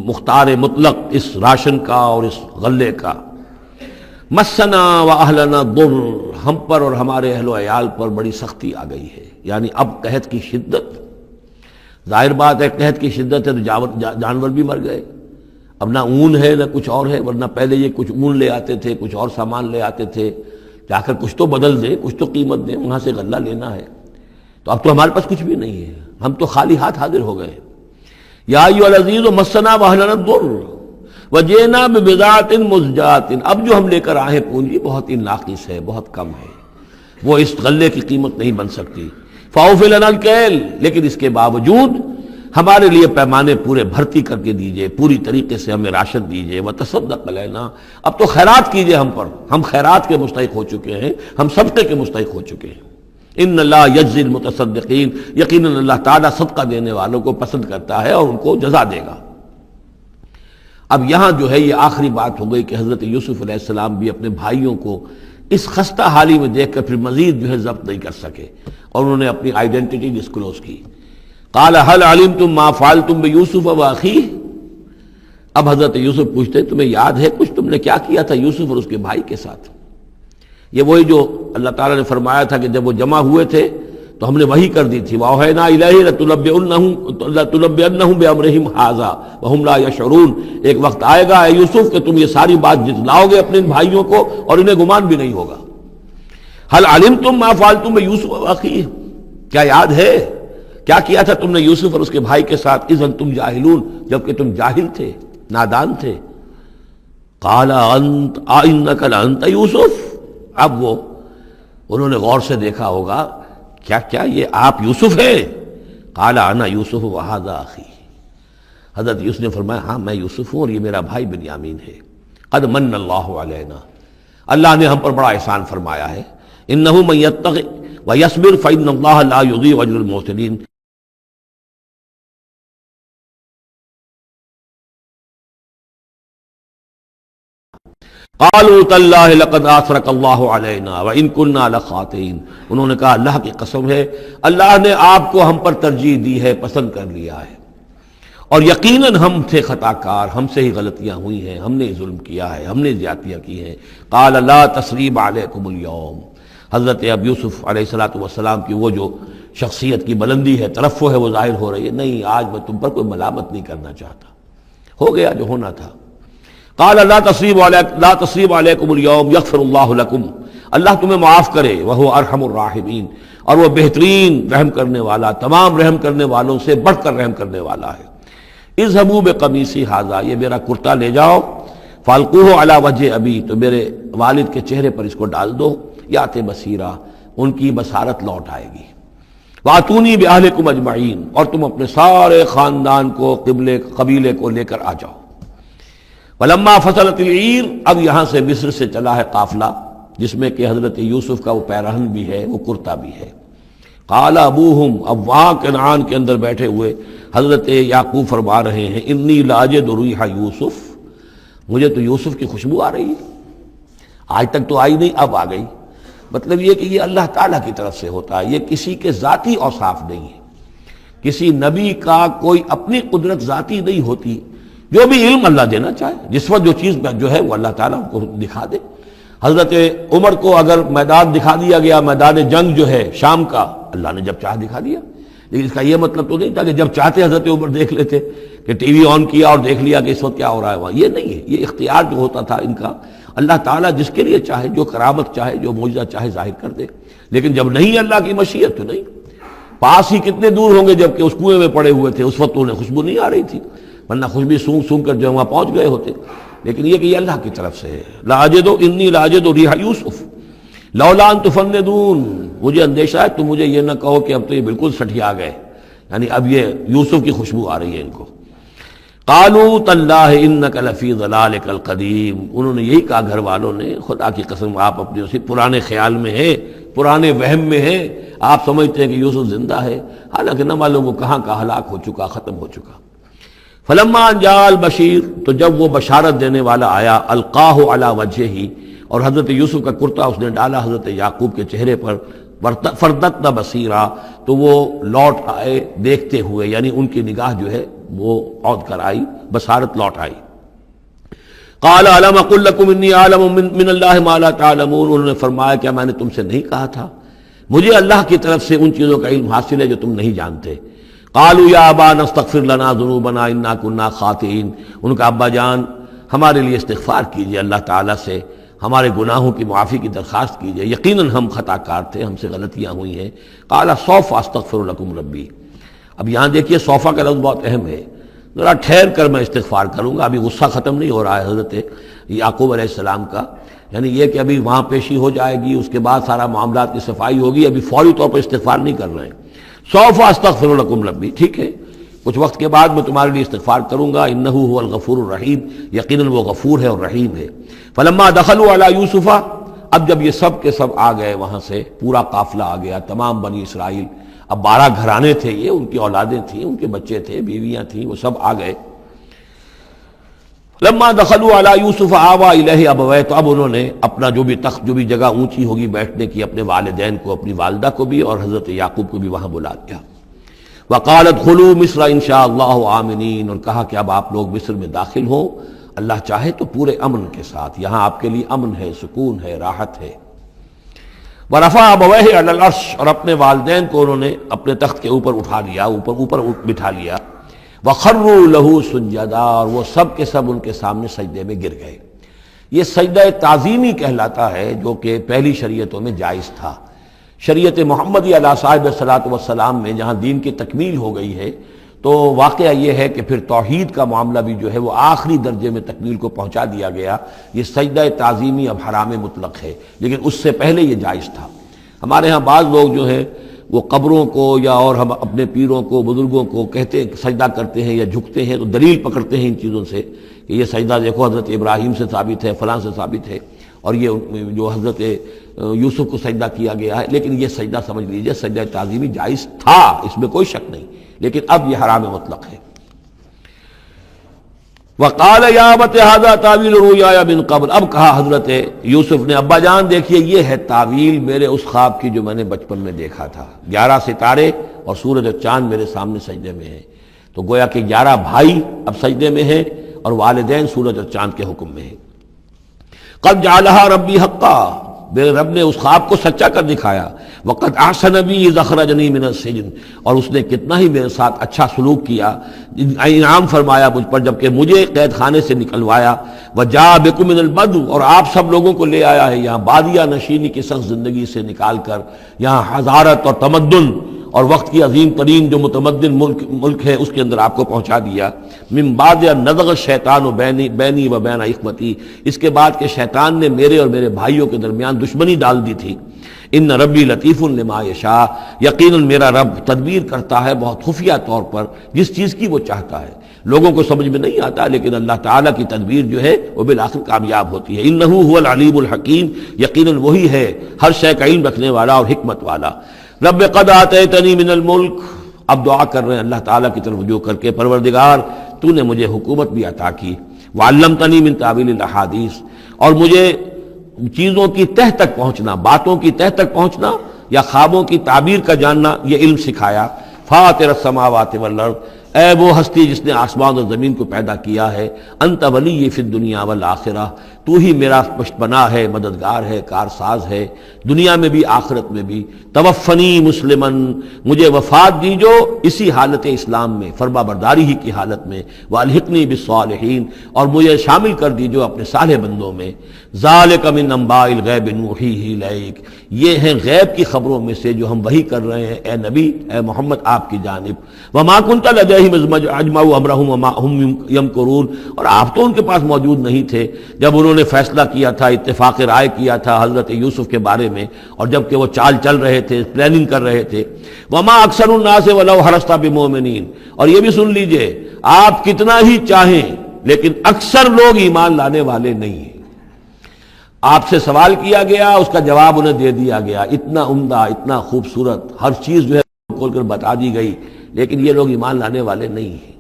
مختار مطلق اس راشن کا اور اس غلے کا، مسنا و اہلنا ضر، ہم پر اور ہمارے اہل و عیال پر بڑی سختی آ گئی ہے، یعنی اب قحط کی شدت، ظاہر بات ہے قحط کی شدت ہے تو جانور بھی مر گئے، اب نہ اون ہے نہ کچھ اور ہے، ورنہ پہلے یہ کچھ اون لے آتے تھے، کچھ اور سامان لے آتے تھے، جا کر کچھ تو بدل دیں، کچھ تو قیمت دیں، وہاں سے غلہ لینا ہے، تو اب تو ہمارے پاس کچھ بھی نہیں ہے، ہم تو خالی ہاتھ حاضر ہو گئے۔ یا ایھا العزیز مسنا و اہلنا الضر وجئنا ببضاعۃ مزجاۃ، اب جو ہم لے کر آئے پونجی بہت ہی ناقص ہے، بہت کم ہے، وہ اس غلے کی قیمت نہیں بن سکتی، فاوف لنا الکیل، لیکن اس کے باوجود ہمارے لیے پیمانے پورے بھرتی کر کے دیجئے، پوری طریقے سے ہمیں راشن دیجئے، وتصدق علینا، اب تو خیرات کیجئے ہم پر، ہم خیرات کے مستحق ہو چکے ہیں، ہم صدقے کے مستحق ہو چکے ہیں۔ ان اللہ یجزی المتصدقین، یقیناً اللہ تعالیٰ صدقہ دینے والوں کو پسند کرتا ہے اور ان کو جزا دے گا۔ اب یہاں جو ہے یہ آخری بات ہو گئی کہ حضرت یوسف علیہ السلام بھی اپنے بھائیوں کو اس خستہ حالی میں دیکھ کر پھر مزید جو ہے ضبط نہیں کر سکے، اور انہوں نے اپنی آئیڈینٹی ڈسکلوز کی۔ قال هل علمتم ما فعلتم بيوسف واخيه، اب حضرت یوسف پوچھتے ہیں تمہیں یاد ہے کچھ تم نے کیا کیا تھا یوسف اور اس کے بھائی کے ساتھ؟ یہ وہی جو اللہ تعالیٰ نے فرمایا تھا کہ جب وہ جمع ہوئے تھے تو ہم نے وحی کر دی تھی، وَأَوْحَيْنَا إِلَيْهِ لَتُنَبِّئَنَّهُم بِأَمْرِهِمْ هَٰذَا وَهُمْ لَا يَشْعُرُونَ، ایک وقت آئے گا اے یوسف کہ تم یہ ساری بات جتلاؤ گے اپنے بھائیوں کو اور انہیں گمان بھی نہیں ہوگا۔ هل علمتم ما فعلتم بيوسف واخيه، کیا یاد ہے کیا کیا تھا تم نے یوسف اور اس کے بھائی کے ساتھ؟ اذ انتم جاہلون، جبکہ تم جاہل تھے، نادان تھے۔ قال انت انک لانت یوسف، اب وہ انہوں نے غور سے دیکھا ہوگا کیا کیا یہ آپ یوسف ہیں؟ قال انا یوسف وھذا اخی، حضرت یوسف نے فرمایا ہاں میں یوسف ہوں اور یہ میرا بھائی بنیامین ہے۔ قد من اللہ علینا، اللہ نے ہم پر بڑا احسان فرمایا ہے۔ انہ من یتق ویصبر فإن اللہ لا یضیع اجر المحسنین، قالوا تاللہ لقد آثرک اللہ علینا وإن كنا لخاطئین، انہوں نے کہا اللہ کی قسم ہے اللہ نے آپ کو ہم پر ترجیح دی ہے، پسند کر لیا ہے، اور یقیناً ہم تھے خطا کار، ہم سے ہی غلطیاں ہوئی ہیں، ہم نے ظلم کیا ہے، ہم نے زیادتیاں کی ہیں۔ قال لا تثریب علیکم اليوم، حضرت اب یوسف علیہ السلام کی وہ جو شخصیت کی بلندی ہے، ترفع ہے، وہ ظاہر ہو رہی ہے، نہیں آج میں تم پر کوئی ملامت نہیں کرنا چاہتا، ہو گیا جو ہونا تھا۔ قال لا تصریب علیکم اليوم یغفر اللہ لکم، اللہ تمہیں معاف کرے، وہو ارحم الراحمین، اور وہ بہترین رحم کرنے والا، تمام رحم کرنے والوں سے بڑھ کر رحم کرنے والا ہے۔ اذهبوا بقمیصی ھذا، یہ میرا کرتا لے جاؤ، فالقوہ علی وجہ ابی، تو میرے والد کے چہرے پر اس کو ڈال دو، یات بصیرہ، ان کی بصارت لوٹ آئے گی۔ واتونی باہلکم اجمعین، اور تم اپنے سارے خاندان کو، قبیلے کو لے کر آ جاؤ۔ ولما فصلت العیر، اب یہاں سے مصر سے چلا ہے قافلہ جس میں کہ حضرت یوسف کا وہ پیرہن بھی ہے، وہ کرتا بھی ہے۔ قال ابوہم، اب وہاں کنعان کے اندر بیٹھے ہوئے حضرت یعقوب فرما رہے ہیں انی لاجد ریح یوسف، مجھے تو یوسف کی خوشبو آ رہی ہے، آج تک تو آئی نہیں اب آ گئی۔ مطلب یہ کہ یہ اللہ تعالیٰ کی طرف سے ہوتا ہے، یہ کسی کے ذاتی اوصاف نہیں ہے، کسی نبی کا کوئی اپنی قدرت ذاتی نہیں ہوتی، جو بھی علم اللہ دینا چاہے، جس وقت جو چیز جو ہے وہ اللہ تعالیٰ کو دکھا دے۔ حضرت عمر کو اگر میدان دکھا دیا گیا، میدان جنگ جو ہے شام کا، اللہ نے جب چاہ دکھا دیا، لیکن اس کا یہ مطلب تو نہیں تھا کہ جب چاہتے حضرت عمر دیکھ لیتے، کہ ٹی وی آن کیا اور دیکھ لیا کہ اس وقت کیا ہو رہا ہے وہاں، یہ نہیں ہے، یہ اختیار جو ہوتا تھا ان کا اللہ تعالیٰ جس کے لیے چاہے جو کرامت چاہے جو معجزہ چاہے ظاہر کر دے، لیکن جب نہیں اللہ کی مشیت تو نہیں۔ پاس ہی کتنے دور ہوں گے جب کہ اس کنویں میں پڑے ہوئے تھے، اس وقت انہیں خوشبو نہیں آ رہی تھی، ورنہ خوشبو سونگ سونگ کر جو وہاں پہنچ گئے ہوتے۔ لیکن یہ کہ یہ اللہ کی طرف سے ہے، لاجد انی لاجد ریح یوسف لولا ان تفندون، مجھے اندیشہ ہے تم مجھے یہ نہ کہو کہ اب تو یہ بالکل سٹھیا گئے، یعنی اب یہ یوسف کی خوشبو آ رہی ہے ان کو۔ قالوا تاللہ انک لفی ضلالک القدیم، انہوں نے یہی کہا گھر والوں نے، خدا کی قسم آپ اپنے اسی پرانے خیال میں ہیں، پرانے وہم میں ہیں، آپ سمجھتے ہیں کہ یوسف زندہ ہے، حالانکہ نہ معلوم وہ کہاں کا ہلاک ہو چکا، ختم ہو چکا۔ فلما جاء البشیر، تو جب وہ بشارت دینے والا آیا، القاہ علی وجہہ، اور حضرت یوسف کا کرتا اس نے ڈالا حضرت یعقوب کے چہرے پر، فردت بصیرا، تو وہ لوٹ آئے دیکھتے ہوئے، یعنی ان کی نگاہ جو ہے وہ عود کر آئی، بصارت لوٹ آئی۔ قال الم اقل لکم انی اعلم من اللہ ما لا تعلمون، انہوں نے فرمایا کیا میں نے تم سے نہیں کہا تھا، مجھے اللہ کی طرف سے ان چیزوں کا علم حاصل ہے جو تم نہیں جانتے۔ قالوا یا ابانا استغفر لنا ذنوبنا انا كنا خاطئین، ان کا ابا جان ہمارے لیے استغفار کیجئے اللہ تعالیٰ سے، ہمارے گناہوں کی معافی کی درخواست کیجئے، یقیناً ہم خطا کار تھے، ہم سے غلطیاں ہوئی ہیں۔ قال سوف استغفر لکم ربی، اب یہاں دیکھیے صوفہ کا لفظ بہت اہم ہے، ذرا ٹھہر کر میں استغفار کروں گا، ابھی غصہ ختم نہیں ہو رہا ہے حضرت یعقوب علیہ السلام کا، یعنی یہ کہ ابھی وہاں پیشی ہو جائے گی، اس کے بعد سارا معاملات کی صفائی ہوگی، ابھی فوری طور پر استغفار نہیں کر رہے ہیں۔ سوف استغفر لکم ربی، ٹھیک ہے کچھ وقت کے بعد میں تمہارے لیے استغفار کروں گا، انہ هو الغفور الرحیم، یقیناً وہ غفور ہے اور رحیم ہے۔ فلما دخلوا علی یوسف، اب جب یہ سب کے سب آ گئے وہاں سے، پورا قافلہ آ گیا، تمام بنی اسرائیل، اب 12 گھرانے تھے یہ، ان کی اولادیں تھیں، ان کے بچے تھے، بیویاں تھیں، وہ سب آ گئے۔ لما دخلوا علی یوسف آوی الیہ ابویہ، تو اب انہوں نے اپنا جو بھی تخت، جو بھی جگہ اونچی ہوگی بیٹھنے کی، اپنے والدین کو، اپنی والدہ کو بھی اور حضرت یعقوب کو بھی وہاں بلا لیا۔ وقالت ادخلوا مصر ان شاء اللہ آمنین، اور کہا کہ اب آپ لوگ مصر میں داخل ہوں اللہ چاہے تو پورے امن کے ساتھ، یہاں آپ کے لیے امن ہے، سکون ہے، راحت ہے۔ ورفع ابویہ علی العرش، اور اپنے والدین کو انہوں نے اپنے تخت کے اوپر اٹھا لیا، اوپر بٹھا لیا۔ وخروا لہ سجدا، اور وہ سب کے سب ان کے سامنے سجدے میں گر گئے۔ یہ سجدہ تعظیمی کہلاتا ہے، جو کہ پہلی شریعتوں میں جائز تھا۔ شریعت محمدی علیہ صاحب الصلاۃ والسلام میں جہاں دین کی تکمیل ہو گئی ہے، تو واقعہ یہ ہے کہ پھر توحید کا معاملہ بھی جو ہے وہ آخری درجے میں تکمیل کو پہنچا دیا گیا۔ یہ سجدہ تعظیمی اب حرام مطلق ہے، لیکن اس سے پہلے یہ جائز تھا۔ ہمارے ہاں بعض لوگ جو ہے وہ قبروں کو یا اور ہم اپنے پیروں کو، بزرگوں کو کہتے ہیں سجدہ کرتے ہیں یا جھکتے ہیں، تو دلیل پکڑتے ہیں ان چیزوں سے کہ یہ سجدہ دیکھو حضرت ابراہیم سے ثابت ہے، فلاں سے ثابت ہے، اور یہ جو حضرت یوسف کو سجدہ کیا گیا ہے، لیکن یہ سجدہ سمجھ لیجئے سجدہ تعظیمی جائز تھا، اس میں کوئی شک نہیں، لیکن اب یہ حرام مطلق ہے۔ وقال یا ابت ھذا تاویل رؤیایا من قبل، اب کہا حضرت یوسف نے ابا جان دیکھیے یہ ہے تعویل میرے اس خواب کی جو میں نے بچپن میں دیکھا تھا، 11 ستارے اور سورج اور چاند میرے سامنے سجدے میں ہیں، تو گویا کہ 11 بھائی اب سجدے میں ہیں اور والدین سورج اور چاند کے حکم میں ہیں۔ قد جعلها ربی حقا، میرے رب نے اس خواب کو سچا کر دکھایا۔ وقد احسن بی اذ اخرجنی من السجن، اور اس نے کتنا ہی میرے ساتھ اچھا سلوک کیا، انعام فرمایا مجھ پر جب کہ مجھے قید خانے سے نکلوایا۔ وجاء بکم من البدو، اور آپ سب لوگوں کو لے آیا ہے یہاں بادیہ نشینی کی سخت زندگی سے نکال کر یہاں حضارت اور تمدن اور وقت کی عظیم ترین جو متمدن ملک ہے اس کے اندر آپ کو پہنچا دیا۔ من بعد ان نزغ الشیطان بینی و بین اخوتی، اس کے بعد کہ شیطان نے میرے اور میرے بھائیوں کے درمیان دشمنی ڈال دی تھی۔ ان ربی لطیف لما یشاء، یقیناً میرا رب تدبیر کرتا ہے بہت خفیہ طور پر جس چیز کی وہ چاہتا ہے، لوگوں کو سمجھ میں نہیں آتا، لیکن اللہ تعالیٰ کی تدبیر جو ہے وہ بالآخر کامیاب ہوتی ہے۔ انہ هو العلیم الحکیم، یقیناً وہی ہے ہر شے کا علم رکھنے والا اور حکمت والا۔ رب قد آتیتنی من الملک، اب دعا کر رہے ہیں اللہ تعالیٰ کی طرف رجوع کر کے، پروردگار تو نے مجھے حکومت بھی عطا کی، وعلمتنی من تعویل الاحادیث، اور مجھے چیزوں کی تہ تک پہنچنا، باتوں کی تہ تک پہنچنا یا خوابوں کی تعبیر کا جاننا، یہ علم سکھایا۔ فاطر السماوات والارض، اے وہ ہستی جس نے آسمان اور زمین کو پیدا کیا ہے، انت ولی فی الدنیا والآخرہ، تو ہی میرا پشتپناہ ہے، مددگار ہے، کارساز ہے، دنیا میں بھی آخرت میں بھی۔ توفنی مسلمن، مجھے وفات دیجو اسی حالت اسلام میں، فرما برداری ہی کی حالت میں، والحقنی بالصالحین، اور مجھے شامل کر دیجو اپنے صالح بندوں میں۔ ذالک من انباء الغیب نوحیہ الیک، یہ ہیں غیب کی خبروں میں سے جو ہم وحی کر رہے ہیں اے نبی، اے محمد آپ کی جانب۔ وما کنت لدیہم اذ اجمعوا امرہم وما ہم یمکرون، اور آپ تو ان کے پاس موجود نہیں تھے جب انہوں نے فیصلہ کیا تھا، اتفاق رائے کیا تھا حضرت یوسف کے بارے میں، اور جب کہ وہ چال چل رہے تھے، پلاننگ کر رہے تھے۔ وما اکثر الناس ولو حرصت بمؤمنین، اور یہ بھی سن لیجئے، آپ کتنا ہی چاہیں لیکن اکثر لوگ ایمان لانے والے نہیں ہیں۔ آپ سے سوال کیا گیا، اس کا جواب انہیں دے دیا گیا، اتنا عمدہ، اتنا خوبصورت، ہر چیز جو ہے کھول کر بتا دی گئی، لیکن یہ لوگ ایمان لانے والے نہیں ہیں۔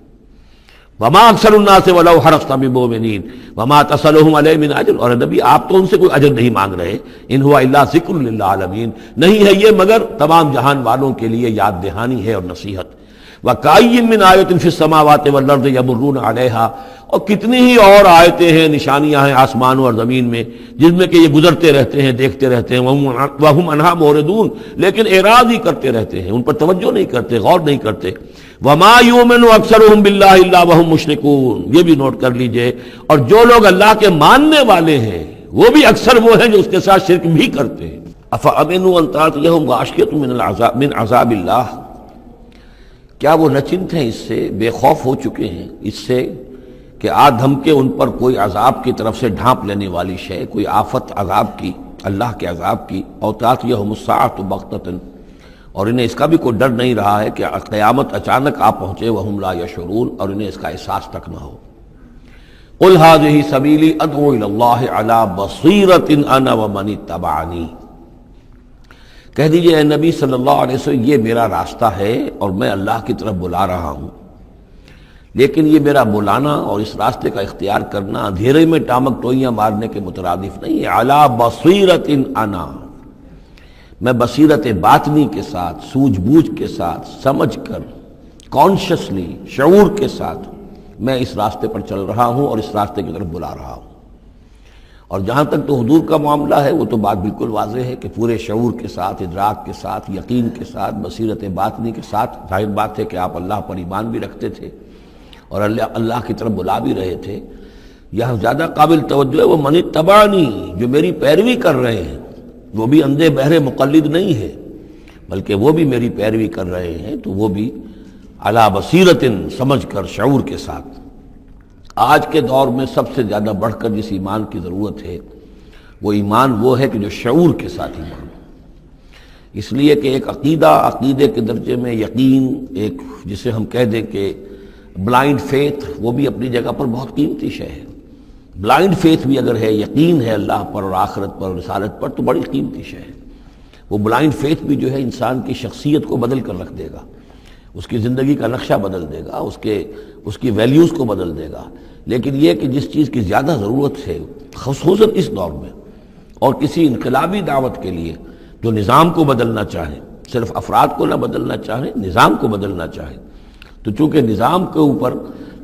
وما اکثر الناس ولو حرصت بمؤمنین وما تصلهم علیہ من اجر، اور نبی آپ تو ان سے کوئی اجر نہیں مانگ رہے، ان هو الا ذکر للعالمین، نہیں ہے یہ مگر تمام جہان والوں کے لیے یاد دہانی ہے اور نصیحت۔ وَكَأَيٍّ مِّنْ آیَةٍ فِي السَّمَاوَاتِ وَالْأَرْضِ يَمُرُّونَ عَلَيْهَا، اور کتنی ہی اور آیتیں ہیں، نشانیاں ہیں آسمانوں اور زمین میں، جن میں کہ یہ گزرتے رہتے ہیں، دیکھتے رہتے ہیں، وَهُمْ عَنْهَا مُعْرِضُونَ، لیکن اعراض ہی کرتے رہتے ہیں، ان پر توجہ نہیں کرتے، غور نہیں کرتے۔ وَمَا يُؤْمِنُ أَكْثَرُهُم بِاللَّهِ إِلَّا وَهُمْ مُشْرِكُونَ، یہ بھی نوٹ کر لیجئے، اور جو لوگ اللہ کے ماننے والے ہیں وہ بھی اکثر وہ ہیں جو اس کے ساتھ شرک بھی کرتے ہیں۔ أَفَأَمِنُوا أَن تَأْتِيَهُمْ غَاشِيَةٌ مِّنَ عَذَابِ اللَّهِ، کیا وہ نچنت ہیں، اس سے بے خوف ہو چکے ہیں، اس سے کہ دھمکے ان پر کوئی عذاب کی طرف سے ڈھانپ لینے والی شے، کوئی آفت عذاب کی، اللہ کے عذاب کی۔ اور تأتیہم الساعۃ بغتۃ، اور انہیں اس کا بھی کوئی ڈر نہیں رہا ہے کہ قیامت اچانک آ پہنچے، وہم لا یشعرون، اور انہیں اس کا احساس تک نہ ہو۔ قل ھذہ سبیلی ادعو الی اللہ علی بصیرۃ انا ومن اتبعنی، کہہ دیجئے اے نبی صلی اللہ علیہ وسلم، یہ میرا راستہ ہے اور میں اللہ کی طرف بلا رہا ہوں، لیکن یہ میرا بلانا اور اس راستے کا اختیار کرنا اندھیرے میں ٹامک ٹوئیاں مارنے کے مترادف نہیں ہے۔ علی بصیرۃ انا، میں بصیرت باطنی کے ساتھ، سوجھ بوجھ کے ساتھ، سمجھ کر، کانشسلی، شعور کے ساتھ میں اس راستے پر چل رہا ہوں اور اس راستے کی طرف بلا رہا ہوں۔ اور جہاں تک تو حضور کا معاملہ ہے، وہ تو بات بالکل واضح ہے کہ پورے شعور کے ساتھ، ادراک کے ساتھ، یقین کے ساتھ، بصیرت باطنی کے ساتھ، ظاہر بات ہے کہ آپ اللہ پر ایمان بھی رکھتے تھے اور اللہ کی طرف بلا بھی رہے تھے۔ یہاں زیادہ قابل توجہ ہے وہ من اتبعنی، جو میری پیروی کر رہے ہیں، وہ بھی اندھے بہرے مقلد نہیں ہے، بلکہ وہ بھی میری پیروی کر رہے ہیں، تو وہ بھی علی بصیرت، سمجھ کر، شعور کے ساتھ۔ آج کے دور میں سب سے زیادہ بڑھ کر جس ایمان کی ضرورت ہے وہ ایمان وہ ہے کہ جو شعور کے ساتھ ایمان ہو۔ اس لیے کہ ایک عقیدے کے درجے میں یقین، ایک جسے ہم کہہ دیں کہ بلائنڈ فیتھ، وہ بھی اپنی جگہ پر بہت قیمتی شے ہے۔ بلائنڈ فیتھ بھی اگر ہے، یقین ہے اللہ پر اور آخرت پر اور رسالت پر، تو بڑی قیمتی شے ہے۔ وہ بلائنڈ فیتھ بھی جو ہے انسان کی شخصیت کو بدل کر رکھ دے گا، اس کی زندگی کا نقشہ بدل دے گا، اس کی ویلیوز کو بدل دے گا۔ لیکن یہ کہ جس چیز کی زیادہ ضرورت ہے خصوصاً اس دور میں، اور کسی انقلابی دعوت کے لیے جو نظام کو بدلنا چاہیں، صرف افراد کو نہ بدلنا چاہیں، نظام کو بدلنا چاہیں، تو چونکہ نظام کے اوپر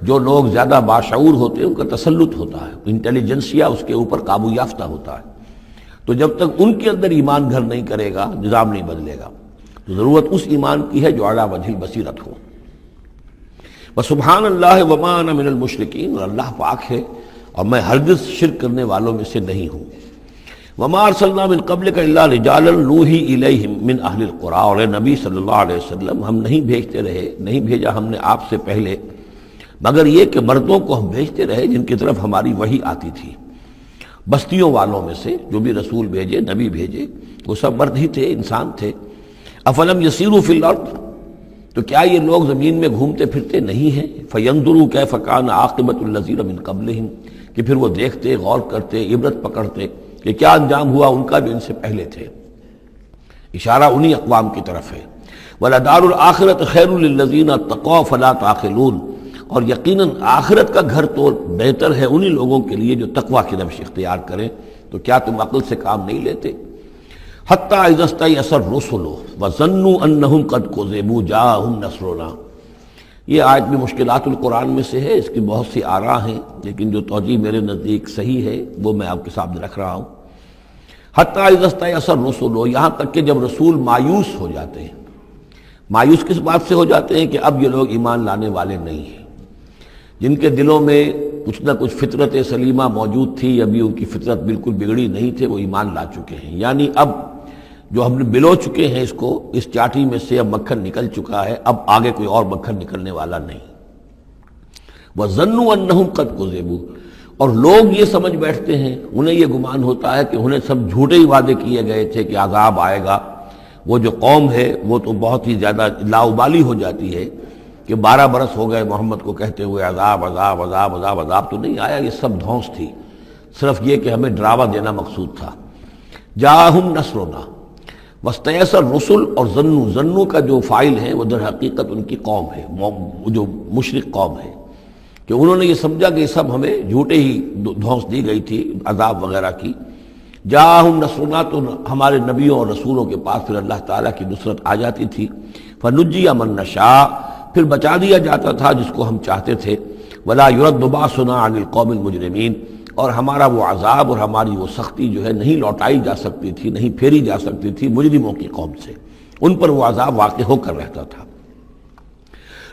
جو لوگ زیادہ باشعور ہوتے ہیں ان کا تسلط ہوتا ہے، انٹیلیجنسیا اس کے اوپر قابو یافتہ ہوتا ہے، تو جب تک ان کے اندر ایمان گھر نہیں کرے گا، نظام نہیں بدلے گا۔ تو ضرورت اس ایمان کی ہے جو اعلیٰ وجہ البصیرت ہو۔ وسبحان اللہ وما انا من المشرکین، اور اللہ پاک ہے اور میں ہرگز شرک کرنے والوں میں سے نہیں ہوں۔ وما ارسلنا من قبلک الا رجالا نوحی الیہم من اہل القری، اور اے نبی صلی اللہ علیہ وسلم، ہم نہیں بھیجتے رہے، نہیں بھیجا ہم نے آپ سے پہلے مگر یہ کہ مردوں کو ہم بھیجتے رہے جن کی طرف ہماری وحی آتی تھی۔ بستیوں والوں میں سے جو بھی رسول بھیجے، نبی بھیجے، وہ سب مرد ہی تھے، انسان تھے۔ افلم یسیروا فی الارض، تو کیا یہ لوگ زمین میں گھومتے پھرتے نہیں ہیں؟ فینظروا کیف کان عاقبۃ الذین من قبلہم، کہ پھر وہ دیکھتے، غور کرتے، عبرت پکڑتے کہ کیا انجام ہوا ان کا جو ان سے پہلے تھے۔ اشارہ انہی اقوام کی طرف ہے۔ وَلَدَارُ الْآخِرَةِ خَيْرٌ لِلَّذِينَ اتَّقَوْا فَلَا تَعْقِلُونَ، اور یقیناً آخرت کا گھر تو بہتر ہے انہی لوگوں کے لیے جو تقویٰ کی روش اختیار کریں، تو کیا تم عقل سے کام نہیں لیتے؟ حَتَّىٰ اِذَا اسْتَيْأَسَ الرُّسُلُ وَظَنُّوا أَنَّهُمْ قَدْ كُذِبُوا جَاءَهُمْ نَصْرُنَا، یہ آیت بھی مشکلات القرآن میں سے ہے، اس کی بہت سی آراء ہیں، لیکن جو توجیہ میرے نزدیک صحیح ہے وہ میں آپ کے سامنے رکھ رہا ہوں۔ حتیٰ اذا استیأس الرسل، یہاں تک کہ جب رسول مایوس ہو جاتے ہیں۔ مایوس کس بات سے ہو جاتے ہیں؟ کہ اب یہ لوگ ایمان لانے والے نہیں ہیں، جن کے دلوں میں کچھ نہ کچھ فطرت سلیمہ موجود تھی، ابھی ان کی فطرت بالکل بگڑی نہیں تھے، وہ ایمان لا چکے ہیں۔ یعنی اب جو ہم نے بلو چکے ہیں اس کو، اس چاٹی میں سے اب مکھن نکل چکا ہے، اب آگے کوئی اور مکھن نکلنے والا نہیں۔ وَظَنُّوا أَنَّهُمْ قَدْ كُذِبُوا، اور لوگ یہ سمجھ بیٹھتے ہیں، انہیں یہ گمان ہوتا ہے کہ انہیں سب جھوٹے ہی وعدے کیے گئے تھے کہ عذاب آئے گا۔ وہ جو قوم ہے وہ تو بہت ہی زیادہ لاؤبالی ہو جاتی ہے کہ 12 برس ہو گئے محمد کو کہتے ہوئے عذاب عذاب عذاب عذاب، عذاب تو نہیں آیا، یہ سب دھونس تھی، صرف یہ کہ ہمیں ڈراوا دینا مقصود تھا۔ جاءہم نصرنا واستیأس الرسل، اور ظنو کا جو فاعل ہے وہ در حقیقت ان کی قوم ہے، جو مشرک قوم ہے، کہ انہوں نے یہ سمجھا کہ یہ سب ہمیں جھوٹے ہی دھونس دی گئی تھی عذاب وغیرہ کی۔ جاءہم نصرنا، تو ہمارے نبیوں اور رسولوں کے پاس پھر اللہ تعالیٰ کی نصرت آ جاتی تھی۔ فنجی من نشاء، پھر بچا دیا جاتا تھا جس کو ہم چاہتے تھے۔ ولا يرد باسنا عن القوم المجرمین، اور ہمارا وہ عذاب اور ہماری وہ سختی جو ہے نہیں لوٹائی جا سکتی تھی، نہیں پھیری جا سکتی تھی مجرموں کی قوم سے، ان پر وہ عذاب واقع ہو کر رہتا تھا۔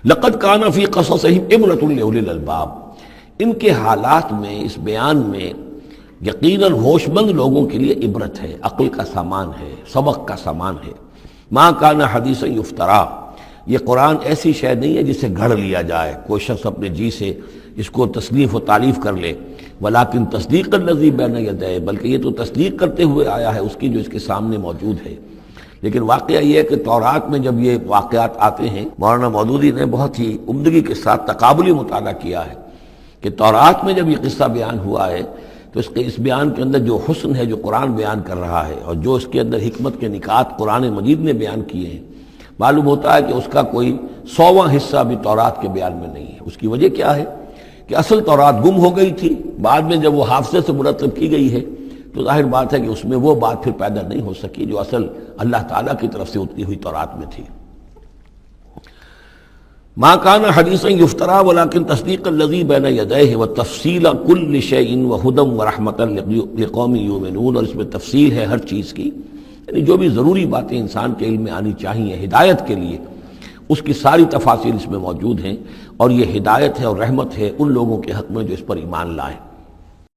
لقد کان فی قصصہم عبرۃ لأولی الالباب، ان کے حالات میں، اس بیان میں یقیناً ہوش مند لوگوں کے لیے عبرت ہے، عقل کا سامان ہے، سبق کا سامان ہے۔ ما کان حدیثا یفترا، یہ قرآن ایسی شے نہیں ہے جسے گھڑ لیا جائے، کوئی شخص اپنے جی سے اس کو تصنیف و تعریف کر لے۔ ولیکن تصدیق الذی بین یدیہ، بلکہ یہ تو تصدیق کرتے ہوئے آیا ہے اس کی جو اس کے سامنے موجود ہے۔ لیکن واقعہ یہ ہے کہ تورات میں جب یہ واقعات آتے ہیں، مولانا مودودی نے بہت ہی عمدگی کے ساتھ تقابلی مطالعہ کیا ہے کہ تورات میں جب یہ قصہ بیان ہوا ہے تو اس بیان کے اندر جو حسن ہے جو قرآن بیان کر رہا ہے، اور جو اس کے اندر حکمت کے نکات قرآن مجید نے بیان کیے ہیں، معلوم ہوتا ہے کہ اس کا کوئی 100واں حصہ بھی تورات کے بیان میں نہیں ہے۔ اس کی وجہ کیا ہے کہ اصل تورات گم ہو گئی تھی، بعد میں جب وہ حافظے سے مرتب کی گئی ہے تو ظاہر بات ہے کہ اس میں وہ بات پھر پیدا نہیں ہو سکی جو اصل اللہ تعالیٰ کی طرف سے اتری ہوئی تورات میں تھی۔ ما کان حدیثا یفترا ولکن تصدیق الذی بین یدیہ وتفصیل کل شیء وہدی ورحمۃ لقوم یؤمنون، اور اس میں تفصیل ہے ہر چیز کی، یعنی جو بھی ضروری باتیں انسان کے علم میں آنی چاہیے ہدایت کے لیے، اس کی ساری تفاصیل اس میں موجود ہیں، اور یہ ہدایت ہے اور رحمت ہے ان لوگوں کے حق میں جو اس پر ایمان لائیں۔